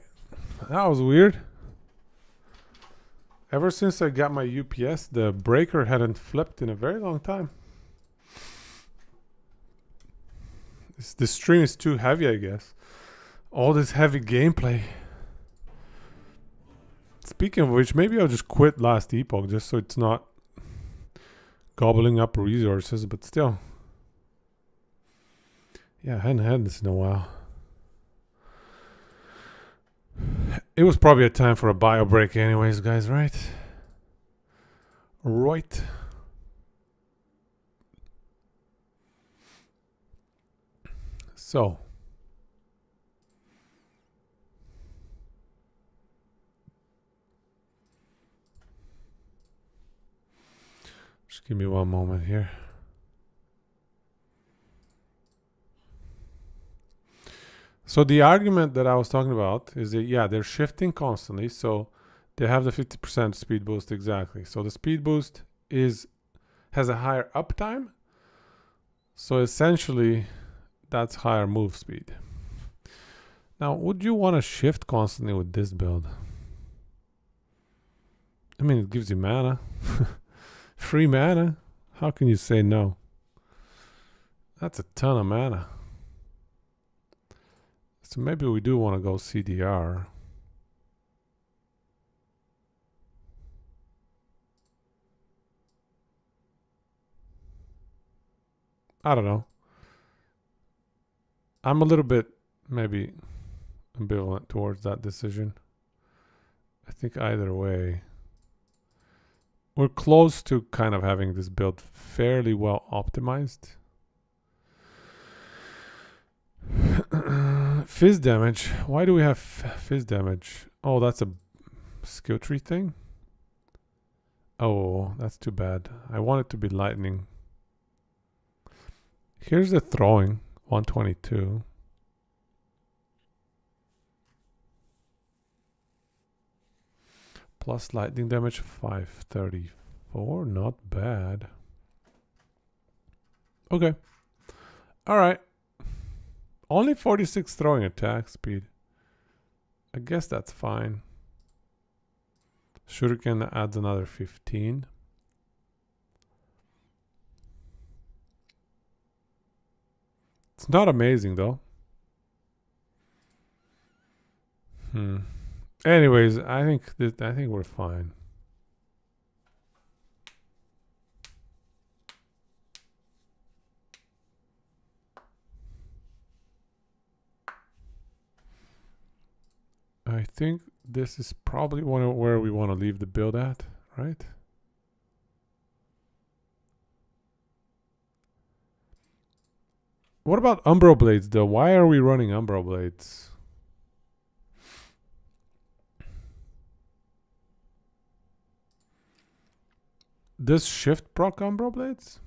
That was weird. Ever since I got my UPS, the breaker hadn't flipped in a very long time. This stream is too heavy, I guess. All this heavy gameplay. Speaking of which, maybe I'll just quit Last Epoch just so it's not gobbling up resources, but still. Yeah, I hadn't had this in a while. It was probably a time for a bio break anyways, guys, right? Right. So. Just give me one moment here. So the argument that I was talking about is that, yeah, they're shifting constantly. So they have the 50% speed boost exactly. So the speed boost has a higher uptime. So essentially, that's higher move speed. Now, would you want to shift constantly with this build? I mean, it gives you mana. Free mana. How can you say no? That's a ton of mana. So maybe we do want to go CDR. I don't know. I'm a little bit maybe ambivalent towards that decision. I think either way, we're close to kind of having this build fairly well optimized. Fizz damage. Why do we have fizz damage? Oh, that's a skill tree thing? Oh, that's too bad. I want it to be lightning. Here's the throwing. 122. Plus lightning damage 534. Not bad. Okay. Alright. Only 46 throwing attack speed. I guess that's fine. Shuriken adds another 15. It's not amazing though. Anyways, I think we're fine. I think this is probably where we want to leave the build at, right? What about Umbro Blades though? Why are we running Umbro Blades? Does shift proc Umbro Blades?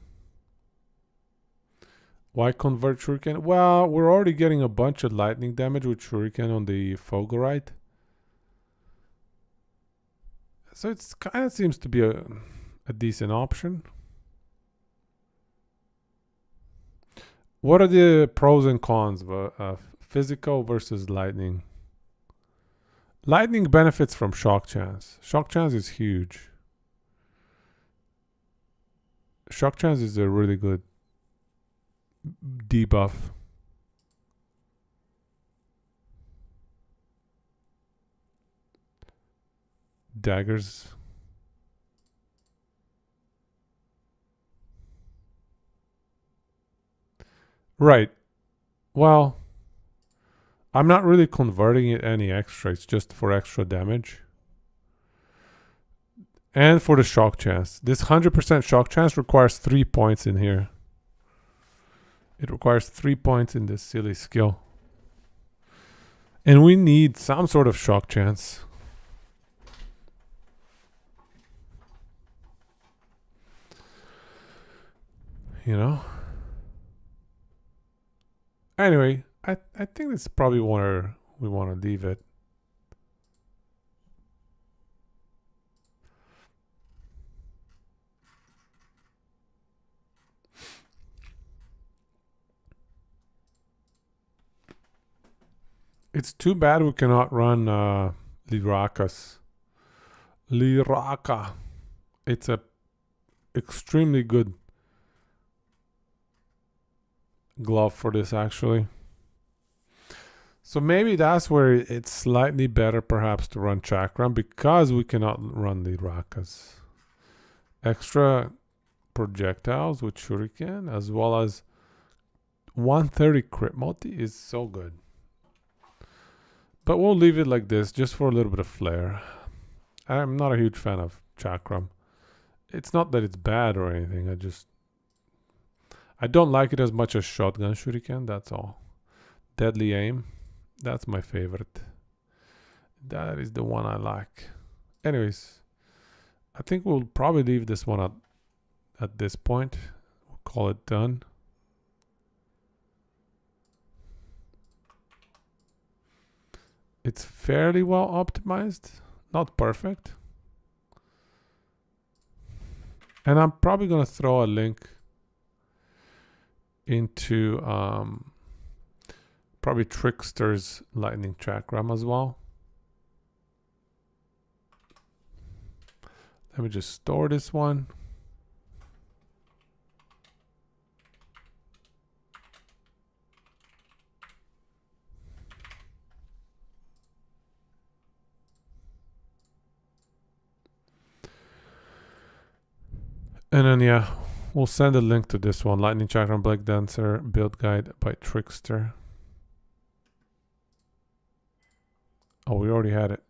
Why convert Shuriken? Well, we're already getting a bunch of lightning damage with Shuriken on the Fogorite. So it's kind of seems to be a decent option. What are the pros and cons of physical versus lightning? Lightning benefits from shock chance. Shock chance is huge. Shock chance is a really good debuff. Daggers. Right. Well, I'm not really converting it any extra. It's just for extra damage. And for the shock chance. This 100% shock chance requires 3 points in here. It requires 3 points in this silly skill. And we need some sort of shock chance. You know? Anyway, I think that's probably where we want to leave it. It's too bad we cannot run Lirakas. Liraka. It's a extremely good glove for this actually. So maybe that's where it's slightly better perhaps to run Chakram because we cannot run the Rakas. Extra projectiles with Shuriken as well as 130 crit multi is so good. But we'll leave it like this just for a little bit of flair. I'm not a huge fan of Chakram. It's not that it's bad or anything. I don't like it as much as Shotgun Shuriken, that's all. Deadly Aim. That's my favorite. That is the one I like. Anyways, I think we'll probably leave this one at this point. We'll call it done. It's fairly well optimized. Not perfect. And I'm probably going to throw a link into probably Trickster's Lightning Chakram as well. Let me just store this one. And then yeah, we'll send a link to this one. Lightning Chakram Black Dancer Build Guide by Trickster. Oh, we already had it.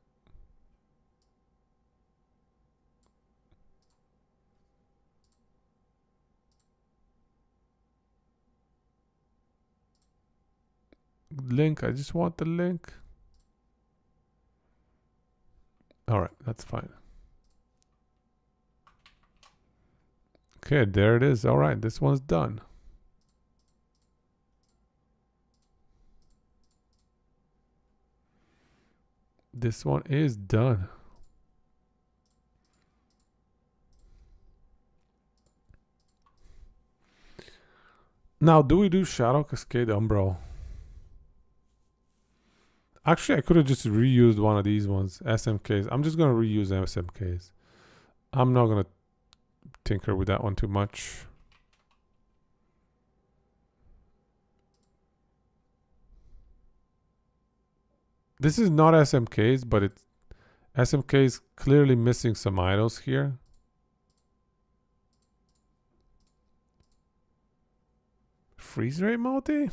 Link, I just want the link. Alright, that's fine. Okay, there it is. Alright, this one's done. This one is done. Now, do we do Shadow Cascade Umbro? Actually, I could have just reused one of these ones, SMKs. I'm just going to reuse SMKs. I'm not going to tinker with that one too much. This is not SMKs, but it's SMKs clearly missing some idols here. Freeze rate multi?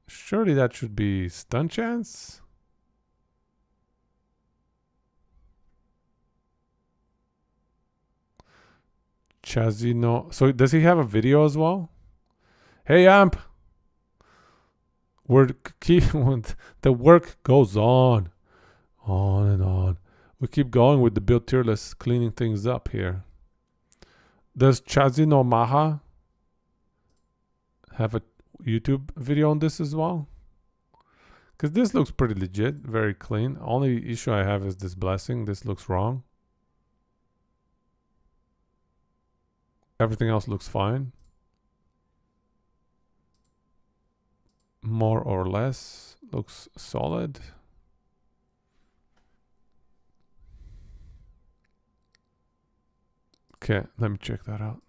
Surely that should be stun chance. Chazino. So does he have a video as well? Hey Amp. The work goes on and on. We keep going with the build tier list, cleaning things up here. Does Chazino Maha have a YouTube video on this as well? Because this looks pretty legit, very clean. Only issue I have is this blessing. This looks wrong. Everything else looks fine. More or less looks solid. Okay, let me check that out.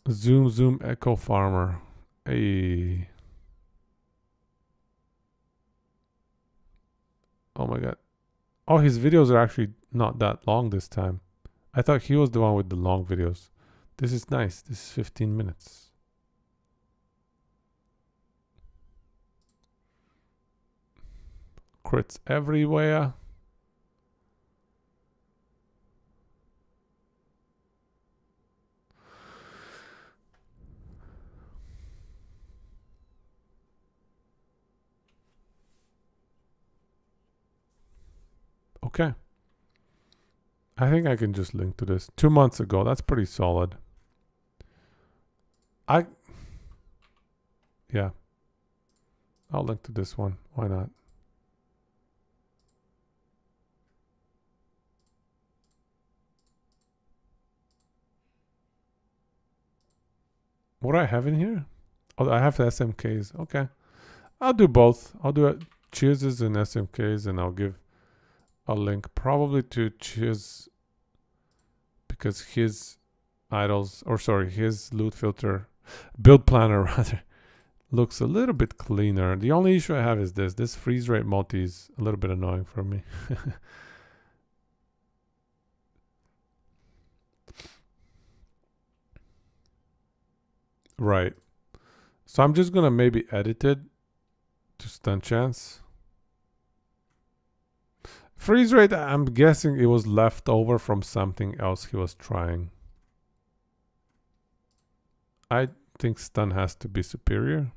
Zoom Echo Farmer. Hey. Oh my god. Oh, his videos are actually not that long this time. I thought he was the one with the long videos. This is nice. This is 15 minutes. Crits everywhere. Okay. I think I can just link to this. 2 months ago. That's pretty solid. Yeah. I'll link to this one. Why not? What do I have in here? Oh, I have the SMKs. Okay. I'll do both. I'll do Cheers and SMKs, and I'll give a link probably to Cheers because his his loot filter, build planner rather, looks a little bit cleaner. The only issue I have is this freeze rate multi is a little bit annoying for me. Right. So I'm just gonna maybe edit it to stun chance. Freeze rate, I'm guessing it was left over from something else he was trying. I think stun has to be superior.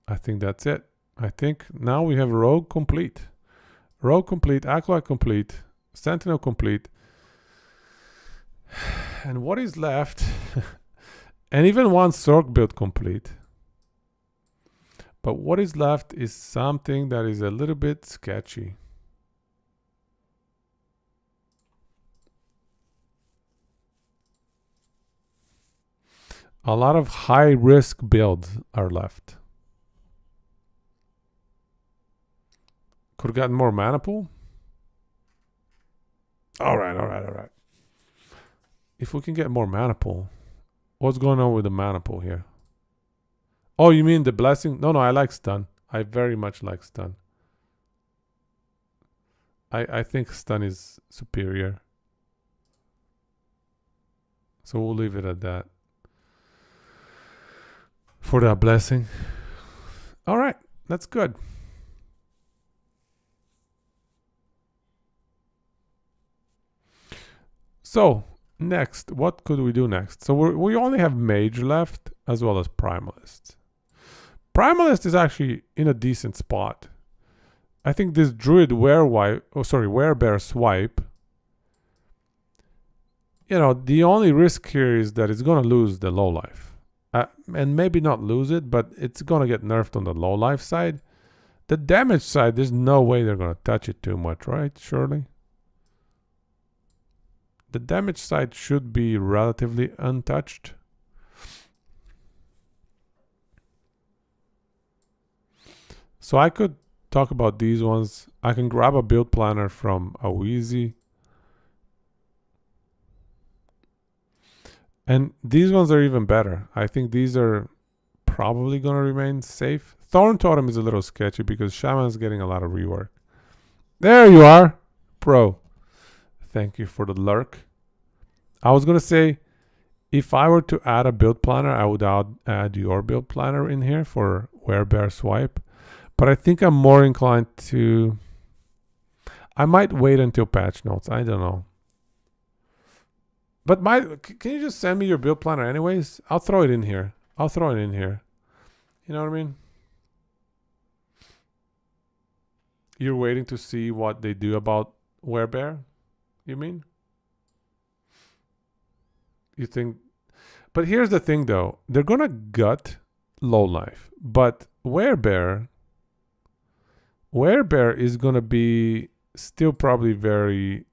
I think that's it. I think now we have Rogue complete. Rogue complete, Acolyte complete, Sentinel complete. And what is left? And even one Sork build complete. But what is left is something that is a little bit sketchy. A lot of high risk builds are left. Could have gotten more mana pool. All right. If we can get more mana pool. What's going on with the mana pool here? Oh, you mean the blessing? No, I like stun. I very much like stun. I think stun is superior. So we'll leave it at that. For that blessing. All right, that's good. So next, what could we do next? So we only have mage left as well as primalist. Primalist is actually in a decent spot. I think this druid werebear swipe. You know, the only risk here is that it's gonna lose the low life. And maybe not lose it, but it's gonna get nerfed on the low life side. The damage side, there's no way they're gonna touch it too much, right? Surely. The damage side should be relatively untouched. So I could talk about these ones. I can grab a build planner from Awizi. And these ones are even better. I think these are probably going to remain safe. Thorn Totem is a little sketchy because Shaman's getting a lot of rework. There you are, bro. Thank you for the lurk. I was going to say, if I were to add a build planner, I would add your build planner in here for werebear swipe. But I think I'm more inclined to... I might wait until patch notes. I don't know. But can you just send me your build planner anyways? I'll throw it in here. You know what I mean? You're waiting to see what they do about werebear? You mean? You think... But here's the thing though. They're gonna gut low life. But werebear is gonna be still probably very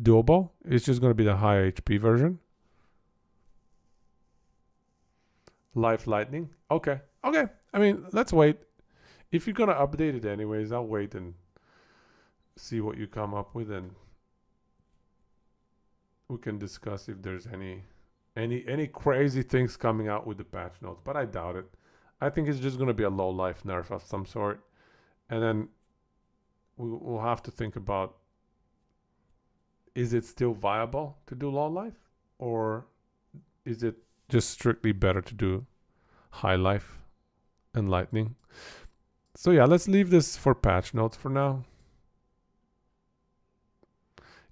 doable. It's just going to be the high HP version. Life lightning. Okay. I mean, let's wait. If you're going to update it anyways, I'll wait and see what you come up with, and we can discuss if there's any crazy things coming out with the patch notes, but I doubt it. I think it's just going to be a low life nerf of some sort, and then we'll have to think about, is it still viable to do low life, or is it just strictly better to do high life and lightning? So yeah, let's leave this for patch notes for now.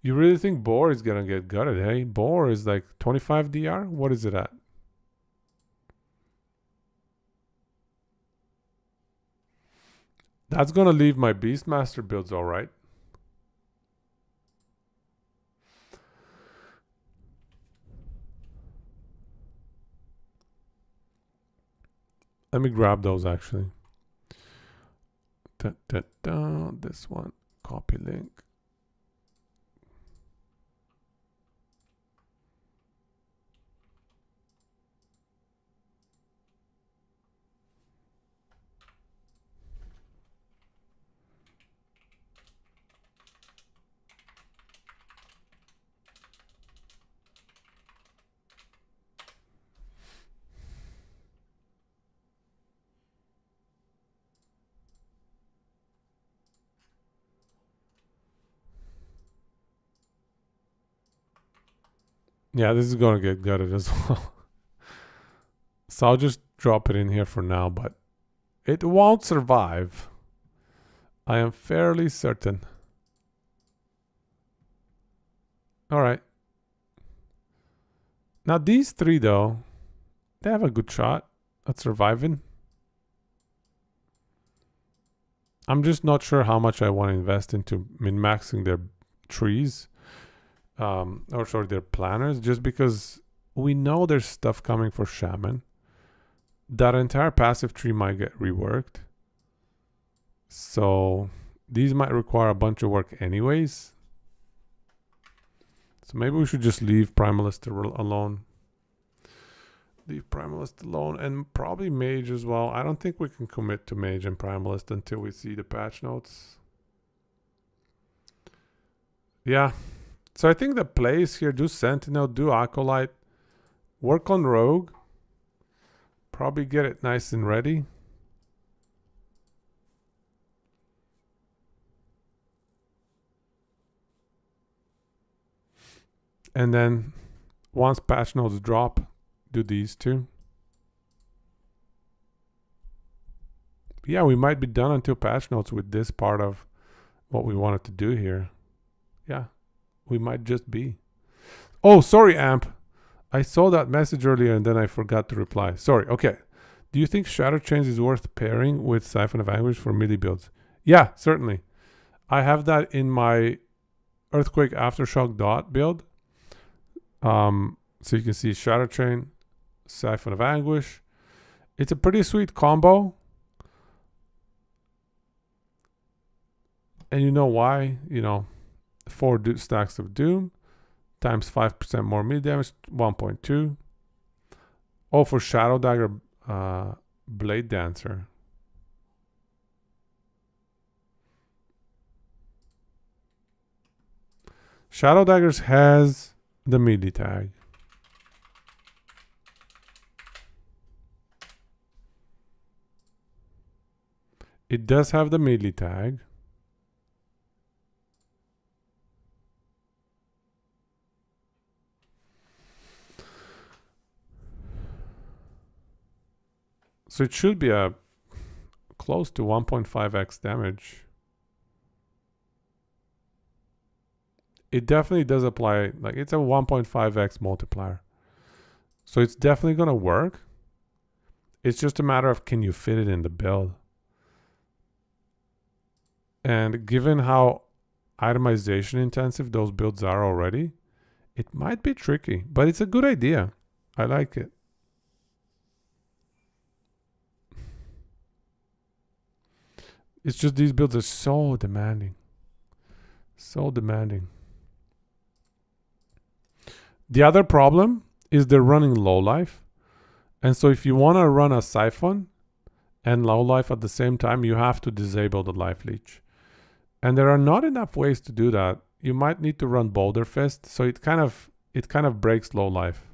You really think Boar is gonna get gutted, hey? Boar is like 25 DR? What is it at? That's gonna leave my Beastmaster builds alright. Let me grab those actually. This one. Copy link. Yeah, this is gonna get gutted as well. So I'll just drop it in here for now, but it won't survive. I am fairly certain. All right. Now these three though, they have a good shot at surviving. I'm just not sure how much I want to invest into min-maxing their trees. Or sorry, their planners, just because we know there's stuff coming for Shaman. That entire passive tree might get reworked. So these might require a bunch of work anyways. So maybe we should just leave Primalist alone. Leave Primalist alone, and probably Mage as well. I don't think we can commit to Mage and Primalist until we see the patch notes. Yeah. So I think the plays here, do Sentinel, do Acolyte, work on Rogue, probably get it nice and ready. And then once patch notes drop, do these two. Yeah, we might be done until patch notes with this part of what we wanted to do here. Yeah. We might just be. Oh, sorry, Amp. I saw that message earlier and then I forgot to reply. Sorry. Okay. Do you think Shatter Chains is worth pairing with Siphon of Anguish for melee builds? Yeah, certainly. I have that in my Earthquake Aftershock dot build. So you can see Shatter Chain, Siphon of Anguish. It's a pretty sweet combo. And you know why? 4 stacks of Doom times 5% more melee damage, 1.2. Oh, for Shadow Dagger Blade Dancer. Shadow Daggers has the melee tag. It does have the melee tag. So it should be a close to 1.5x damage. It definitely does apply, like it's a 1.5x multiplier. So it's definitely going to work. It's just a matter of can you fit it in the build. And given how itemization intensive those builds are already, it might be tricky, but it's a good idea. I like it. It's just these builds are so demanding. So demanding. The other problem is they're running low life. And so if you want to run a Siphon and low life at the same time, you have to disable the life leech. And there are not enough ways to do that. You might need to run Boulder Fist, so it kind of breaks low life.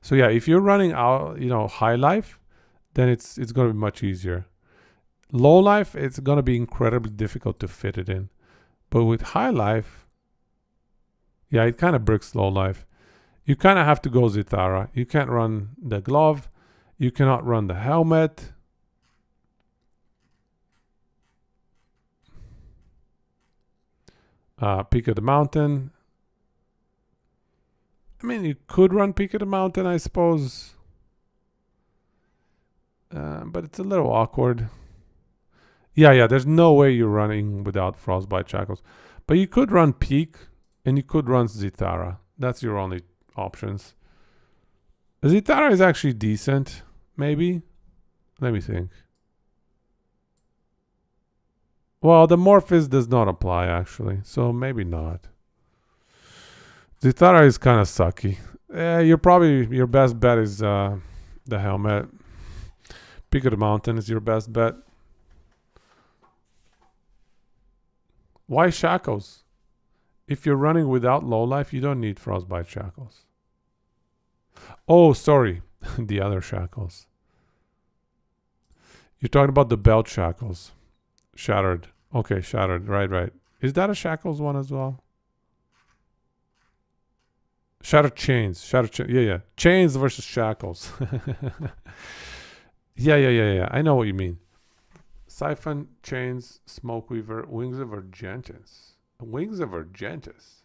So yeah, if you're running out, high life, then it's going to be much easier. Low life, it's going to be incredibly difficult to fit it in. But with high life, yeah, it kind of breaks low life. You kind of have to go Zithara. You can't run the glove. You cannot run the helmet. Peak of the Mountain. I mean, you could run Peak of the Mountain, I suppose. But it's a little awkward. Yeah, there's no way you're running without Frostbite Shackles. But you could run Peak, and you could run Zithara. That's your only options. Zithara is actually decent, maybe. Let me think. Well, the Morphis does not apply actually, so maybe not. Zithara is kind of sucky. Your best bet is the helmet. Peak of the Mountain is your best bet. Why shackles? If you're running without low life, you don't need frostbite shackles. Oh, sorry. The other shackles. You're talking about the belt shackles. Shattered. Okay, shattered. Right. Is that a shackles one as well? Shattered chains. Yeah. Chains versus shackles. Yeah. I know what you mean. Siphon, chains, smoke weaver, wings of Argentus. Wings of Argentus.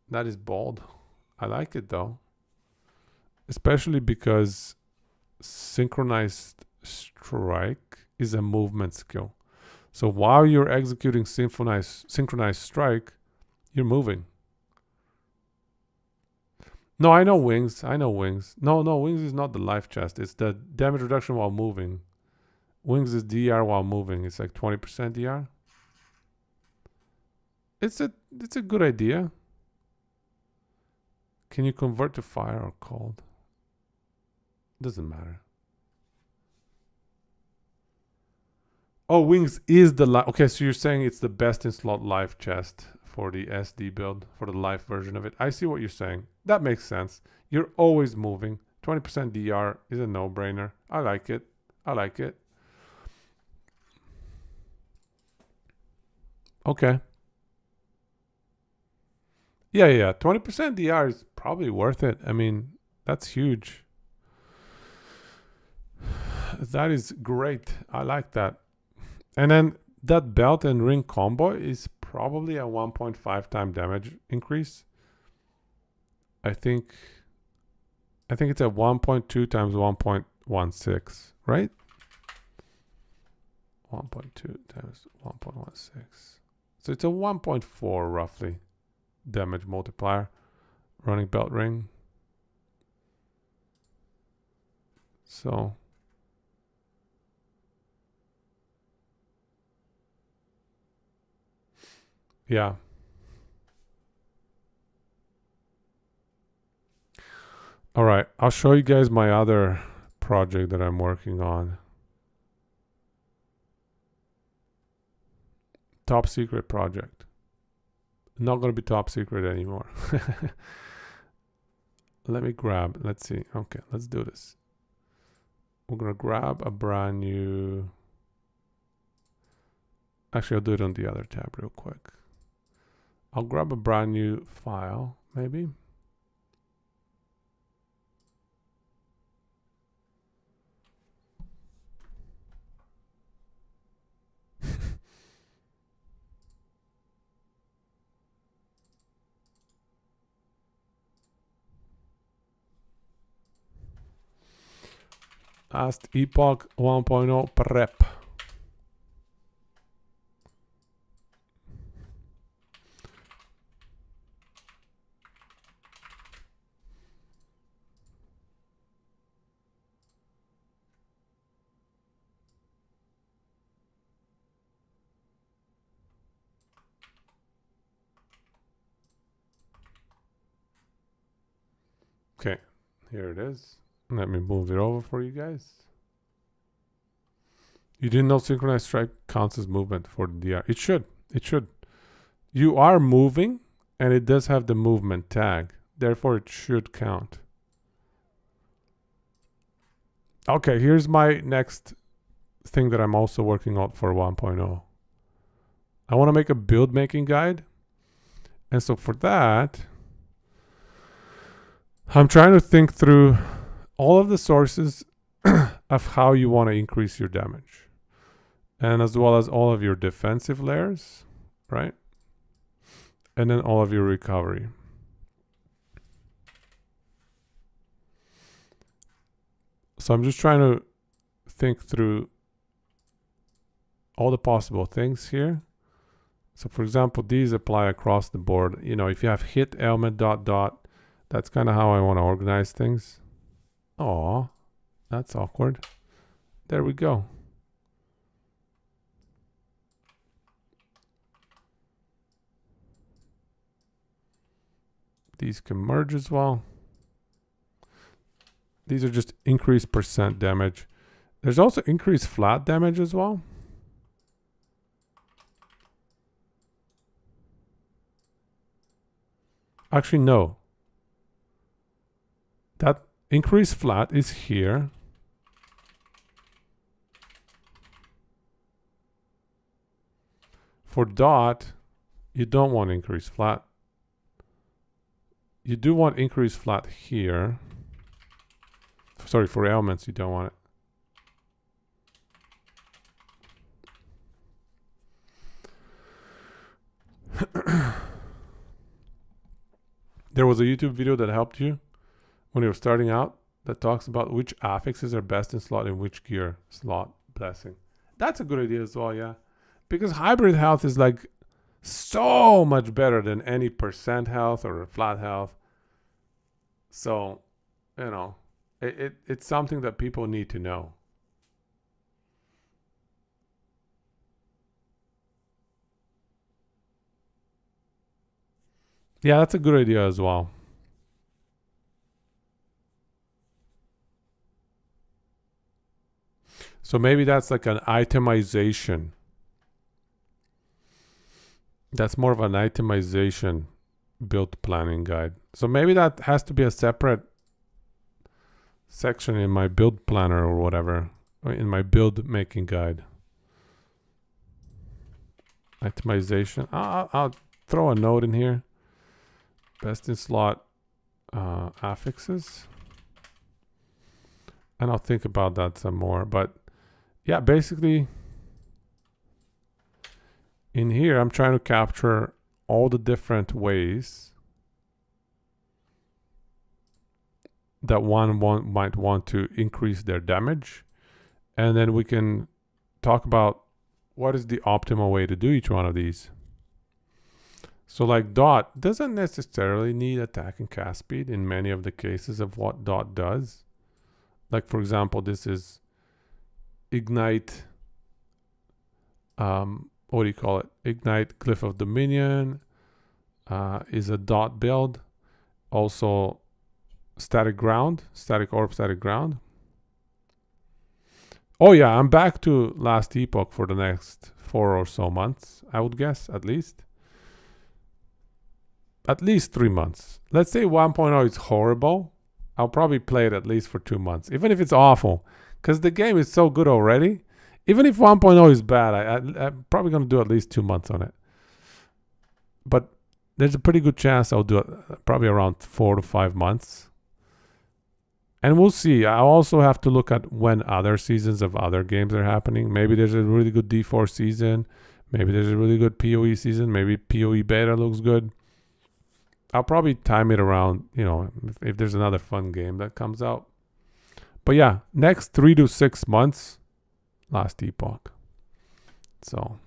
That is bold. I like it though. Especially because synchronized strike is a movement skill. So while you're executing synchronized strike, you're moving. No, I know wings. No, wings is not the life chest. It's the damage reduction while moving. Wings is DR while moving. It's like 20% DR. It's a good idea. Can you convert to fire or cold? Doesn't matter. Oh, wings is the life. Okay, so you're saying it's the best in slot life chest for the SD build, for the life version of it. I see what you're saying. That makes sense. You're always moving. 20% DR is a no-brainer. I like it. Okay. Yeah. 20% DR is probably worth it. I mean, that's huge. That is great. I like that. And then that belt and ring combo is probably a 1.5 time damage increase. I think it's a 1.2 times 1.16, right? 1.2 times 1.16. So it's a 1.4 roughly damage multiplier. Running belt ring. So yeah. All right, I'll show you guys my other project that I'm working on. Top secret project. Not going to be top secret anymore. Let's see. Okay, let's do this. We're going to grab a brand new. Actually, I'll do it on the other tab real quick. I'll grab a brand new file, maybe. Last Epoch 1.0 prep. Okay, here it is. Let me move it over for you guys. You didn't know synchronized strike counts as movement for the DR. It should. You are moving, and it does have the movement tag. Therefore, it should count. Okay, here's my next thing that I'm also working on for 1.0. I want to make a build making guide. And so for that, I'm trying to think through all of the sources of how you want to increase your damage. And as well as all of your defensive layers, right? And then all of your recovery. So I'm just trying to think through all the possible things here. So for example, these apply across the board. You know, if you have hit ailment ... that's kind of how I want to organize things. Aw, that's awkward. There we go. These can merge as well. These are just increased percent damage. There's also increased flat damage as well. Actually, no. That increased flat is here. For dot, you don't want increased flat. You do want increased flat here. Sorry, for elements, you don't want it. There was a YouTube video that helped you when you were starting out that talks about which affixes are best in slot in which gear slot. Blessing. That's a good idea as well, yeah. Because hybrid health is like so much better than any percent health or flat health. So, you know, it's something that people need to know. Yeah, that's a good idea as well. So maybe that's like an itemization. That's more of an itemization build planning guide. So maybe that has to be a separate section in my build planner or whatever, or in my build making guide. Itemization. I'll throw a note in here. Best in slot affixes. And I'll think about that some more. But yeah, basically in here, I'm trying to capture all the different ways that one might want to increase their damage. And then we can talk about what is the optimal way to do each one of these. So like dot doesn't necessarily need attack and cast speed in many of the cases of what dot does. Like for example, this is ignite, what do you call it? Ignite Glyph of Dominion is a dot build. Also static ground, static orb, static ground. Oh yeah, I'm back to last epoch for the next 4 or so months, I would guess, at least. At least 3 months. Let's say 1.0 is horrible. I'll probably play it at least for 2 months, even if it's awful, because the game is so good already. Even if 1.0 is bad, I'm probably going to do at least 2 months on it. But there's a pretty good chance I'll do it probably around 4 to 5 months. And we'll see. I'll also have to look at when other seasons of other games are happening. Maybe there's a really good D4 season. Maybe there's a really good PoE season. Maybe PoE beta looks good. I'll probably time it around, you know, if there's another fun game that comes out. But yeah, next 3 to 6 months, last epoch. So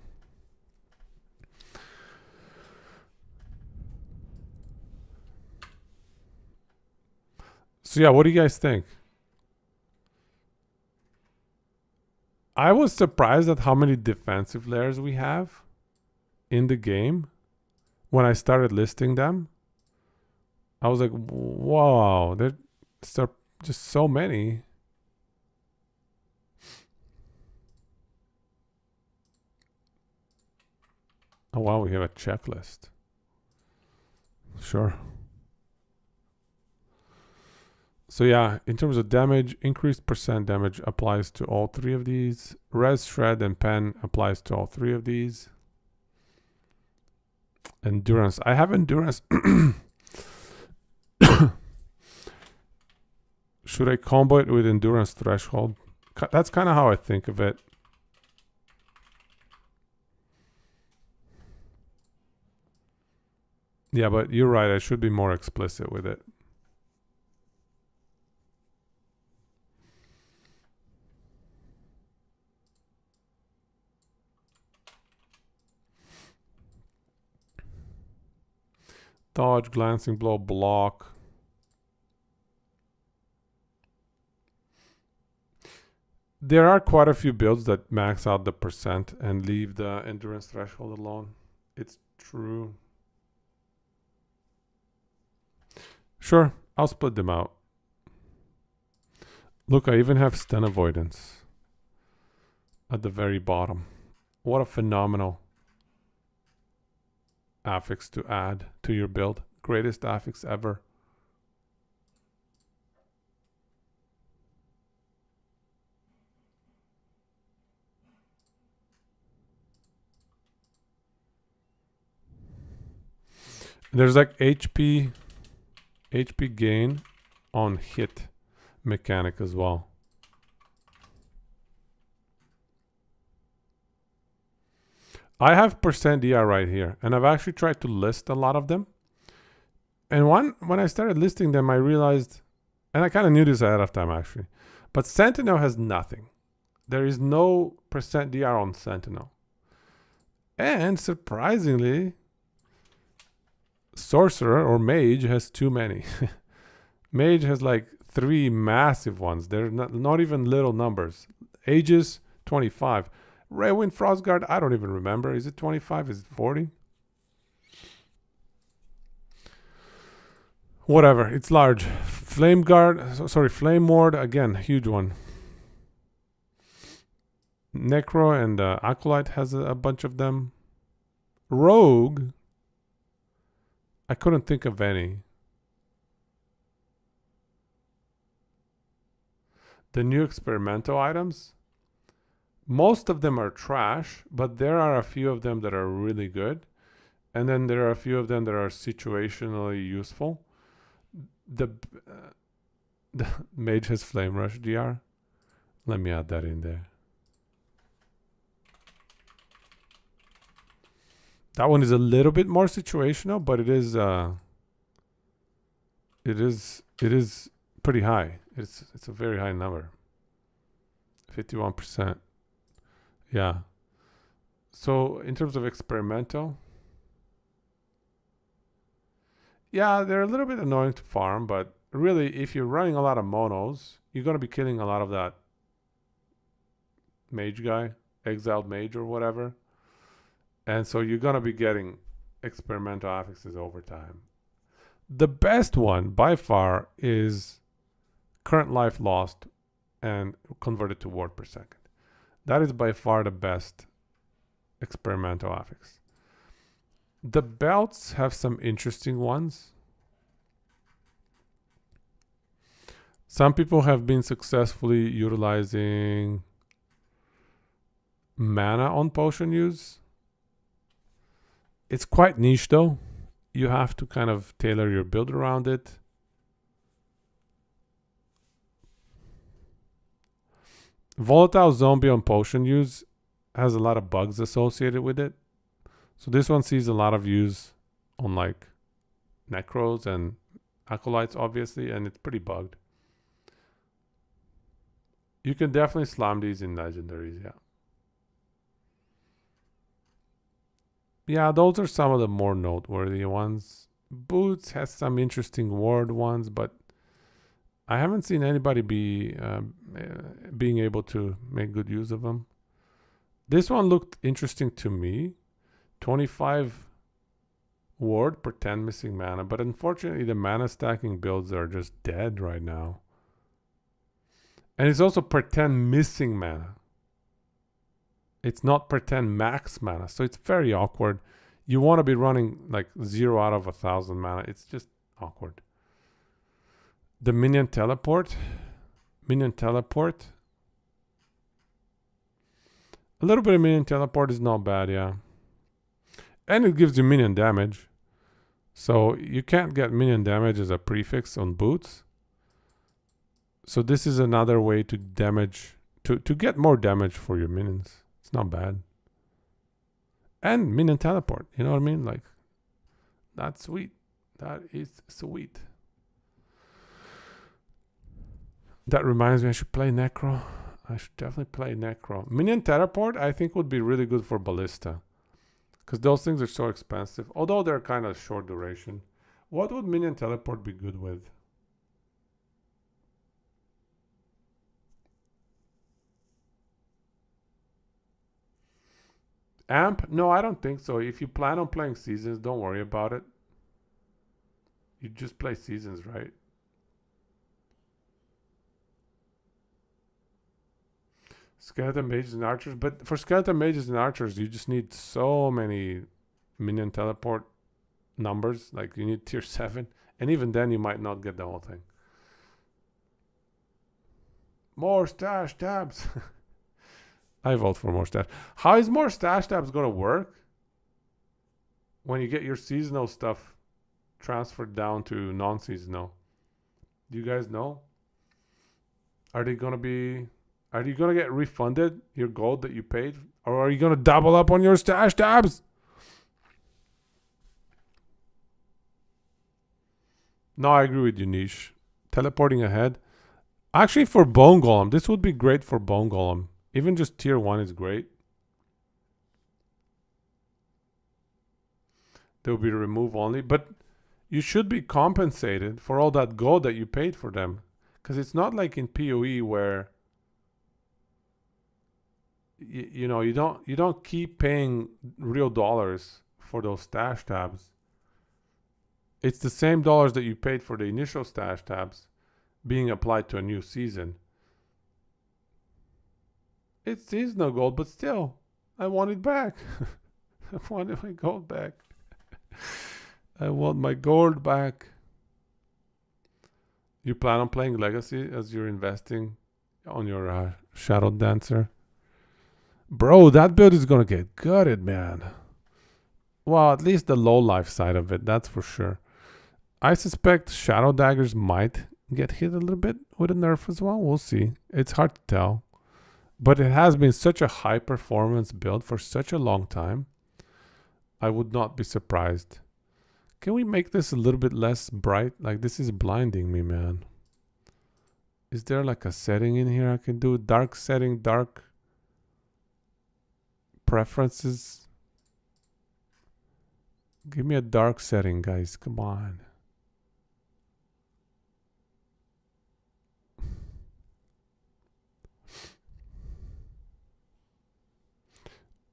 yeah, what do you guys think? I was surprised at how many defensive layers we have in the game when I started listing them. I was like, whoa, there's just so many. Oh wow, we have a checklist. Sure. So yeah, in terms of damage, increased percent damage applies to all 3 of these. Res, Shred, and Pen applies to all 3 of these. Endurance. I have endurance. Should I combo it with endurance threshold? That's kind of how I think of it. Yeah, but you're right. I should be more explicit with it. Dodge, glancing blow, block. There are quite a few builds that max out the percent and leave the endurance threshold alone. It's true. Sure, I'll split them out. Look, I even have stun avoidance at the very bottom. What a phenomenal affix to add to your build. Greatest affix ever. There's like HP gain on hit mechanic as well. I have %DR right here, and I've actually tried to list a lot of them. And when I started listing them, I realized, and I kind of knew this ahead of time actually, but Sentinel has nothing. There is no %DR on Sentinel. And surprisingly, Sorcerer or Mage has too many. Mage has like 3 massive ones. They're not even little numbers. Aegis, 25. Raywind Frostguard, I don't even remember. Is it 25? Is it 40? Whatever, it's large. Flame Ward, again, huge one. Necro and Acolyte has a bunch of them. Rogue, I couldn't think of any. The new experimental items, most of them are trash, but there are a few of them that are really good. And then there are a few of them that are situationally useful. The Mage has Flame Rush DR. Let me add that in there. That one is a little bit more situational, but it is pretty high. It's a very high number. 51%. Yeah. So in terms of experimental, yeah, they're a little bit annoying to farm, but really, if you're running a lot of monos, you're going to be killing a lot of that mage guy, exiled mage or whatever. And so you're going to be getting experimental affixes over time. The best one by far is current life lost and converted to ward per second. That is by far the best experimental affix. The belts have some interesting ones. Some people have been successfully utilizing mana on potion use. It's quite niche though. You have to kind of tailor your build around it. Volatile Zombie on potion use has a lot of bugs associated with it. So this one sees a lot of use on like Necros and Acolytes obviously, and it's pretty bugged. You can definitely slam these in legendaries, yeah. Yeah, those are some of the more noteworthy ones. Boots has some interesting ward ones, but I haven't seen anybody being able to make good use of them. This one looked interesting to me. 25 ward per 10 missing mana, but unfortunately the mana stacking builds are just dead right now. And it's also per 10 missing mana. It's not per 10 max mana, so it's very awkward. You want to be running like 0 out of 1,000 mana. It's just awkward. The minion teleport. A little bit of minion teleport is not bad, yeah. And it gives you minion damage. So you can't get minion damage as a prefix on boots. So this is another way to get more damage for your minions. It's not bad. And minion teleport, you know what I mean? Like, that's sweet. That is sweet. That reminds me, I should play Necro. I should definitely play Necro. Minion teleport, I think, would be really good for Ballista. Because those things are so expensive. Although they're kind of short duration. What would minion teleport be good with? Amp? No, I don't think so. If you plan on playing seasons, don't worry about it. You just play seasons, right? Skeleton mages and archers, but for skeleton mages and archers, you just need so many minion teleport numbers. Like you need tier 7, and even then, you might not get the whole thing. More stash tabs. I vote for more stash. How is more stash tabs gonna work when you get your seasonal stuff transferred down to non-seasonal? Do you guys know? Are they gonna be? Are you gonna get refunded your gold that you paid, or are you gonna double up on your stash tabs? No, I agree with you, Niche. Teleporting ahead. Actually, for Bone Golem, this would be great for Bone Golem. Even just tier 1 is great. There will be remove only, but you should be compensated for all that gold that you paid for them. Because it's not like in PoE where you know you don't keep paying real dollars for those stash tabs. It's the same dollars that you paid for the initial stash tabs being applied to a new season. It's seasonal gold, but still, I want it back. I want my gold back. I want my gold back. You plan on playing Legacy as you're investing on your Shadow Dancer? Bro, that build is going to get gutted, man. Well, at least the low life side of it, that's for sure. I suspect Shadow Daggers might get hit a little bit with a nerf as well. We'll see. It's hard to tell. But it has been such a high performance build for such a long time. I would not be surprised. Can we make this a little bit less bright? Like, this is blinding me, man. Is there like a setting in here I can do? Dark setting, dark preferences. Give me a dark setting, guys. Come on.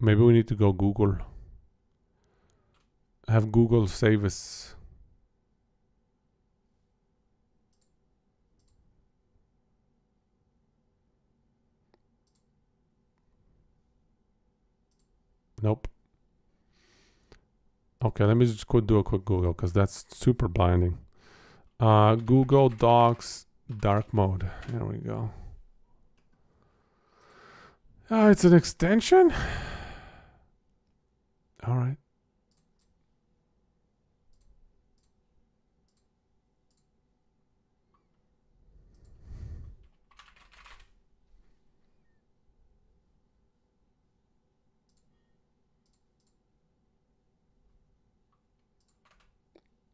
Maybe we need to go Google. Have Google save us. Nope. Okay, let me just go do a quick Google because that's super blinding. Google Docs dark mode. There we go. Oh, it's an extension? All right.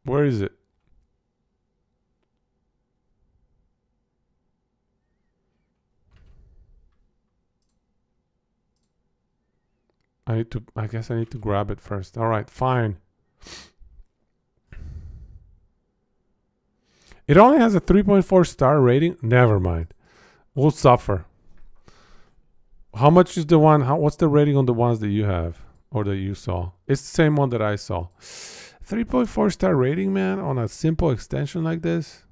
Where is it? I guess I need to grab it first. All right, fine. It only has a 3.4 star rating. Never mind. We'll suffer. How much is the one? What's the rating on the ones that you have or that you saw? It's the same one that I saw. 3.4 star rating, man, on a simple extension like this.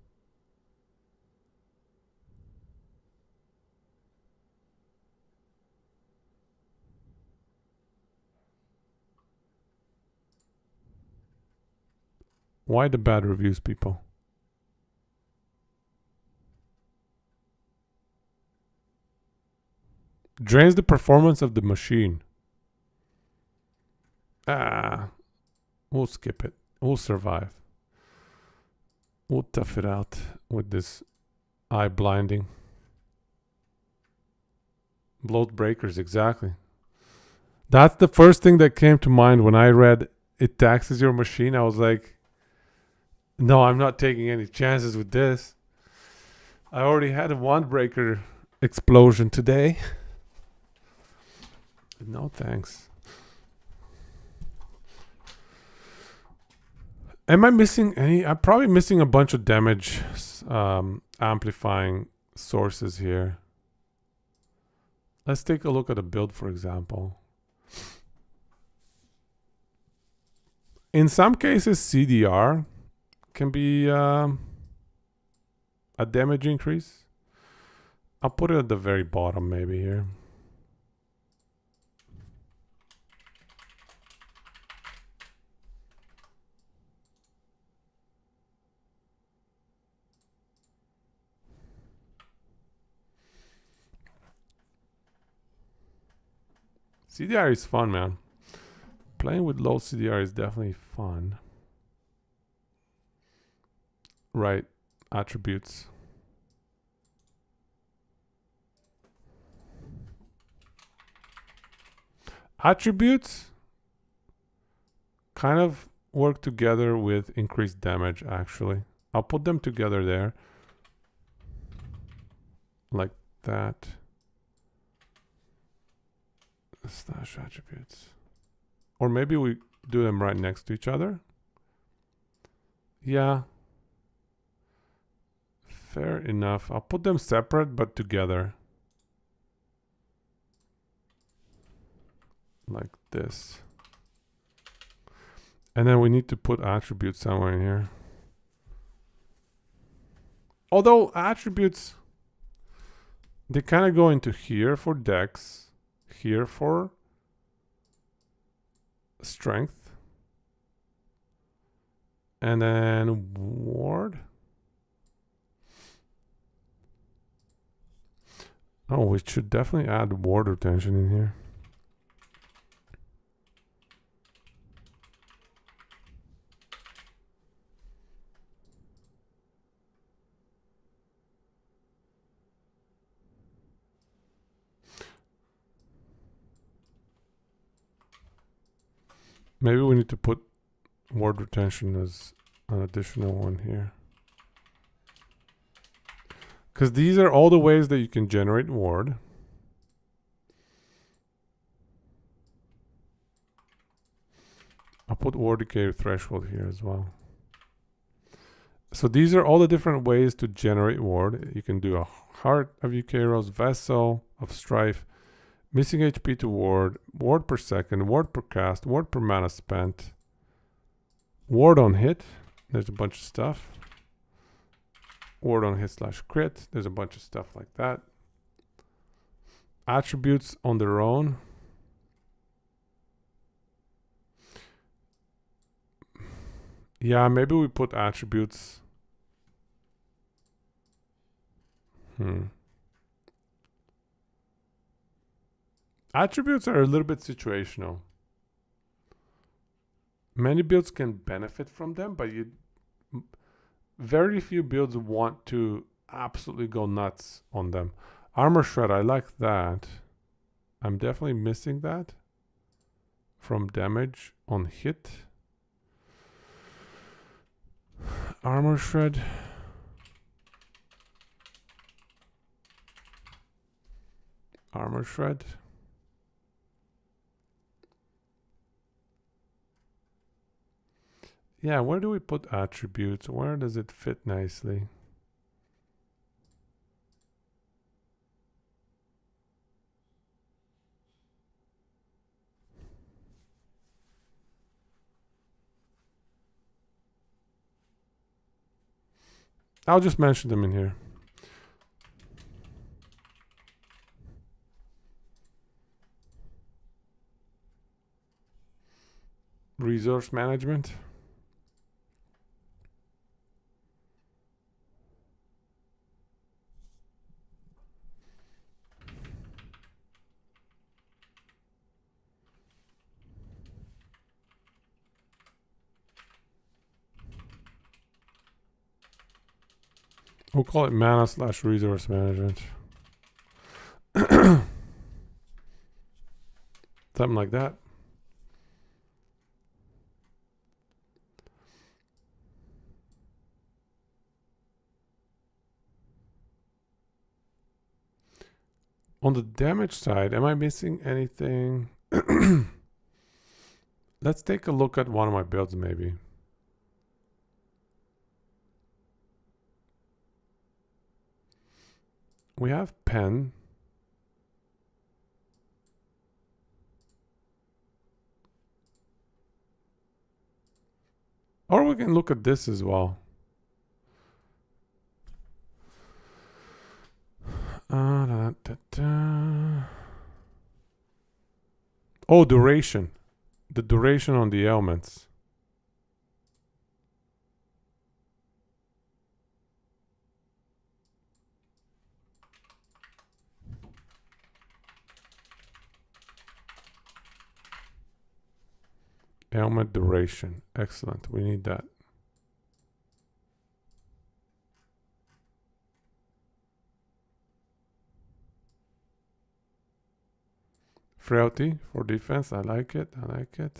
Why the bad reviews, people? Drains the performance of the machine. We'll skip it. We'll survive. We'll tough it out with this eye blinding. Bloat breakers, exactly. That's the first thing that came to mind when I read it taxes your machine. I was like, no, I'm not taking any chances with this. I already had a wand breaker explosion today. No thanks. Am I missing any? I'm probably missing a bunch of damage amplifying sources here. Let's take a look at a build, for example. In some cases, CDR can be a damage increase. I'll put it at the very bottom maybe here. CDR is fun, man. Playing with low CDR is definitely fun. Right, attributes. Attributes kind of work together with increased damage, actually. I'll put them together there. Like that. Slash attributes. Or maybe we do them right next to each other. Yeah. Fair enough. I'll put them separate but together. Like this. And then we need to put attributes somewhere in here. Although attributes, they kind of go into here for dex. Here for strength, and then ward. Oh, we should definitely add ward retention in here. Maybe we need to put ward retention as an additional one here. Because these are all the ways that you can generate ward. I'll put ward decay threshold here as well. So these are all the different ways to generate ward. You can do a heart of Eukaros, vessel of strife, missing HP to ward, ward per second, ward per cast, ward per mana spent, ward on hit. There's a bunch of stuff. Ward on hit slash crit. There's a bunch of stuff like that. Attributes on their own. Yeah, maybe we put attributes. Attributes are a little bit situational. Many builds can benefit from them, but very few builds want to absolutely go nuts on them. Armor Shred, I like that. I'm definitely missing that from damage on hit. Armor Shred. Armor Shred. Yeah, where do we put attributes? Where does it fit nicely? I'll just mention them in here. Resource management. We'll call it mana slash resource management. Something like that. On the damage side, am I missing anything? Let's take a look at one of my builds maybe. We have pen. Or we can look at this as well. Oh, duration. The duration on the ailments. Ailment duration. Excellent. We need that. Frailty for defense. I like it. I like it.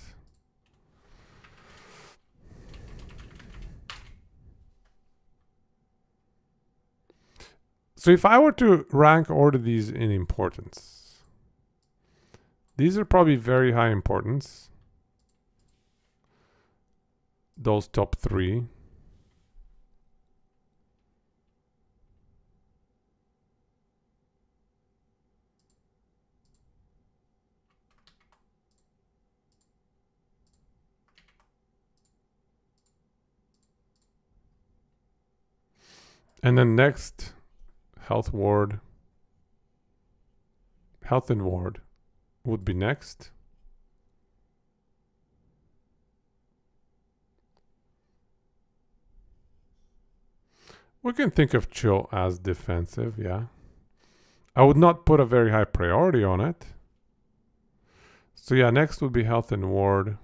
So if I were to rank order these in importance, these are probably very high importance. Those top three. And then next, health ward. Health and ward would be next. We can think of chill as defensive, yeah. I would not put a very high priority on it. So yeah, next would be health and ward.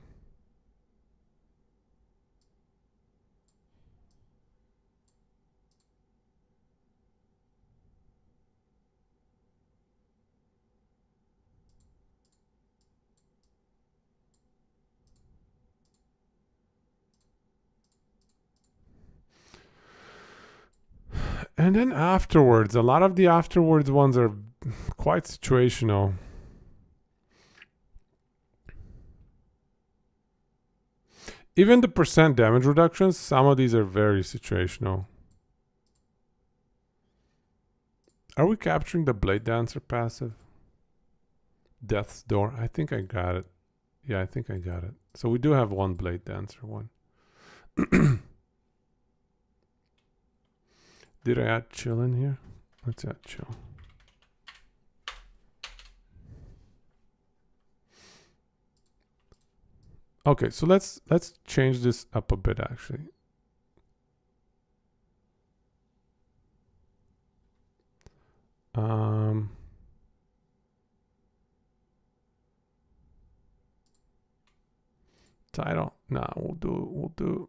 And then afterwards, a lot of the afterwards ones are quite situational. Even the percent damage reductions, some of these are very situational. Are we capturing the Blade Dancer passive? Death's Door. I think I got it. Yeah, I think I got it. So we do have one Blade Dancer one. Did I add chill in here? Let's add chill. Okay, so let's change this up a bit actually. Title. Nah, we'll do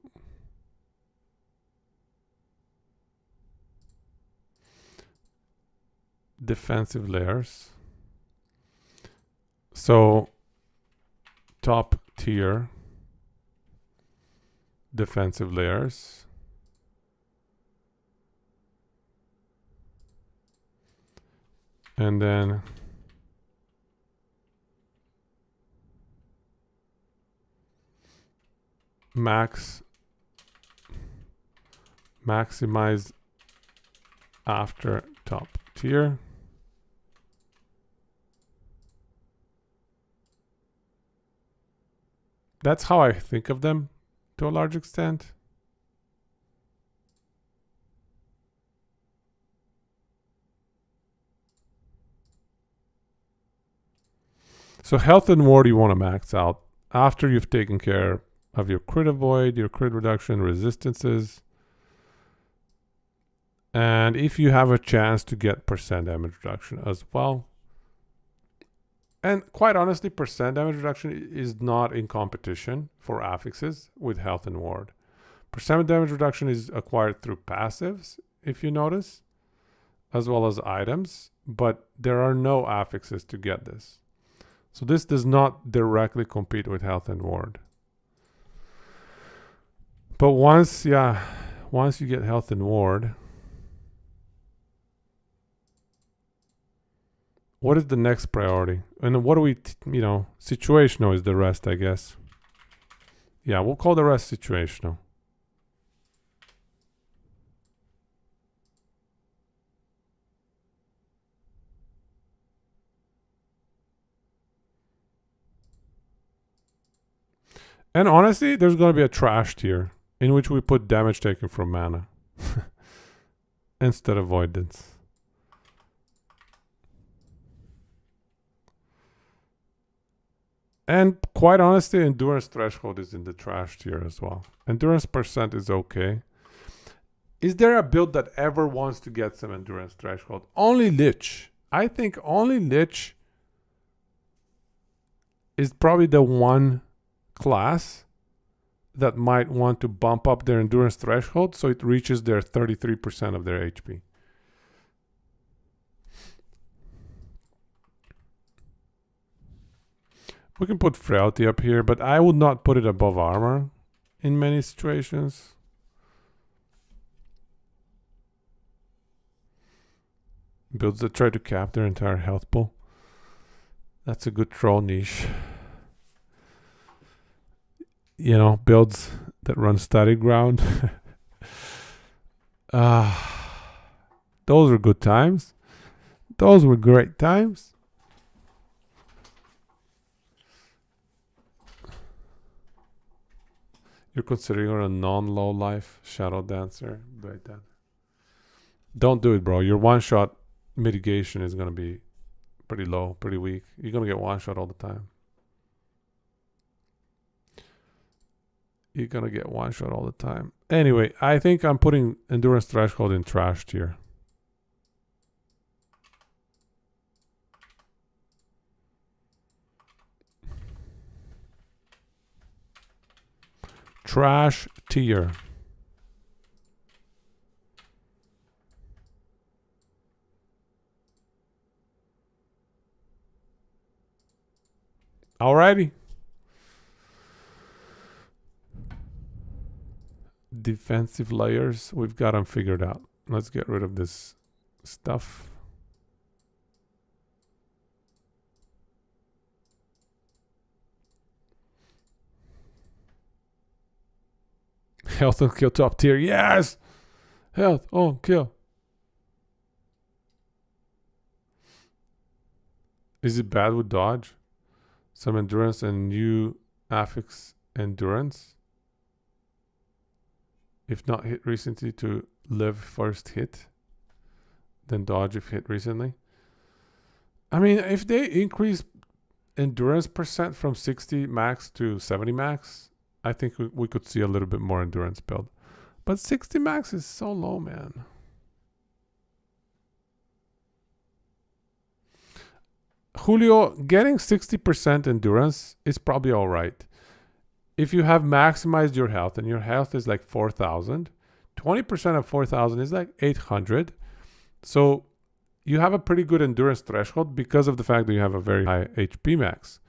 defensive layers. So top tier defensive layers. And then maximize after top tier. That's how I think of them to a large extent. So health and ward you want to max out after you've taken care of your crit avoid, your crit reduction, resistances. And if you have a chance to get percent damage reduction as well. And quite honestly, percent damage reduction is not in competition for affixes with health and ward. Percent damage reduction is acquired through passives, if you notice, as well as items, but there are no affixes to get this. So this does not directly compete with health and ward. But once you get health and ward, what is the next priority? And what do we, situational is the rest, I guess. Yeah, we'll call the rest situational. And honestly, there's going to be a trash tier in which we put damage taken from mana instead of avoidance. And quite honestly, endurance threshold is in the trash tier as well. Endurance percent is okay. Is there a build that ever wants to get some endurance threshold? Only Lich. I think only Lich is probably the one class that might want to bump up their endurance threshold so it reaches their 33% of their HP. We can put frailty up here, but I would not put it above armor in many situations. Builds that try to cap their entire health pool. That's a good troll niche. You know, builds that run static ground. Those were good times. Those were great times. You're considering a non-low life Shadow Dancer. Right then. Don't do it, bro. Your one-shot mitigation is going to be pretty low, pretty weak. You're going to get one-shot all the time. You're going to get one-shot all the time. Anyway, I think I'm putting endurance threshold in trash tier. Trash tier. Alrighty. Defensive layers. We've got them figured out. Let's get rid of this stuff. Health on kill top tier. Yes! Health on kill. Is it bad with dodge? Some endurance and new affix endurance. If not hit recently to live first hit, then dodge if hit recently. I mean, if they increase endurance percent from 60 max to 70 max, I think we could see a little bit more endurance build. But 60 max is so low, man. Julio, getting 60% endurance is probably all right. If you have maximized your health and your health is like 4,000, 20% of 4,000 is like 800. So you have a pretty good endurance threshold because of the fact that you have a very high HP max.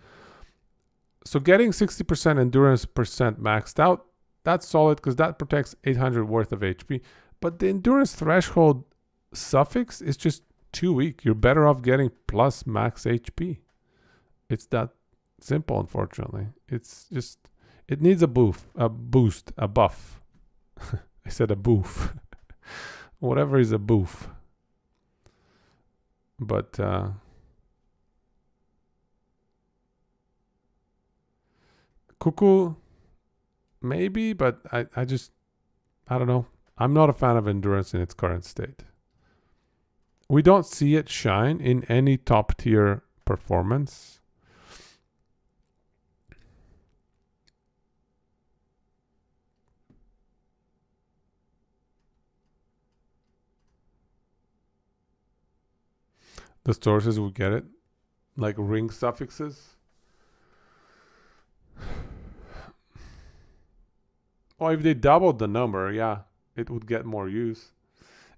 So getting 60% endurance percent maxed out, that's solid because that protects 800 worth of HP. But the endurance threshold suffix is just too weak. You're better off getting plus max HP. It's that simple, unfortunately. It's just, it needs a boost, a buff. I said a boof. Whatever is a boof. But Cuckoo, maybe, but I don't know. I'm not a fan of endurance in its current state. We don't see it shine in any top tier performance. The sources will get it, like ring suffixes. Or if they doubled the number, yeah, it would get more use.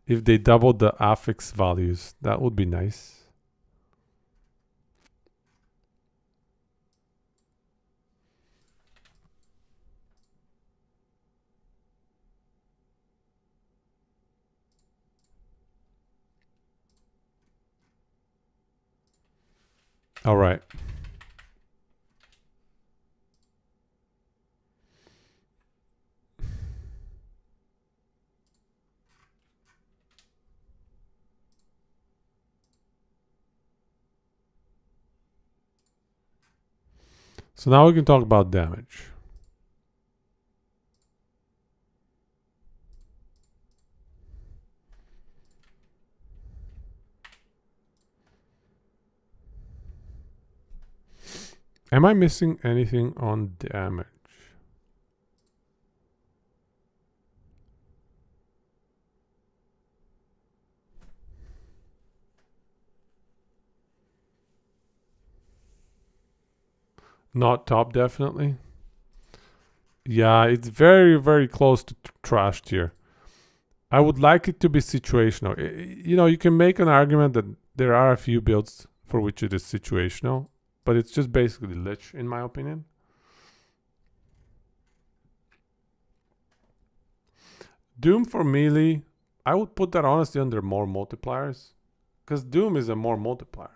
If they doubled the affix values, that would be nice. All right. So now we can talk about damage. Am I missing anything on damage? Not top, definitely. Yeah, it's very, very close to trash tier. I would like it to be situational. You know, you can make an argument that there are a few builds for which it is situational, but it's just basically Lich, in my opinion. Doom for melee, I would put that honestly under more multipliers, because Doom is a more multiplier.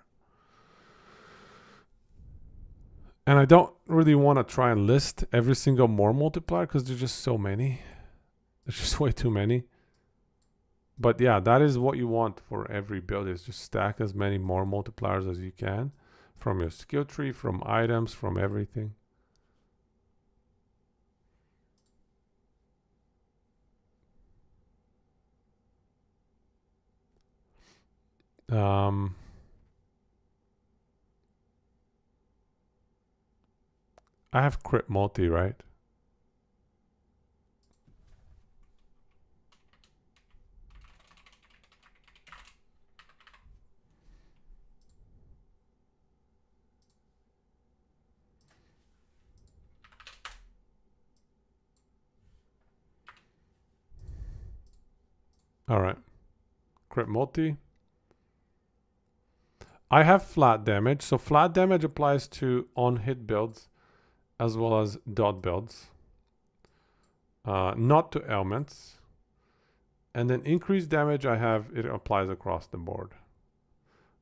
And I don't really want to try and list every single more multiplier because there's just so many. There's just way too many. But yeah, that is what you want for every build, is just stack as many more multipliers as you can from your skill tree, from items, from everything. I have crit multi, right? All right. Crit multi. I have flat damage. So flat damage applies to on-hit builds as well as dot builds. Not to ailments. And then increased damage I have, it applies across the board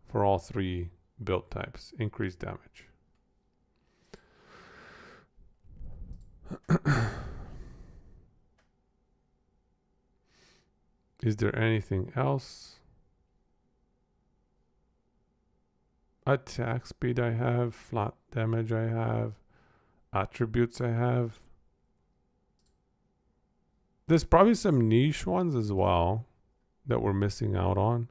for all three build types. Increased damage. Is there anything else? Attack speed I have, flat damage I have, attributes I have. There's probably some niche ones as well that we're missing out on.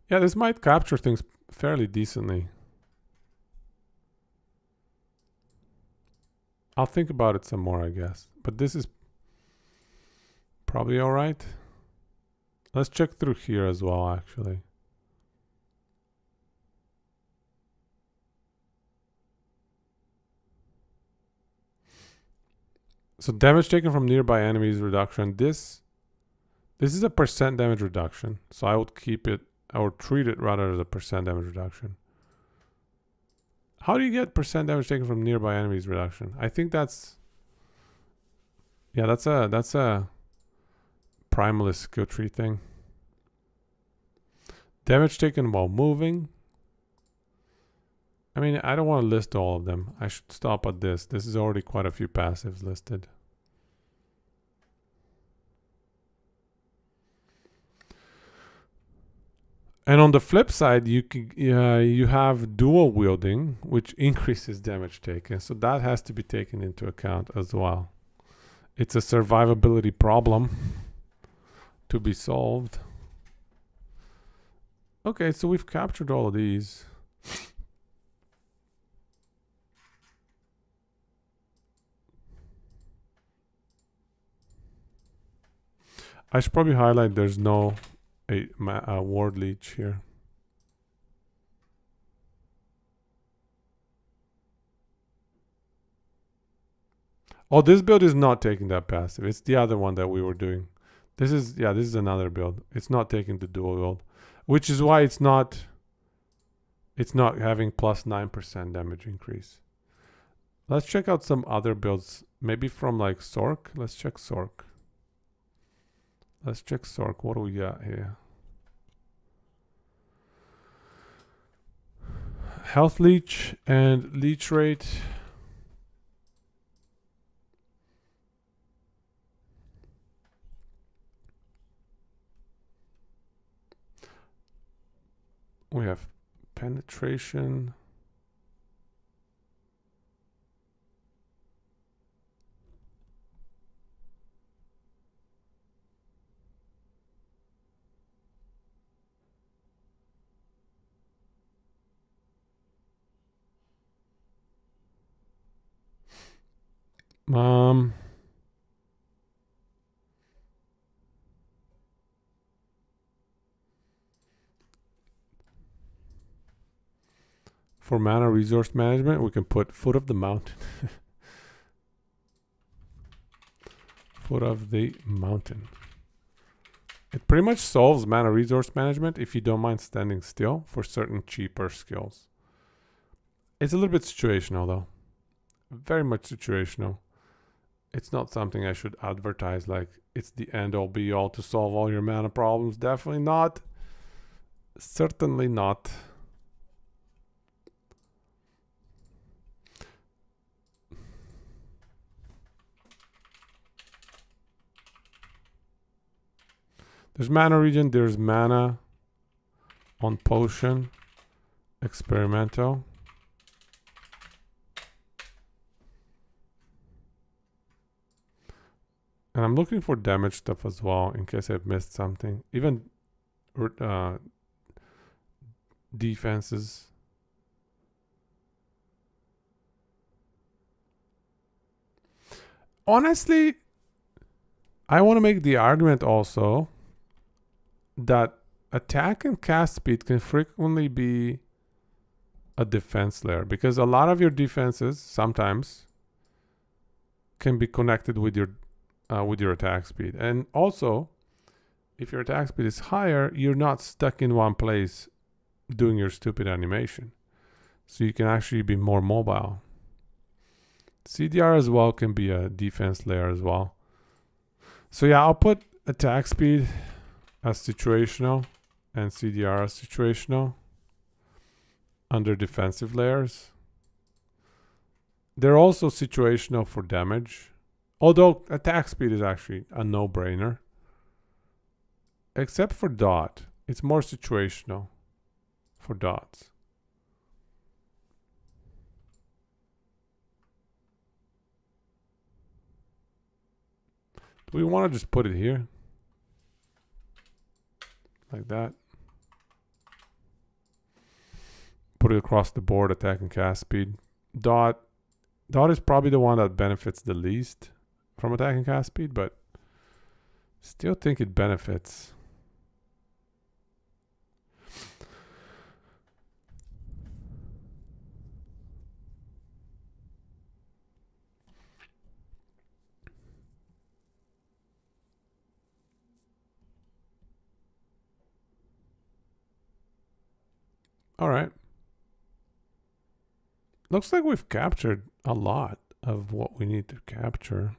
Yeah, this might capture things fairly decently. I'll think about it some more, I guess. But this is probably all right. Let's check through here as well, actually. So damage taken from nearby enemies reduction. This is a percent damage reduction. So I would keep it, I would treat it rather as a percent damage reduction. How do you get percent damage taken from nearby enemies reduction? I think that's, yeah, that's a primalist skill tree thing. Damage taken while moving. I mean, I don't want to list all of them. I should stop at this. This is already quite a few passives listed. And on the flip side, you have dual wielding, which increases damage taken. So that has to be taken into account as well. It's a survivability problem to be solved. Okay, so we've captured all of these. I should probably highlight there's no ward leech here. Oh, this build is not taking that passive. It's the other one that we were doing. This is another build. It's not taking the dual wield, which is why it's not having plus 9% damage increase. Let's check out some other builds, maybe from like Sork. Let's check Sork. What do we got here? Health leech and leech rate. We have Penetration. For mana resource management, we can put foot of the mountain. Foot of the mountain. It pretty much solves mana resource management if you don't mind standing still for certain cheaper skills. It's a little bit situational though. Very much situational. It's not something I should advertise like it's the end all be all to solve all your mana problems. Definitely not. Certainly not. There's mana regen, there's mana on potion, experimental. And I'm looking for damage stuff as well in case I've missed something. Even defenses. Honestly, I want to make the argument also that attack and cast speed can frequently be a defense layer because a lot of your defenses sometimes can be connected with your attack speed. And also, if your attack speed is higher, you're not stuck in one place doing your stupid animation. So you can actually be more mobile. CDR as well can be a defense layer as well. So yeah, I'll put attack speed as situational and CDR as situational under defensive layers. They're also situational for damage, although attack speed is actually a no-brainer. Except for dot, it's more situational for dots. Do we want to just put it here? Like that. Put it across the board, attack and cast speed. Dot is probably the one that benefits the least from attack and cast speed, but still think it benefits. All right. Looks like we've captured a lot of what we need to capture.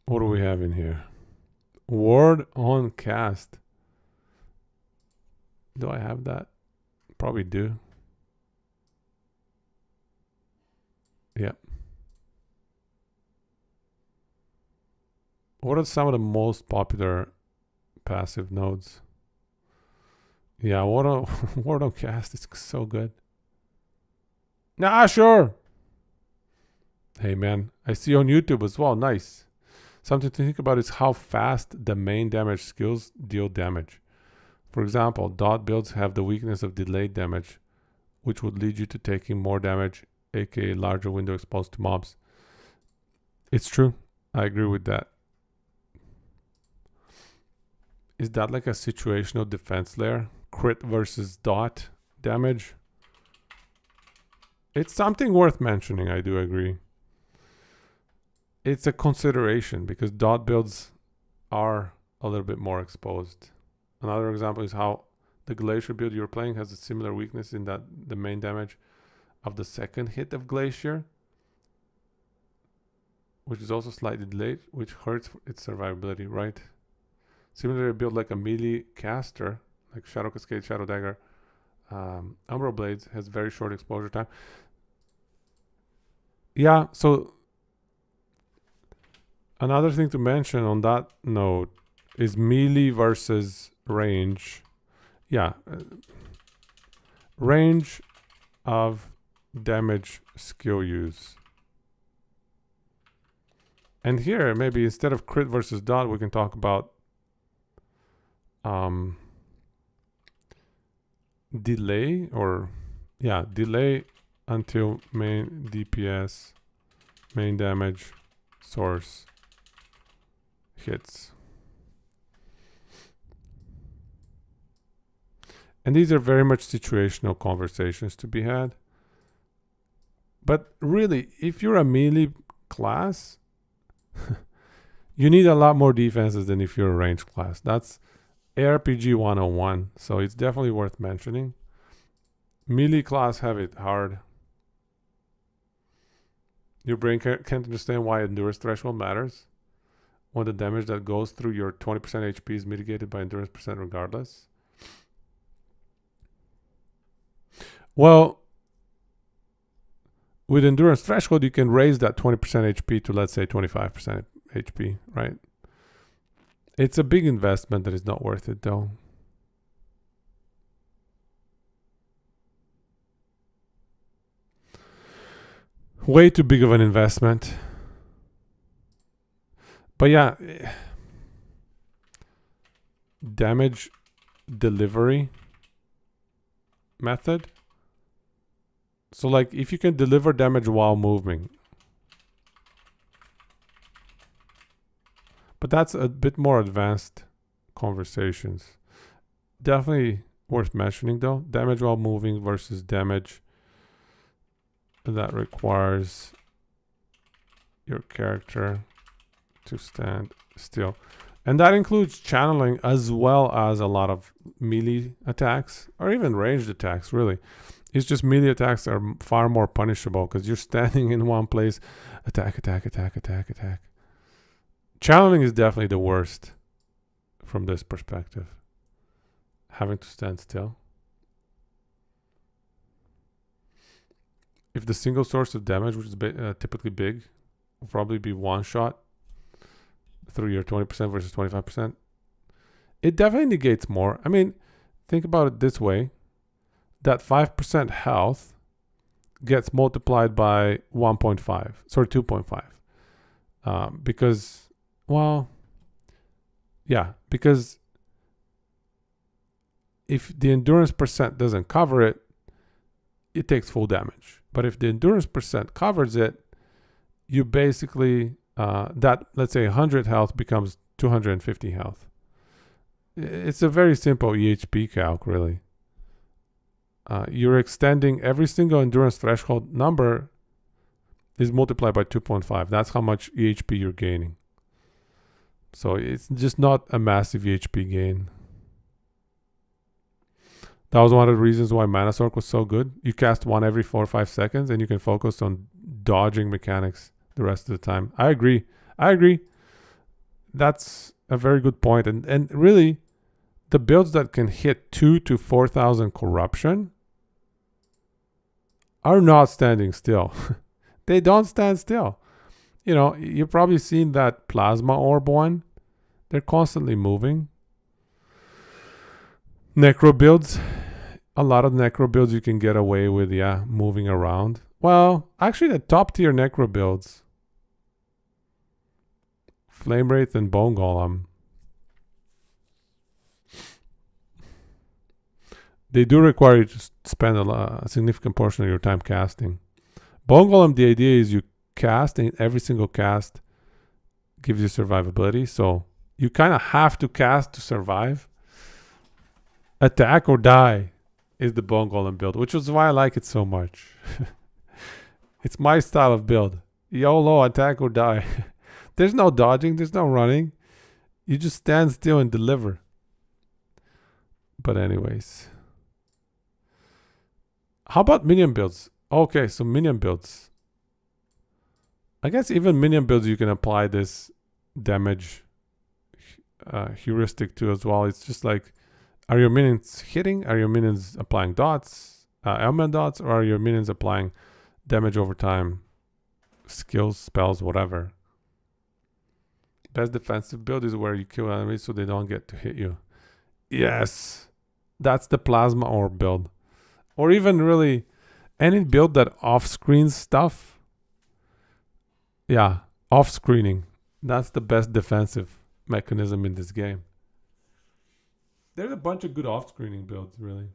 What do we have in here? Ward on cast. Do I have that? Probably do. Yep. What are some of the most popular passive nodes? Yeah, Ward on cast is so good. Nah, sure. Hey man, I see you on YouTube as well. Nice. Something to think about is how fast the main damage skills deal damage. For example, dot builds have the weakness of delayed damage, which would lead you to taking more damage, aka larger window exposed to mobs. It's true. I agree with that. Is that like a situational defense layer? Crit versus dot damage? It's something worth mentioning, I do agree. It's a consideration because dot builds are a little bit more exposed. Another example is how the Glacier build you're playing has a similar weakness in that the main damage of the second hit of Glacier, which is also slightly delayed, which hurts its survivability, right? Similarly, a build like a melee caster, like Shadow Cascade, Shadow Dagger, Umbral Blades has very short exposure time. Yeah, so another thing to mention on that note is melee versus range. Yeah, range of damage skill use. And here, maybe instead of crit versus dot, we can talk about delay, or delay until main DPS, main damage source hits. And these are very much situational conversations to be had. But really, if you're a melee class, you need a lot more defenses than if you're a ranged class. That's ARPG 101, so it's definitely worth mentioning. Melee class have it hard. Your brain can't understand why endurance threshold matters when the damage that goes through your 20% HP is mitigated by endurance percent regardless. Well, with endurance threshold, you can raise that 20% HP to, let's say, 25% HP, right? It's a big investment that is not worth it, though. Way too big of an investment. But yeah, damage delivery method. So like if you can deliver damage while moving. But that's a bit more advanced conversations. Definitely worth mentioning though. Damage while moving versus damage that requires your character to stand still. And that includes channeling as well as a lot of melee attacks or even ranged attacks, really. It's just melee attacks are far more punishable because you're standing in one place. Attack, attack, attack, attack, attack. Channeling is definitely the worst from this perspective. Having to stand still. If the single source of damage, which is typically big, will probably be one shot through your 20% versus 25%. It definitely negates more. I mean, think about it this way. That 5% health gets multiplied by 1.5, sorry, 2.5. Because, well, yeah, because if the endurance percent doesn't cover it, it takes full damage. But if the endurance percent covers it, you basically, that, let's say 100 health becomes 250 health. It's a very simple EHP calc, really. You're extending every single endurance threshold number is multiplied by 2.5. That's how much EHP you're gaining. So it's just not a massive EHP gain. That was one of the reasons why Mana Sork was so good. You cast one every 4 or 5 seconds and you can focus on dodging mechanics the rest of the time. I agree. That's a very good point. And really, the builds that can hit 2,000 to 4,000 corruption are not standing still. They don't stand still. You know, you've probably seen that plasma orb one. They're constantly moving. Necro builds. A lot of necro builds you can get away with, moving around. Well, actually the top tier necro builds, Flame Wraith and Bone Golem, they do require you to spend a significant portion of your time casting. Bone Golem, the idea is you cast, and every single cast gives you survivability. So you kind of have to cast to survive. Attack or die is the Bone Golem build, which is why I like it so much. It's my style of build. YOLO, attack or die. There's no dodging, there's no running. You just stand still and deliver. But anyways. How about minion builds? Okay, so minion builds. I guess even minion builds you can apply this damage heuristic to as well. It's just like Are your minions hitting? Are your minions applying dots, element dots, or are your minions applying damage over time, skills, spells, whatever? Best defensive build is where you kill enemies so they don't get to hit you. Yes, that's the plasma orb build. Or even really any build that off-screen stuff. Yeah, off-screening. That's the best defensive mechanism in this game. There's a bunch of good off-screening builds, really.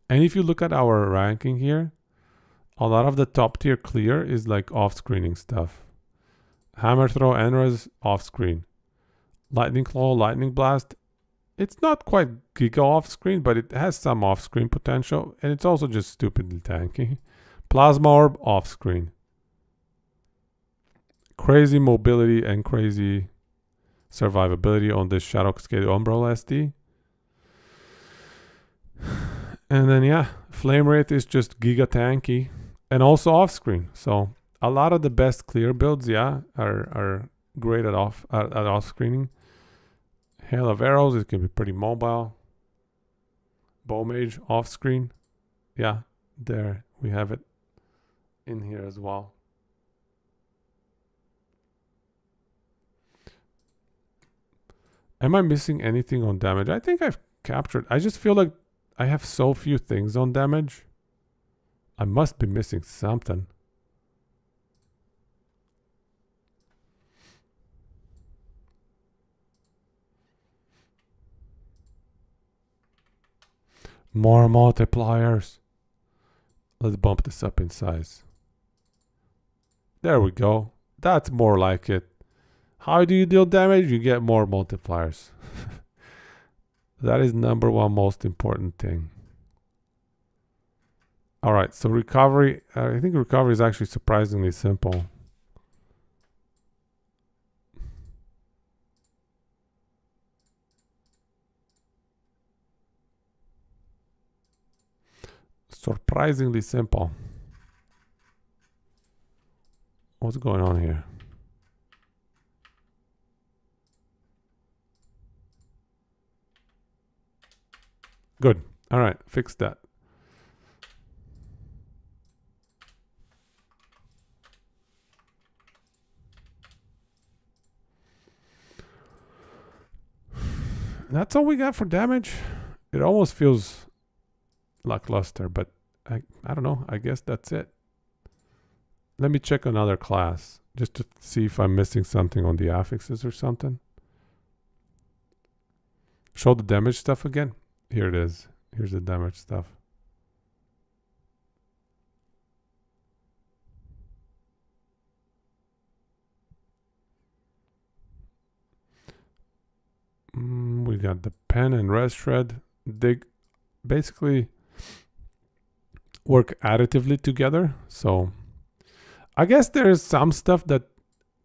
And if you look at our ranking here, a lot of the top tier clear is like off-screening stuff. Hammer throw, Enra's off-screen. Lightning claw, lightning blast. It's not quite giga off-screen, but it has some off-screen potential. And it's also just stupidly tanky. Plasma orb, off-screen. Crazy mobility and crazy survivability on this Shadow Cascade Umbrella SD. And then yeah, flame rate is just giga tanky and also off screen. So a lot of the best clear builds, yeah, are great at off screening. Hail of arrows, it can be pretty mobile. Bow mage off screen. Yeah, there we have it in here as well. Am I missing anything on damage? I think I've captured. I just feel like I have so few things on damage. I must be missing something. More multipliers. Let's bump this up in size. There we go. That's more like it. How do you deal damage? You get more multipliers. That is number one most important thing. All right, so recovery. I think recovery is actually surprisingly simple. Surprisingly simple. What's going on here? Good. All right, fix that. That's all we got for damage. It almost feels lackluster, but I don't know. I guess that's it. Let me check another class just to see if I'm missing something on the affixes or something. Show the damage stuff again. Here it is. Here's the damage stuff. We got the pen and rest shred. They basically work additively together. So I guess there's some stuff that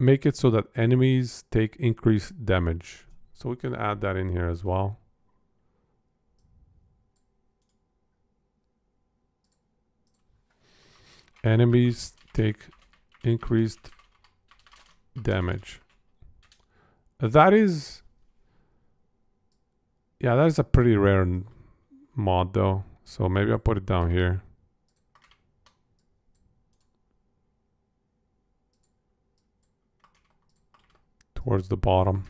make it so that enemies take increased damage. So we can add that in here as well. Enemies take increased damage. That is, yeah, that is a pretty rare mod though. So maybe I'll put it down here. Towards the bottom.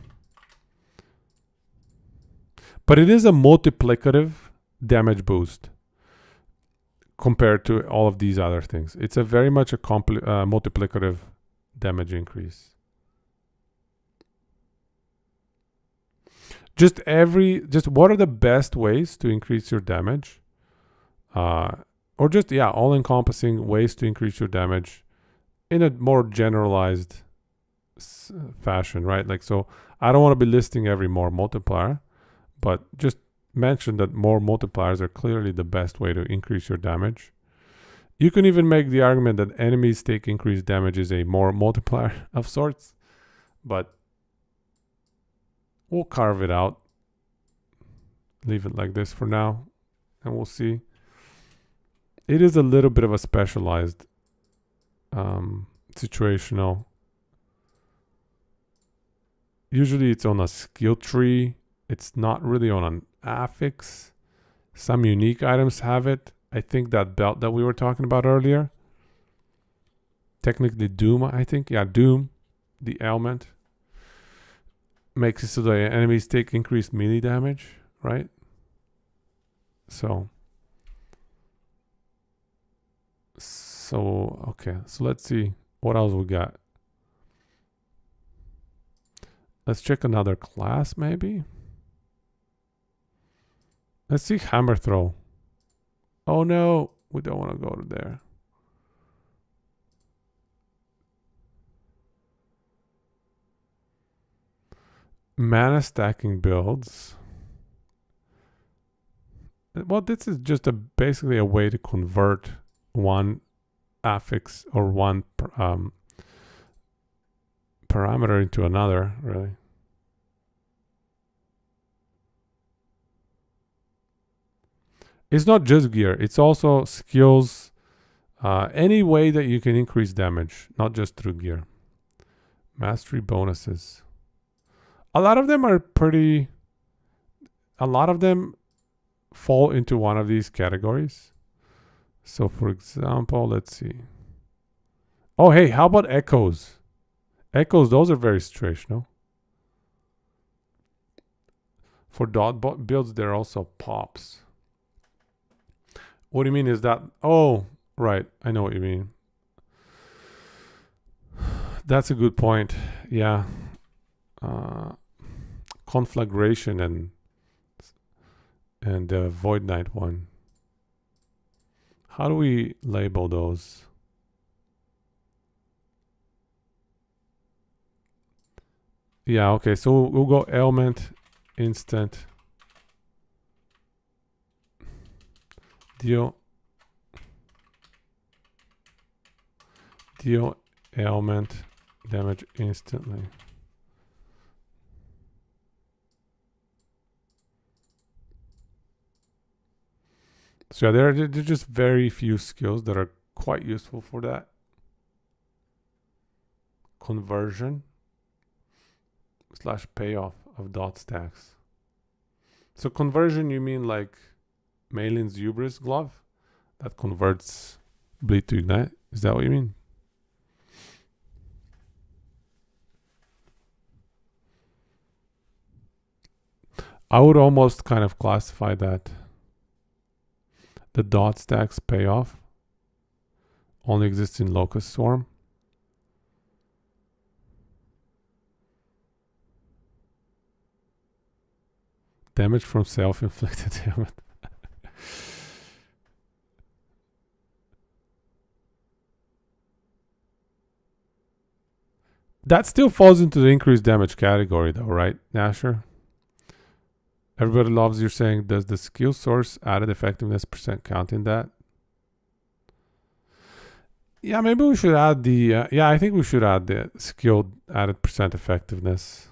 But it is a multiplicative damage boost compared to all of these other things. It's a very much a multiplicative damage increase. Just what are the best ways to increase your damage? Or just, yeah, all-encompassing ways to increase your damage in a more generalized fashion, right? Like, so I don't want to be listing every more multiplier, but just mention that more multipliers are clearly the best way to increase your damage. You can even make the argument that enemies take increased damage is a more multiplier of sorts, but we'll carve it out. Leave it like this for now, and we'll see. It is a little bit of a specialized situational. Usually it's on a skill tree. It's not really on an affix. Some unique items have it. I think that belt that we were talking about earlier. Technically Doom, I think. Yeah, Doom, the ailment. Makes it so the enemies take increased melee damage, right? So, okay. So let's see what else we got. Let's check another class, maybe. Let's see hammer throw. Oh no, we don't want to go to there. Mana stacking builds. Well, this is just basically a way to convert one affix or one parameter into another, really. It's not just gear, it's also skills. Any way that you can increase damage, not just through gear. Mastery bonuses. A lot of them fall into one of these categories. So for example, let's see. Oh, hey, how about echoes? Echoes, those are very situational. For dot builds, there are also pops. What do you mean is that? Oh, right. I know what you mean. That's a good point. Yeah. Conflagration and the Void Knight one. How do we label those? Yeah, okay. So we'll go ailment, instant, deal ailment damage instantly. So there are just very few skills that are quite useful for that. Conversion / payoff of dot stacks. So conversion, you mean like Malin's Hubris glove that converts bleed to ignite? Is that what you mean? I would almost kind of classify that the dot stacks payoff only exists in Locust Swarm. Damage from self-inflicted damage. That still falls into the increased damage category though, right, Nasher? Everybody loves you're saying, does the skill source added effectiveness % count in that? Yeah, maybe we should add the, yeah, I think we should add the skill added % effectiveness.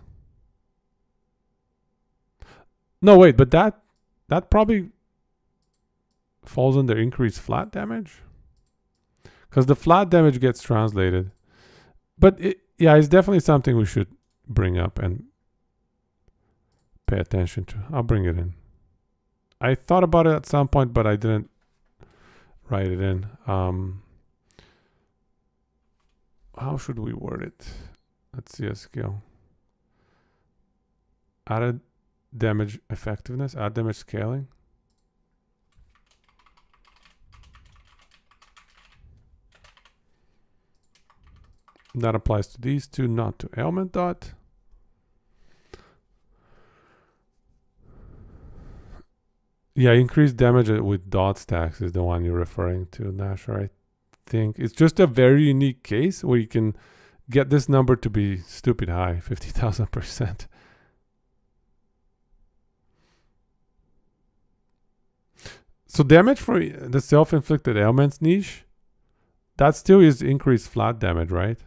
No, wait, but that probably falls under increased flat damage. Because the flat damage gets translated. But yeah, it's definitely something we should bring up and pay attention to. I'll bring it in. I thought about it at some point, but I didn't write it in. How should we word it? Let's see a skill. Added damage effectiveness, add damage scaling. That applies to these two, not to ailment dot. Yeah, increased damage with dot stacks is the one you're referring to, Nasher. I think it's just a very unique case where you can get this number to be stupid high, 50,000%. So damage for the self-inflicted ailments niche, that still is increased flat damage, right?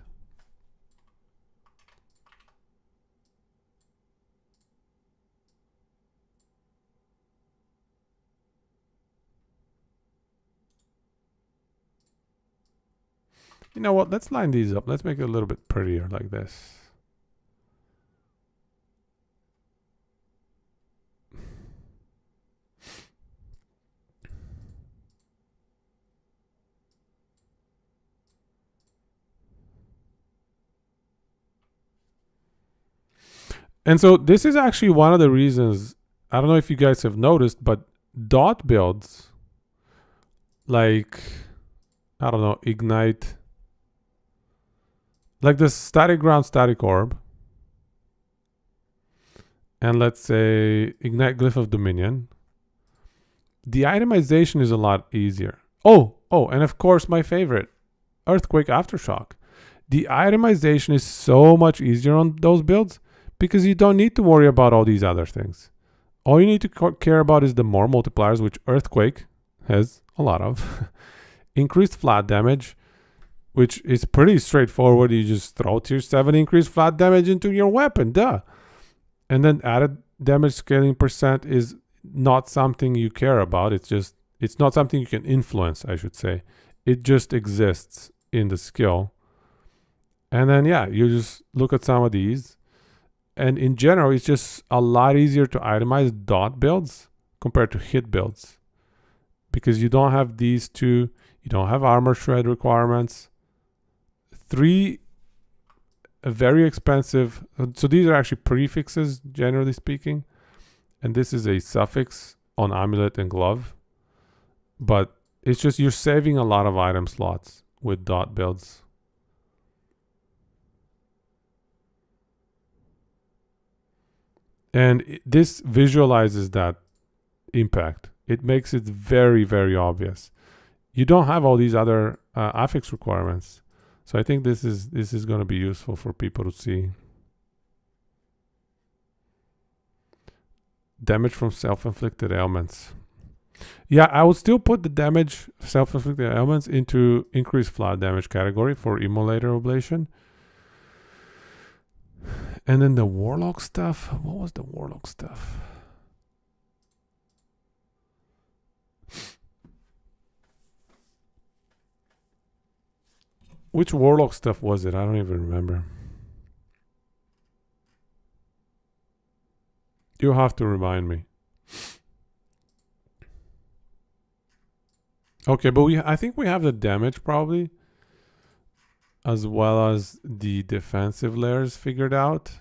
You know what? Let's line these up. Let's make it a little bit prettier like this. And so this is actually one of the reasons, I don't know if you guys have noticed, but dot builds like, I don't know, ignite, like the static ground, static orb, and let's say ignite glyph of dominion, the itemization is a lot easier. Oh, and of course my favorite, earthquake aftershock. The itemization is so much easier on those builds because you don't need to worry about all these other things. All you need to care about is the more multipliers, which earthquake has a lot of. Increased flat damage, which is pretty straightforward. You just throw tier 7 increased flat damage into your weapon, duh. And then added damage scaling percent is not something you care about. It's not something you can influence, I should say. It just exists in the skill. And then, yeah, you just look at some of these. And in general, it's just a lot easier to itemize dot builds compared to hit builds. Because you don't have these two. You don't have armor shred requirements. 3 very expensive. So these are actually prefixes, generally speaking. And this is a suffix on amulet and glove. But it's just you're saving a lot of item slots with dot builds. And this visualizes that impact. It makes it very, very obvious. You don't have all these other affix requirements. So I think this is going to be useful for people to see. Damage from self-inflicted ailments. Yeah, I would still put the damage self-inflicted ailments into increased flat damage category for immolator oblation. And then the Warlock stuff. What was the Warlock stuff? Which Warlock stuff was it? I don't even remember. You'll have to remind me. Okay, but I think we have the damage probably, as well as the defensive layers figured out.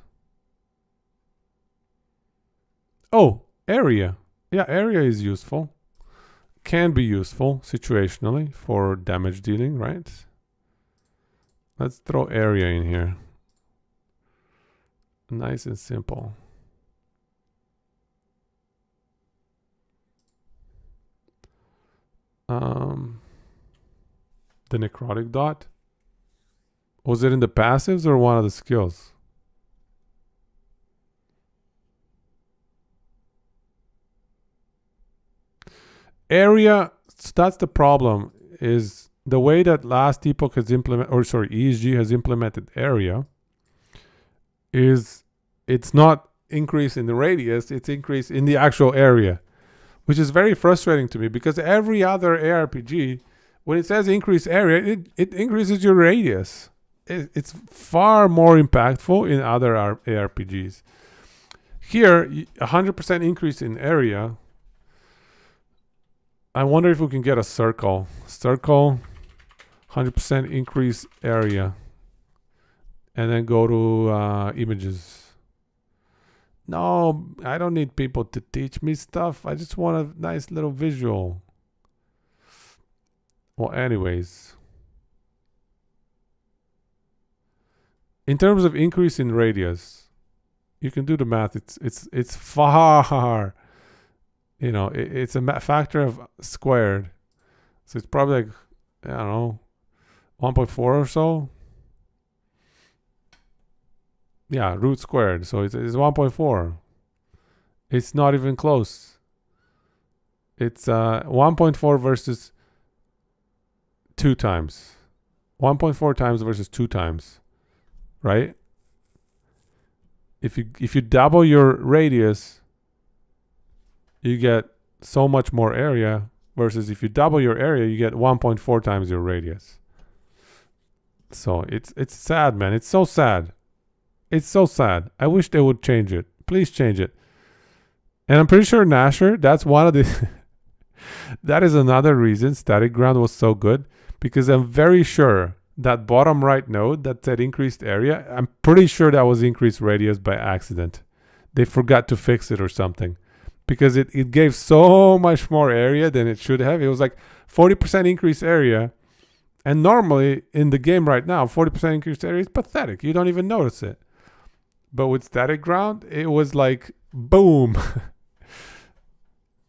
Oh, area. Yeah, area is useful. Can be useful situationally for damage dealing, right? Let's throw area in here. Nice and simple. The necrotic dot. Was it in the passives or one of the skills? Area, that's the problem, is the way that last epoch has ESG has implemented area is it's not increase in the radius, it's increase in the actual area, which is very frustrating to me because every other ARPG, when it says increase area, it increases your radius. It's far more impactful in other ARPGs. Here, 100% increase in area. I wonder if we can get a circle. Circle, 100% increase area. And then go to images. No, I don't need people to teach me stuff. I just want a nice little visual. Well, anyways. In terms of increase in radius, you can do the math. It's far, it's a factor of squared. So it's probably like, I don't know, 1.4 or so. Yeah, root squared. So it's 1.4. It's not even close. It's 1.4 versus 2 times. 1.4 times versus 2 times. Right? If you double your radius, you get so much more area, versus if you double your area, you get 1.4 times your radius. So it's sad, man. It's so sad. It's so sad. I wish they would change it. Please change it. And I'm pretty sure Nasher, that's one of the that is another reason Static Ground was so good, because I'm very sure that bottom right node that said increased area, I'm pretty sure that was increased radius by accident. they forgot to fix it or something, because it gave so much more area than it should have. It was like 40% increased area, and normally in the game right now, 40% increased area is pathetic. You don't even notice it. But with static ground, it was like boom.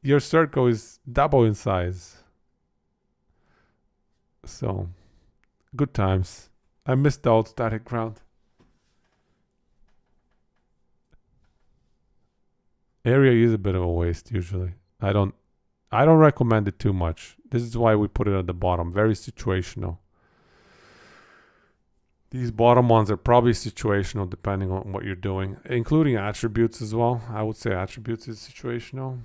Your circle is double in size. So good times. I missed the old static ground. Area is a bit of a waste usually. I don't recommend it too much. This is why we put it at the bottom. Very situational. These bottom ones are probably situational depending on what you're doing, including attributes as well. I would say attributes is situational.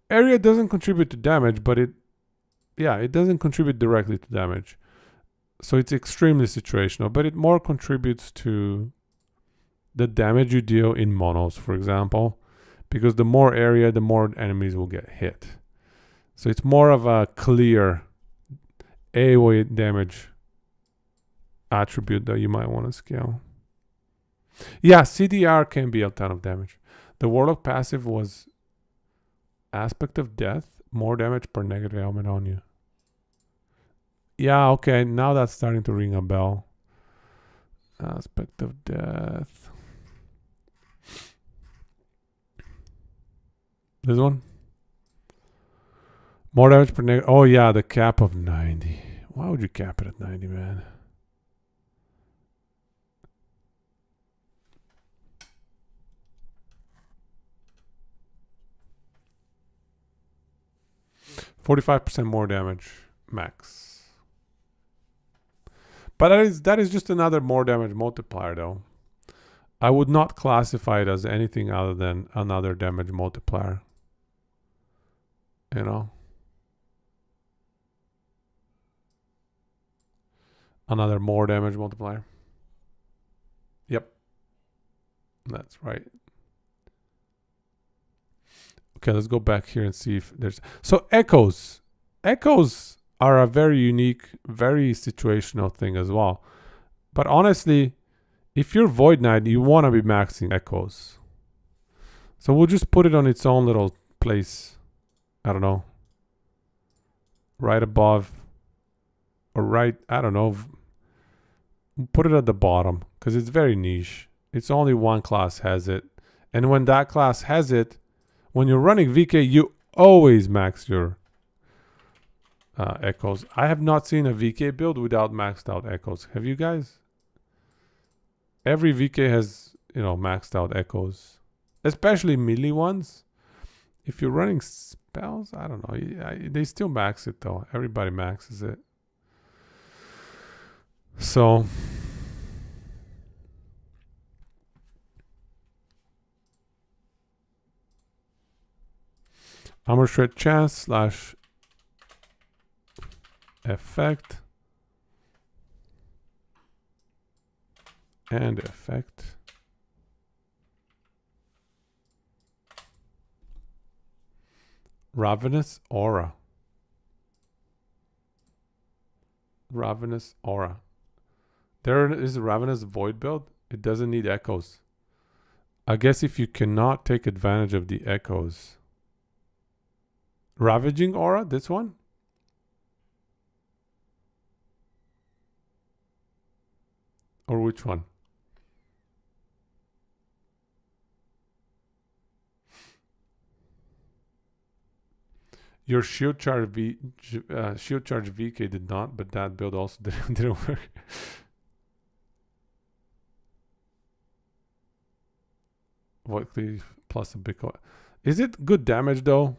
Area doesn't contribute to damage, but it doesn't contribute directly to damage. So it's extremely situational, but it more contributes to the damage you deal in monos, for example, because the more area, the more enemies will get hit. So it's more of a clear AoE damage attribute that you might want to scale. Yeah, CDR can be a ton of damage. The Warlock passive was Aspect of Death, more damage per negative element on you. Yeah, okay, now that's starting to ring a bell. Aspect of Death. This one? More damage per negative. Oh, yeah, the cap of 90. Why would you cap it at 90, man? %45 more damage max. But that is just another more damage multiplier, though. I would not classify it as anything other than another damage multiplier. You know? Another more damage multiplier. Yep. That's right. Okay, let's go back here and see if there's... So echoes. Echoes are a very unique, very situational thing as well. But honestly, if you're Void Knight, you want to be maxing echoes. So we'll just put it on its own little place. I don't know. Right above. Or right, I don't know. Put it at the bottom because it's very niche. It's only one class has it. And when that class has it, when you're running VK, you always max your echoes. I have not seen a VK build without maxed out echoes. Have you guys? Every VK has, maxed out echoes. Especially melee ones. If you're running spells, I don't know. They still max it though. Everybody maxes it. So... Armor shred chance / effect and effect. Ravenous Aura. Ravenous Aura. There is a Ravenous Void build. It doesn't need echoes. I guess if you cannot take advantage of the echoes. Ravaging Aura, this one? Or which one? Your shield charge VK did not, but that build also didn't work. Void Cleave plus a big... Is it good damage though?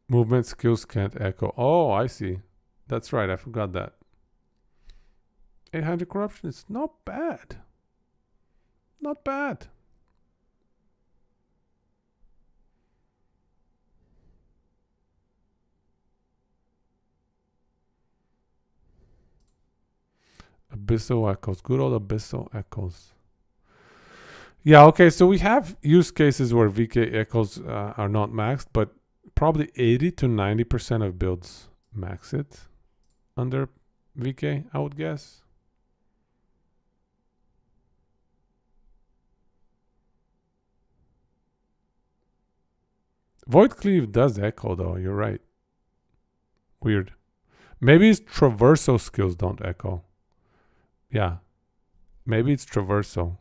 Movement skills can't echo. Oh, I see. That's right. I forgot that. 800 corruption is not bad. Not bad. Abyssal echoes. Good old abyssal echoes. Yeah, okay, so we have use cases where VK echoes are not maxed, but probably 80 to 90% of builds max it under VK, I would guess. Void Cleave does echo though, you're right. Weird. Maybe it's traversal skills don't echo. Yeah. Maybe it's traversal.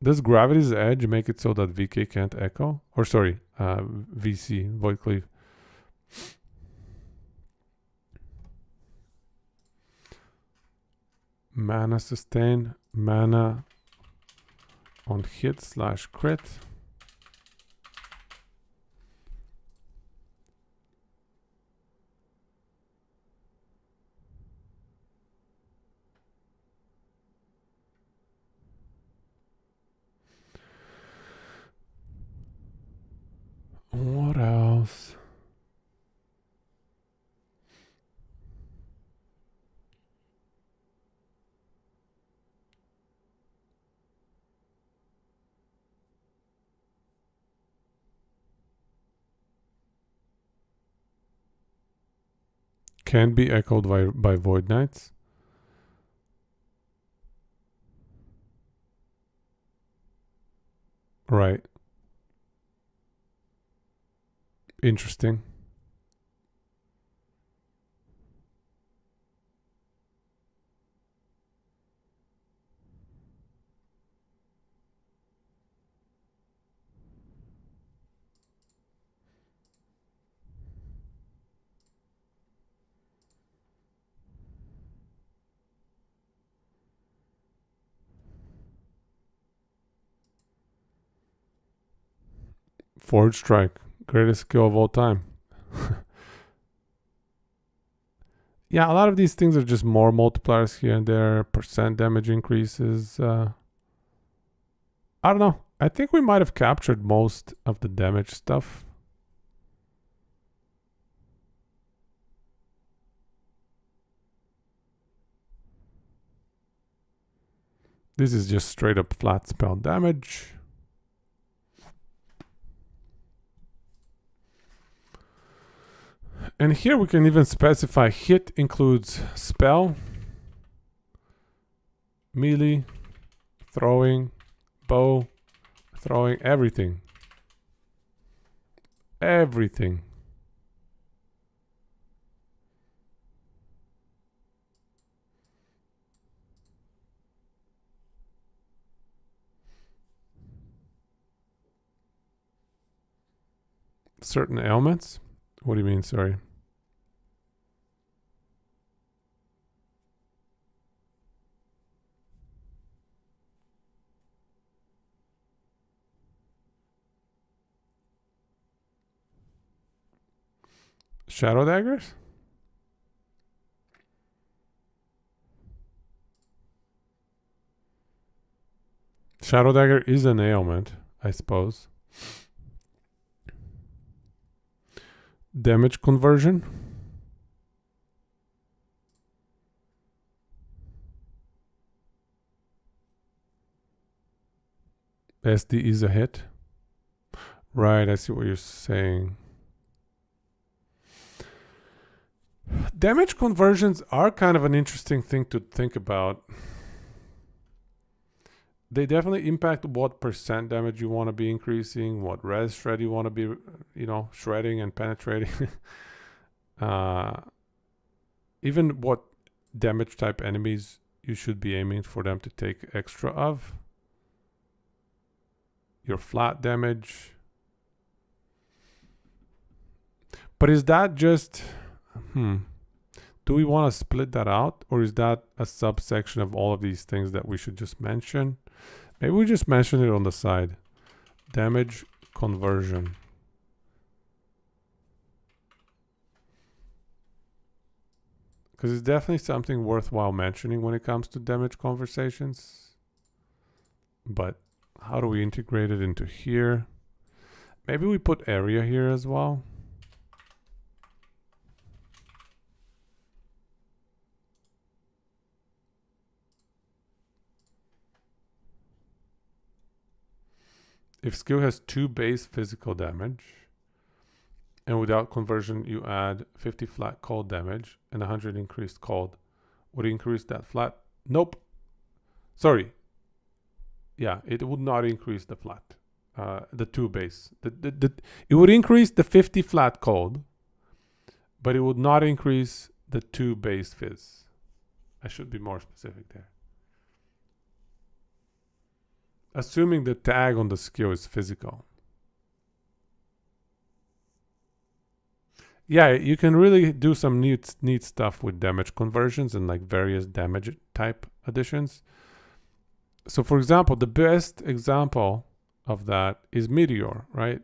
Does Gravity's Edge make it so that VK can't echo? Or sorry, VC, Void Cleave. Mana sustain, mana on hit/crit. What else? Can be echoed by Void Knights. Right. Interesting. Forge Strike, greatest skill of all time. Yeah, a lot of these things are just more multipliers here and there, percent damage increases. I don't know. I think we might have captured most of the damage stuff. This is just straight up flat spell damage. And here we can even specify hit includes spell, melee, throwing, bow, throwing, everything. Everything. Certain ailments? What do you mean, sorry? Shadow daggers? Shadow dagger is an ailment, I suppose. Damage conversion. SD is a hit. Right, I see what you're saying. Damage conversions are kind of an interesting thing to think about. They definitely impact what percent damage you want to be increasing, what res shred you want to be, shredding and penetrating. Even what damage type enemies you should be aiming for them to take extra of. Your flat damage. But is that just... Do we want to split that out? Or is that a subsection of all of these things that we should just mention? Maybe we just mention it on the side. Damage conversion. Because it's definitely something worthwhile mentioning when it comes to damage conversations. But how do we integrate it into here? Maybe we put area here as well. If skill has 2 base physical damage, and without conversion you add 50 flat cold damage and 100 increased cold, would it increase that flat? Nope. Sorry. Yeah, it would not increase the flat. The 2 base. It would increase the 50 flat cold, but it would not increase the 2 base fizz. I should be more specific there. Assuming the tag on the skill is physical. Yeah, you can really do some neat stuff with damage conversions and like various damage type additions. So for example, the best example of that is Meteor, right?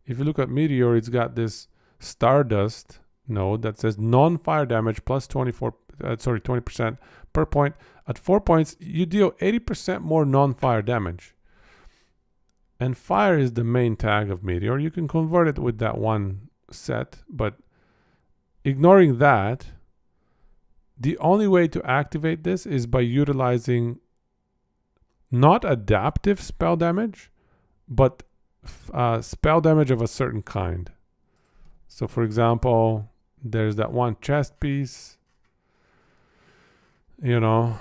If you look at Meteor, it's got this Stardust node that says non-fire damage plus 20% per point. At 4 points, you deal 80% more non-fire damage. And fire is the main tag of Meteor. You can convert it with that one set, but ignoring that, the only way to activate this is by utilizing not adaptive spell damage, but spell damage of a certain kind. So for example, there's that one chest piece, Dark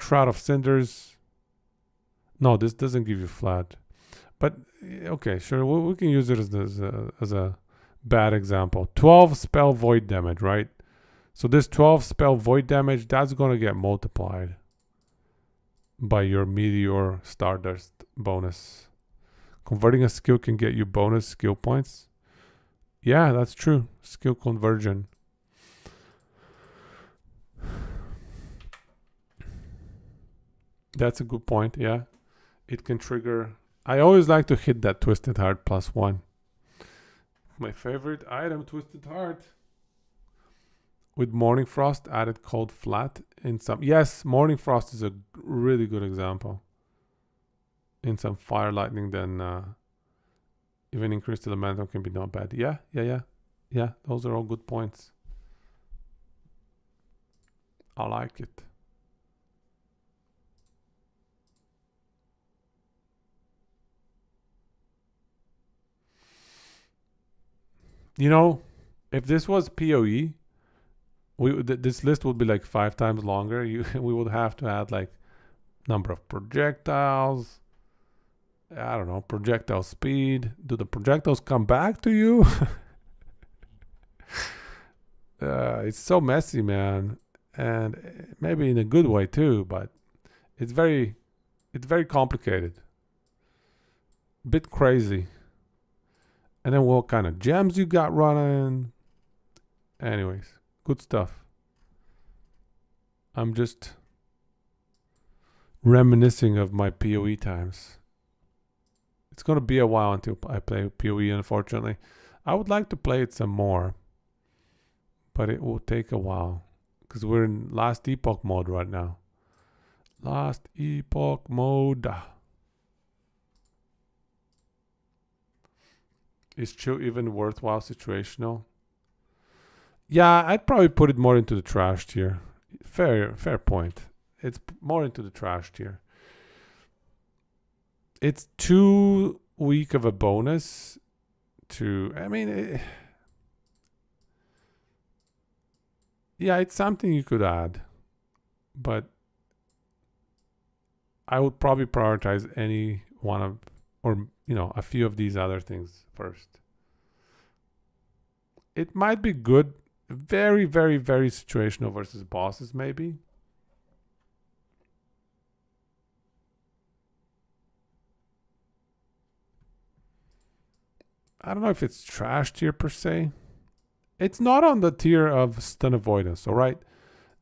Shroud of Cinders. No, this doesn't give you flat. But okay, sure, we can use it as a bad example. 12 spell void damage, right? So this 12 spell void damage, that's going to get multiplied by your Meteor Stardust bonus. Converting a skill can get you bonus skill points. Yeah, that's true. Skill conversion. That's a good point, yeah. It can trigger... I always like to hit that Twisted Heart +1. My favorite item, Twisted Heart. With Morning Frost added cold flat in some... Yes, Morning Frost is a really good example. In some Fire Lightning, then even increased elemental can be not bad. Yeah. Those are all good points. I like it. If this was PoE, this list would be like 5 times longer. We would have to add like number of projectiles. I don't know, projectile speed. Do the projectiles come back to you? It's so messy, man, and maybe in a good way too. But it's very complicated, bit crazy. And then what kind of gems you got running? Anyways, good stuff. I'm just reminiscing of my PoE times. It's going to be a while until I play PoE, unfortunately. I would like to play it some more, but it will take a while because we're in Last Epoch mode right now. Last Epoch mode. Is chill even worthwhile situational? Yeah, I'd probably put it more into the trash tier. Fair point. It's more into the trash tier. It's too weak of a bonus to... yeah, it's something you could add. But I would probably prioritize any one of... or, a few of these other things first. It might be good. Very, very, very situational versus bosses, maybe. I don't know if it's trash tier per se. It's not on the tier of stun avoidance, alright?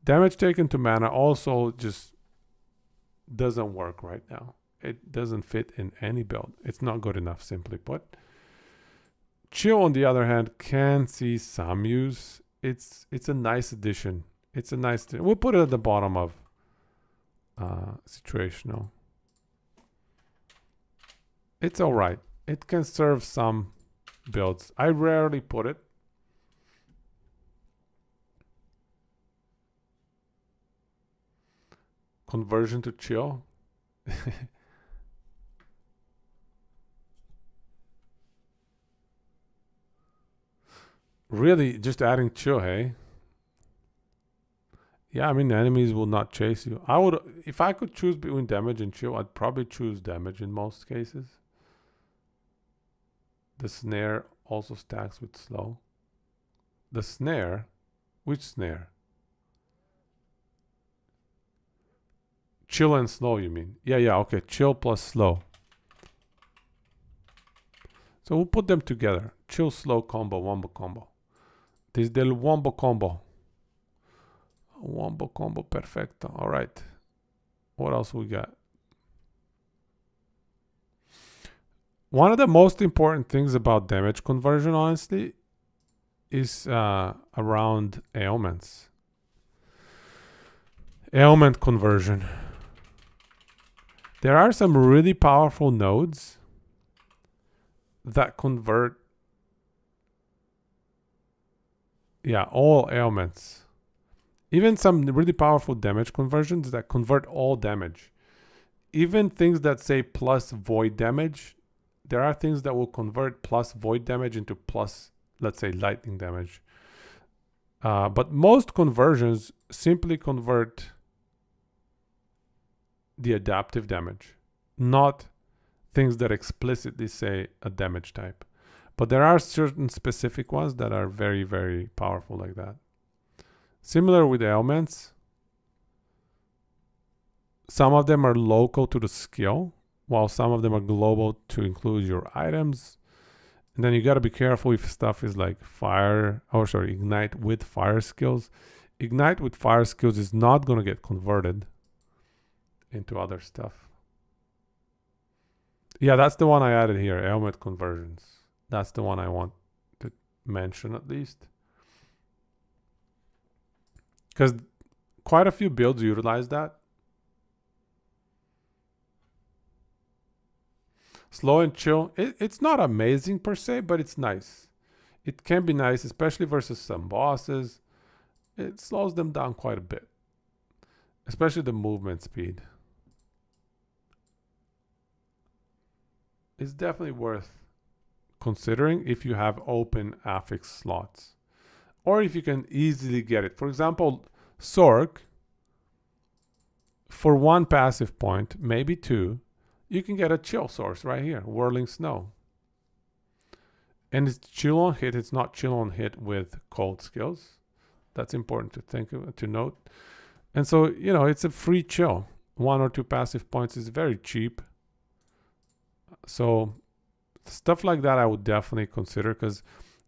Damage taken to mana also just doesn't work right now. It doesn't fit in any build. It's not good enough, simply put. Chill, on the other hand, can see some use. It's a nice addition. We'll put it at the bottom of situational. It's alright. It can serve some builds. I rarely put it. Conversion to chill. Really, just adding chill, hey? Yeah, I mean, enemies will not chase you. I would, if I could choose between damage and chill, I'd probably choose damage in most cases. The snare also stacks with slow. The snare? Which snare? Chill and slow, you mean? Yeah, yeah, okay. Chill plus slow. So we'll put them together. Chill, slow combo, wombo combo. This is the wombo combo. Wombo combo perfecto. All right. What else we got? One of the most important things about damage conversion, honestly, is around ailments. Ailment conversion. There are some really powerful nodes that convert, all ailments. Even some really powerful damage conversions that convert all damage. Even things that say plus void damage, there are things that will convert plus void damage into plus, let's say, lightning damage. But most conversions simply convert the adaptive damage, not things that explicitly say a damage type. But there are certain specific ones that are very, very powerful like that. Similar with ailments, some of them are local to the skill, while some of them are global to include your items. And then you got to be careful if stuff is like ignite with fire skills. Ignite with fire skills is not going to get converted into other stuff. Yeah, that's the one I added here, ailment conversions. That's the one I want to mention at least. Because quite a few builds utilize that. Slow and chill. It's not amazing per se, but it's nice. It can be nice, especially versus some bosses. It slows them down quite a bit. Especially the movement speed. It's definitely worth considering if you have open affix slots. Or if you can easily get it. For example, Sork, for one passive point, maybe two, you can get a chill source right here, Whirling Snow. And it's chill on hit, it's not chill on hit with cold skills. That's important to note. And so, it's a free chill. One or two passive points is very cheap. So stuff like that I would definitely consider, because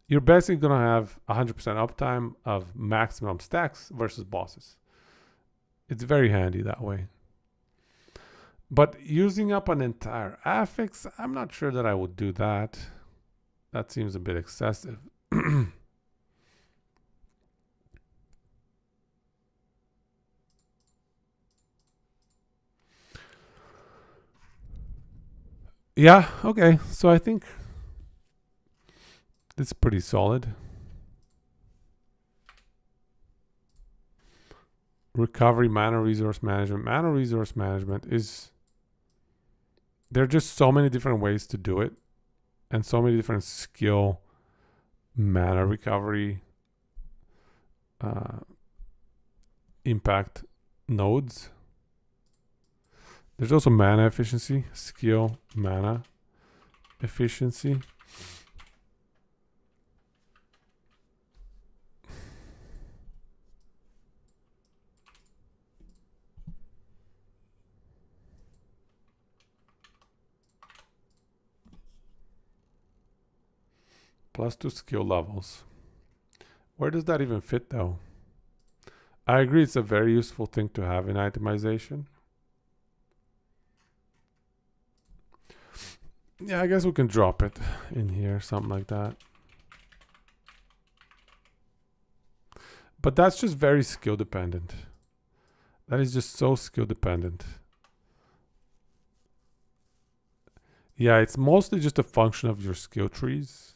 you're basically going to have 100% uptime of maximum stacks versus bosses. It's very handy that way. But using up an entire affix, I'm not sure that I would do that. That seems a bit excessive. Yeah, okay. So I think it's pretty solid. Recovery, mana resource management. Mana resource management is... There are just so many different ways to do it. And so many different skill mana recovery impact nodes. There's also mana efficiency, skill, mana efficiency. Plus 2 skill levels. Where does that even fit though? I agree it's a very useful thing to have in itemization. Yeah, I guess we can drop it in here, something like that. But that's just very skill dependent. That is just so skill dependent. Yeah, it's mostly just a function of your skill trees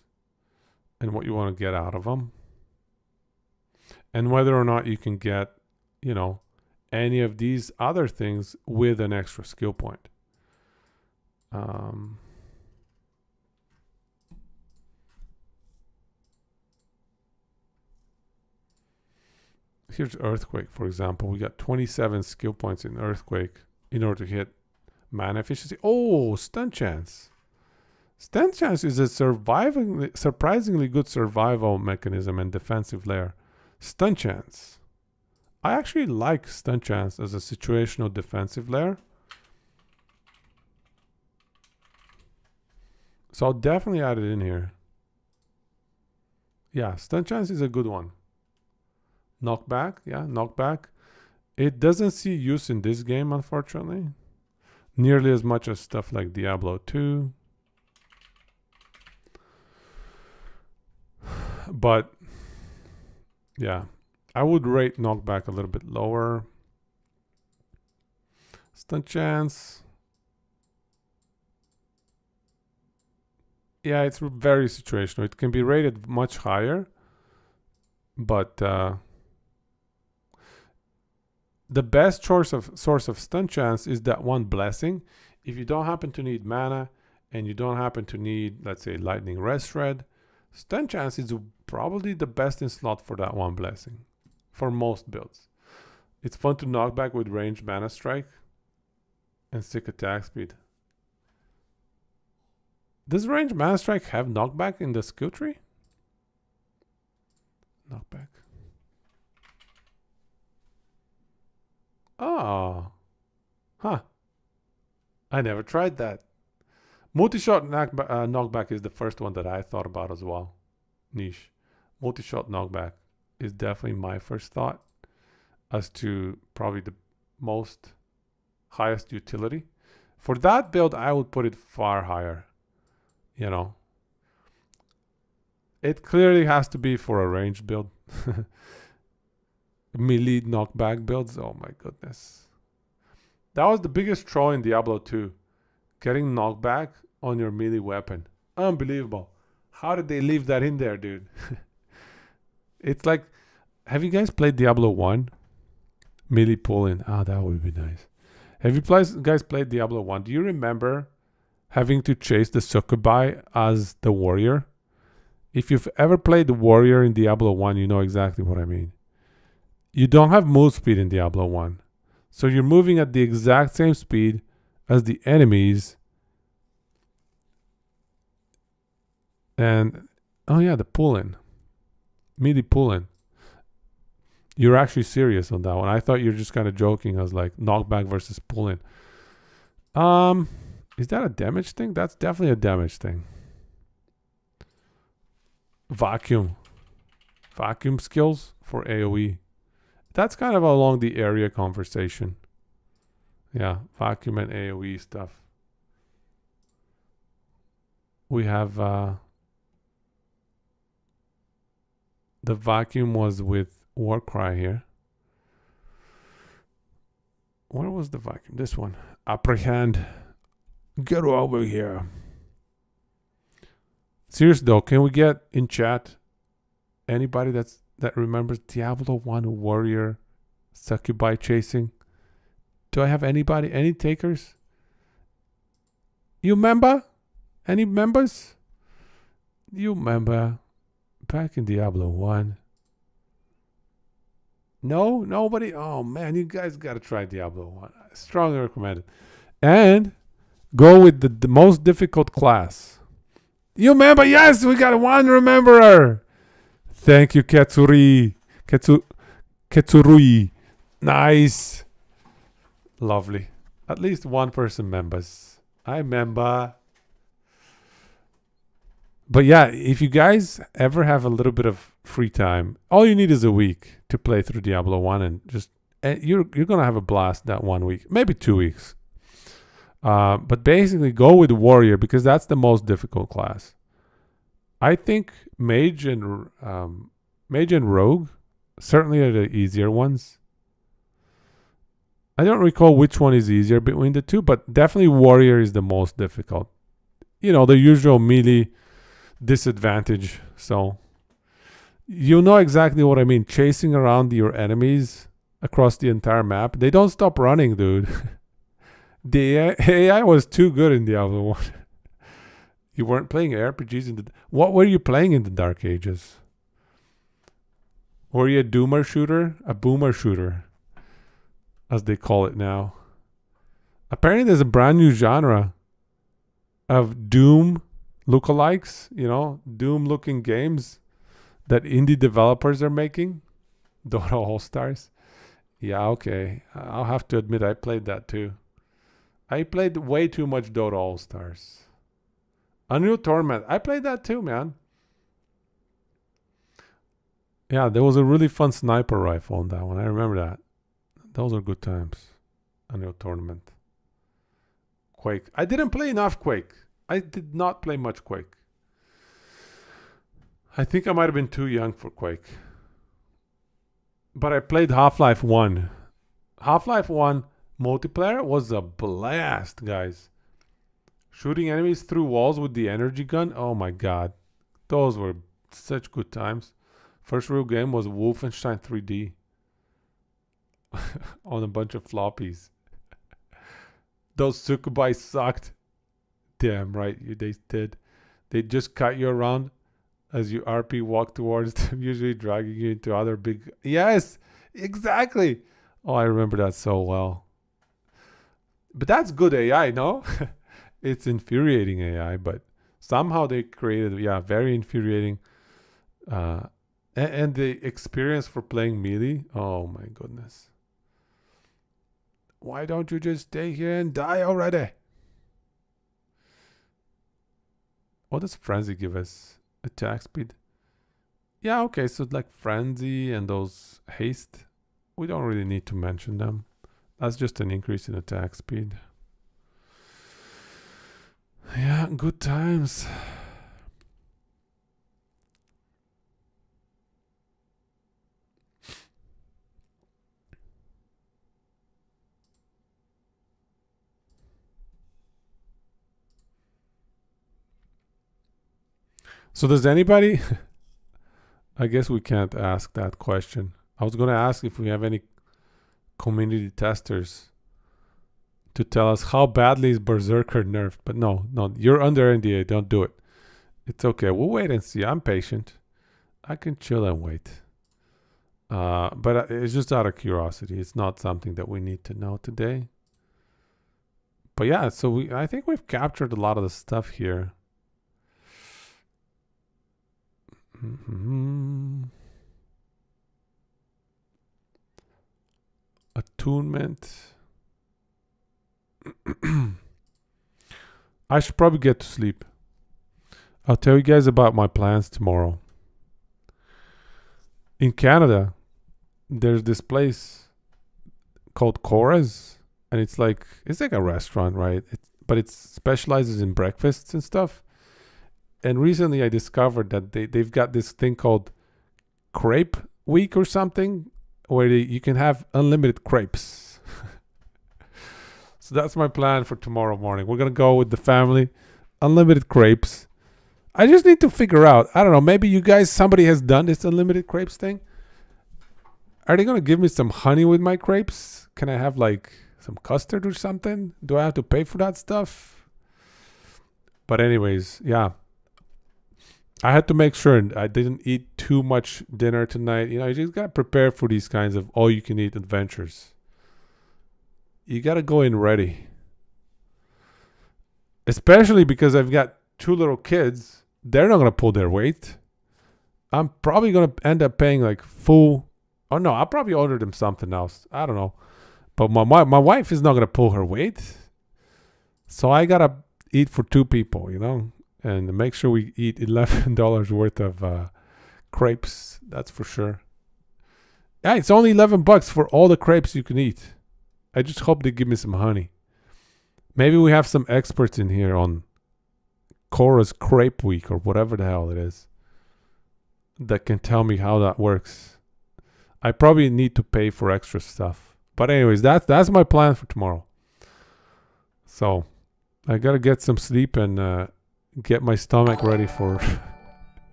and what you want to get out of them. And whether or not you can get, any of these other things with an extra skill point. Yeah, 100% Here's Earthquake, for example. We got 27 skill points in Earthquake in order to hit mana efficiency. Oh, Stun Chance. Stun Chance is a surprisingly good survival mechanism and defensive layer. Stun Chance. I actually like Stun Chance as a situational defensive layer. So I'll definitely add it in here. Yeah, Stun Chance is a good one. Knockback, yeah, knockback. It doesn't see use in this game, unfortunately. Nearly as much as stuff like Diablo 2. But, yeah, I would rate knockback a little bit lower. Stun Chance. Yeah, it's very situational. It can be rated much higher. But the best source of Stun Chance is that one blessing. If you don't happen to need mana and you don't happen to need, let's say, Lightning Red Shred, Stun Chance is probably the best in slot for that one blessing for most builds. It's fun to knock back with ranged Mana Strike and sick attack speed. Does ranged Mana Strike have knockback in the skill tree? Knockback. Oh. Huh. I never tried that. Multi-shot knockback is the first one that I thought about as well. Niche. Multi-shot knockback is definitely my first thought as to probably the most highest utility. For that build, I would put it far higher. You know. It clearly has to be for a ranged build. Melee knockback builds. Oh my goodness. That was the biggest troll in Diablo 2. Getting knockback on your melee weapon. Unbelievable. How did they leave that in there, dude? It's like, have you guys played Diablo 1? Melee pull-in. Ah, that would be nice. Have you guys played Diablo 1? Do you remember having to chase the succubi as the warrior? If you've ever played the warrior in Diablo 1, you know exactly what I mean. You don't have move speed in Diablo 1. So you're moving at the exact same speed as the enemies. And, oh yeah, the pull-in. Melee pull-in. You're actually serious on that one. I thought you were just kind of joking. I was like, knockback versus pull-in. Is that a damage thing? That's definitely a damage thing. Vacuum skills for AoE. That's kind of along the area conversation. Yeah, vacuum and AoE stuff. We have the vacuum was with Warcry here. Where was the vacuum? This one. Apprehend. Get over here. Serious though, can we get in chat anybody that remembers Diablo 1 warrior succubi chasing? Do I have anybody? Any takers? You remember? Any members? You remember back in Diablo 1? No? Nobody? Oh man, you guys gotta try Diablo 1. I strongly recommend it. And go with the most difficult class. You remember? Yes, we got one rememberer. Thank you, Ketsuri. Ketsurui. Nice. Lovely. At least one person members. I remember. But yeah, if you guys ever have a little bit of free time, all you need is a week to play through Diablo 1 and just you're going to have a blast that 1 week, maybe 2 weeks. But basically go with warrior because that's the most difficult class. I think mage and rogue certainly are the easier ones. I don't recall which one is easier between the two, but definitely warrior is the most difficult. You know, the usual melee disadvantage. So you know exactly what I mean. Chasing around your enemies across the entire map. They don't stop running, dude. The AI was too good in Diablo 1. You weren't playing RPGs in the... What were you playing in the Dark Ages? Were you a doomer shooter? A boomer shooter, as they call it now. Apparently there's a brand new genre of Doom lookalikes, Doom looking games that indie developers are making. Dota All Stars. Yeah, okay. I'll have to admit I played that too. I played way too much Dota All Stars. Unreal Tournament. I played that too, man. Yeah, there was a really fun sniper rifle on that one. I remember that. Those are good times. Unreal Tournament. Quake. I didn't play enough Quake. I did not play much Quake. I think I might have been too young for Quake. But I played Half-Life 1. Half-Life 1 multiplayer was a blast, guys. Shooting enemies through walls with the energy gun. Oh my god. Those were such good times. First real game was Wolfenstein 3D. On a bunch of floppies. Those Sukubai sucked. Damn right, they did. They just cut you around as you RP walk towards them, usually dragging you into other big... Yes, exactly. Oh, I remember that so well. But that's good AI, no? It's infuriating AI, but somehow they created, very infuriating. And the experience for playing melee, oh my goodness. Why don't you just stay here and die already? What does Frenzy give us? Attack speed? Yeah, okay, so like Frenzy and those haste, we don't really need to mention them. That's just an increase in attack speed. Yeah, good times. So does anybody... I guess we can't ask that question. I was going to ask if we have any community testers to tell us how badly is Berserker nerfed. But no, you're under NDA. Don't do it. It's okay. We'll wait and see. I'm patient. I can chill and wait. But it's just out of curiosity. It's not something that we need to know today. But yeah, so I think we've captured a lot of the stuff here. Attunement. I should probably get to sleep. I'll tell you guys about my plans tomorrow. In Canada, there's this place called Cora's, and it's like a restaurant, right? But it specializes in breakfasts and stuff. And recently I discovered that they've got this thing called Crepe Week or something, where you can have unlimited crepes. So that's my plan for tomorrow morning. We're going to go with the family. Unlimited crepes. I just need to figure out, I don't know, maybe somebody has done this unlimited crepes thing. Are they going to give me some honey with my crepes? Can I have like some custard or something? Do I have to pay for that stuff? But anyways, yeah. I had to make sure I didn't eat too much dinner tonight. You just got to prepare for these kinds of all-you-can-eat adventures. You got to go in ready. Especially because I've got 2 little kids. They're not going to pull their weight. I'm probably going to end up paying like full... Oh, no, I'll probably order them something else. I don't know. But my wife is not going to pull her weight. So I got to eat for 2 people, and make sure we eat $11 worth of crepes. That's for sure. Yeah, it's only $11 for all the crepes you can eat. I just hope they give me some honey. Maybe we have some experts in here on Cora's Crepe Week or whatever the hell it is that can tell me how that works. I probably need to pay for extra stuff. But anyways, that's my plan for tomorrow. So I got to get some sleep and... get my stomach ready for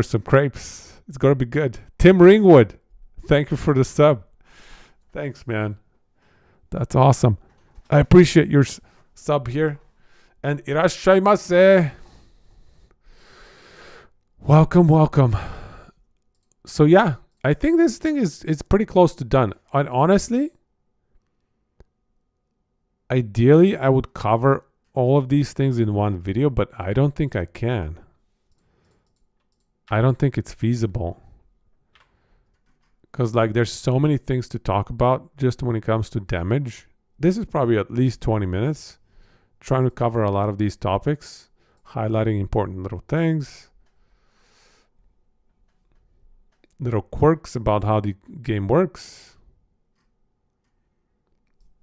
some crepes. It's gonna be good. Tim Ringwood, thank you for the sub. Thanks, man. That's awesome. I appreciate your sub here. And irashaimase. Welcome. So yeah, I think this thing it's pretty close to done. And honestly, ideally, I would cover all of these things in one video, but I don't think I can. I don't think it's feasible. Because like there's so many things to talk about just when it comes to damage. This is probably at least 20 minutes trying to cover a lot of these topics, highlighting important little things, little quirks about how the game works.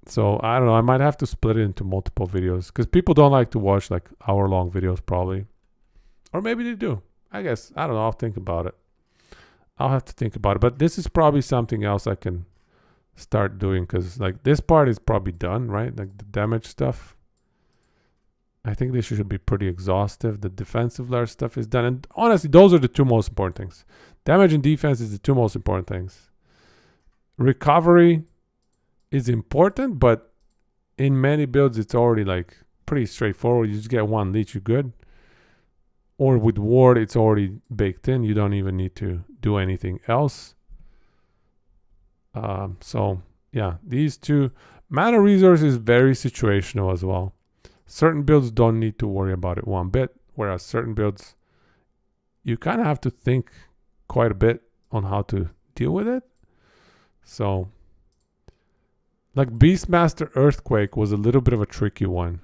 So I don't know, I might have to split it into multiple videos because people don't like to watch like hour-long videos probably. Or maybe they do. I guess, I don't know, I'll think about it. I'll have to think about it. But this is probably something else I can start doing because like this part is probably done, right? Like the damage stuff. I think this should be pretty exhaustive. The defensive layer stuff is done. And honestly, those are the two most important things. Damage and defense is the two most important things. Recovery is important, but in many builds, it's already like pretty straightforward. You just get one leech, you're good. Or with ward, it's already baked in. You don't even need to do anything else. So yeah, these two. Mana resource is very situational as well. Certain builds don't need to worry about it one bit, whereas certain builds, you kind of have to think quite a bit on how to deal with it. So, like Beastmaster Earthquake was a little bit of a tricky one.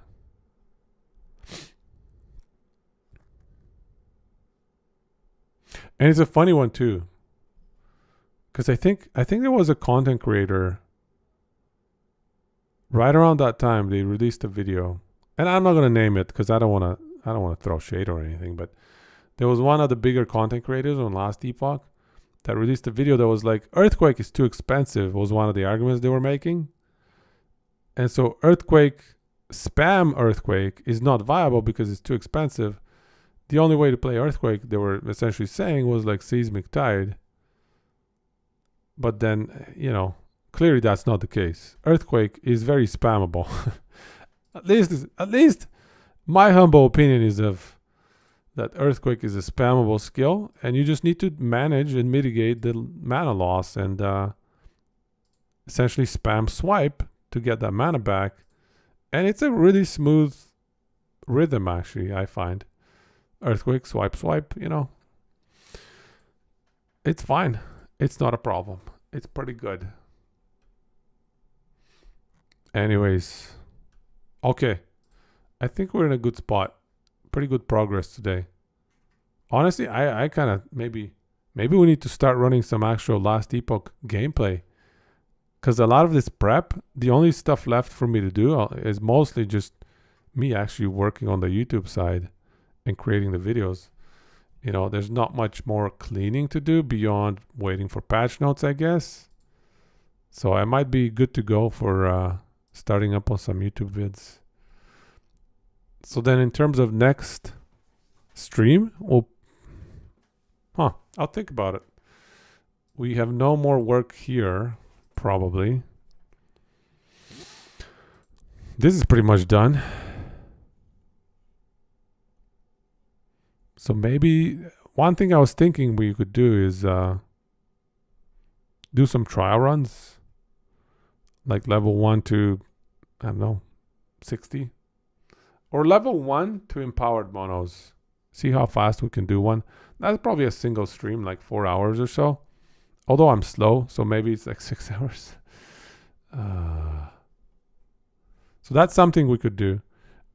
And it's a funny one too. Because I think there was a content creator right around that time they released a video. And I'm not gonna name it because I don't wanna throw shade or anything, but there was one of the bigger content creators on Last Epoch that released a video that was like, Earthquake is too expensive, was one of the arguments they were making. And so spam Earthquake is not viable because it's too expensive. The only way to play Earthquake, they were essentially saying, was like Seismic Tide. But then, you know, clearly that's not the case. Earthquake is very spammable. At least my humble opinion is that Earthquake is a spammable skill, and you just need to manage and mitigate the mana loss and essentially spam swipe to get that mana back. And it's a really smooth rhythm, actually, I find. Earthquake, swipe, you know. It's fine. It's not a problem. It's pretty good. Anyways. Okay. I think we're in a good spot. Pretty good progress today. Honestly, I kind of maybe we need to start running some actual Last Epoch gameplay. Because a lot of this prep, the only stuff left for me to do is mostly just me actually working on the YouTube side and creating the videos. You know, there's not much more cleaning to do beyond waiting for patch notes, I guess. So I might be good to go for starting up on some YouTube vids. So then in terms of next stream, I'll think about it. We have no more work here, probably. This is pretty much done. So maybe one thing I was thinking we could do is do some trial runs. Like level 1 to, I don't know, 60. Or level 1 to empowered monos. See how fast we can do one. That's probably a single stream, like 4 hours or so. Although I'm slow, so maybe it's like 6 hours. So that's something we could do.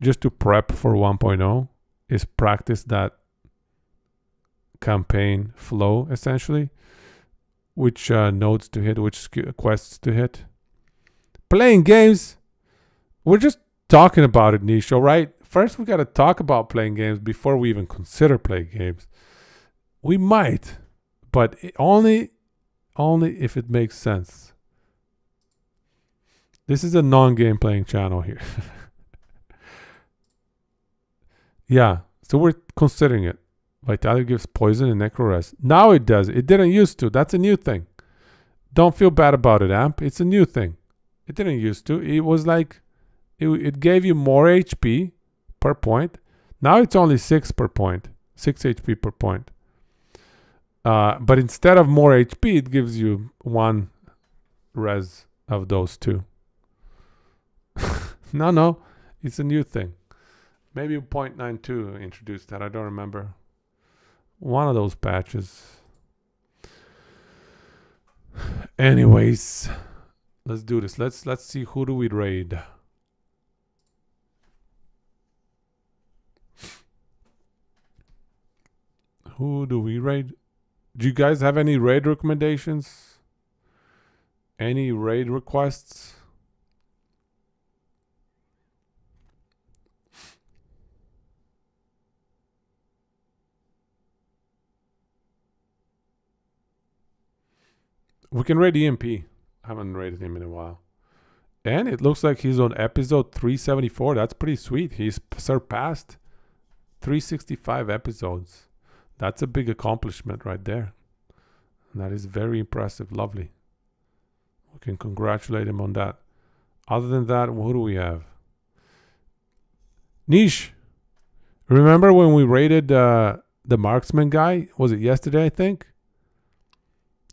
Just to prep for 1.0 is practice that campaign flow, essentially. Which nodes to hit, which quests to hit. Playing games. We're just talking about it, Nisho, right? First, we got to talk about playing games before we even consider playing games. We might, but only if it makes sense. This is a non-game playing channel here. Yeah, so we're considering it. Vitality gives poison and necro rest. Now it does. It didn't used to. That's a new thing. Don't feel bad about it, Amp. It's a new thing. It didn't used to. It was like, it gave you more HP per point. Now it's only 6 per point. 6 HP per point. But instead of more HP, it gives you 1 res of those 2. No, it's a new thing. Maybe 0.92 introduced that. I don't remember. One of those patches. Anyways, let's do this. Let's see, who do we raid. Who do we raid? Do you guys have any raid recommendations? Any raid requests? We can raid EMP. I haven't raided him in a while. And it looks like he's on episode 374. That's pretty sweet. He's surpassed 365 episodes. That's a big accomplishment right there. And that is very impressive. Lovely. We can congratulate him on that. Other than that, who do we have? Niche. Remember when we raided the marksman guy? Was it yesterday, I think?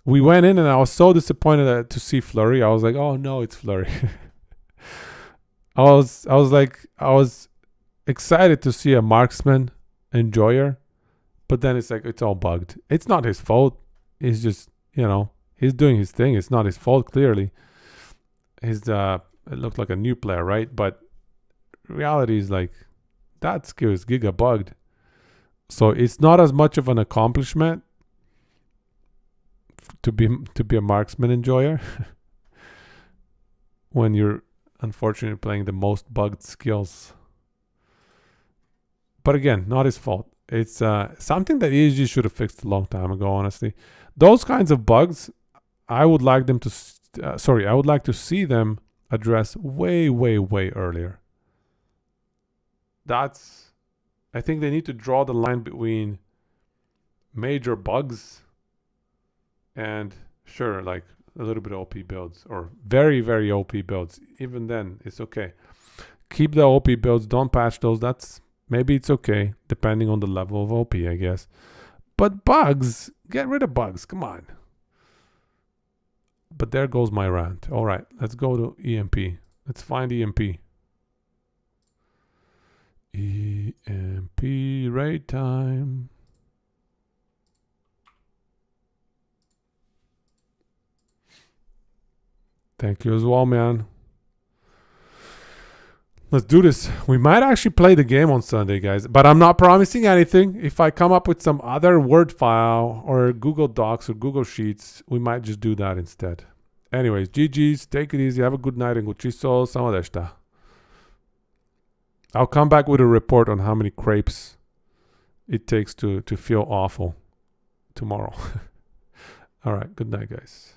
We went in and I was so disappointed to see Flurry. I was like, oh no, it's Flurry. I was excited to see a marksman enjoyer, but then it's like, it's all bugged. It's not his fault. He's just, he's doing his thing. It's not his fault, clearly. It looked like a new player, right? But reality is like, that skill is giga bugged. So it's not as much of an accomplishment to be a marksman enjoyer when you're unfortunately playing the most bugged skills. But again, not his fault. It's something that ESG should have fixed a long time ago, honestly. Those kinds of bugs, I would like them to I would like to see them address way earlier. I think they need to draw the line between major bugs and sure, like a little bit of OP builds or very OP builds. Even then, it's okay. Keep the OP builds. Don't patch those. Maybe it's okay, depending on the level of OP, I guess. But bugs, get rid of bugs. Come on. But there goes my rant. All right, let's go to EMP. Let's find EMP. EMP raid time. Thank you as well, man. Let's do this. We might actually play the game on Sunday, guys. But I'm not promising anything. If I come up with some other Word file or Google Docs or Google Sheets, we might just do that instead. Anyways, GG's. Take it easy. Have a good night and gucciso. Samadeshta. I'll come back with a report on how many crepes it takes to feel awful tomorrow. All right. Good night, guys.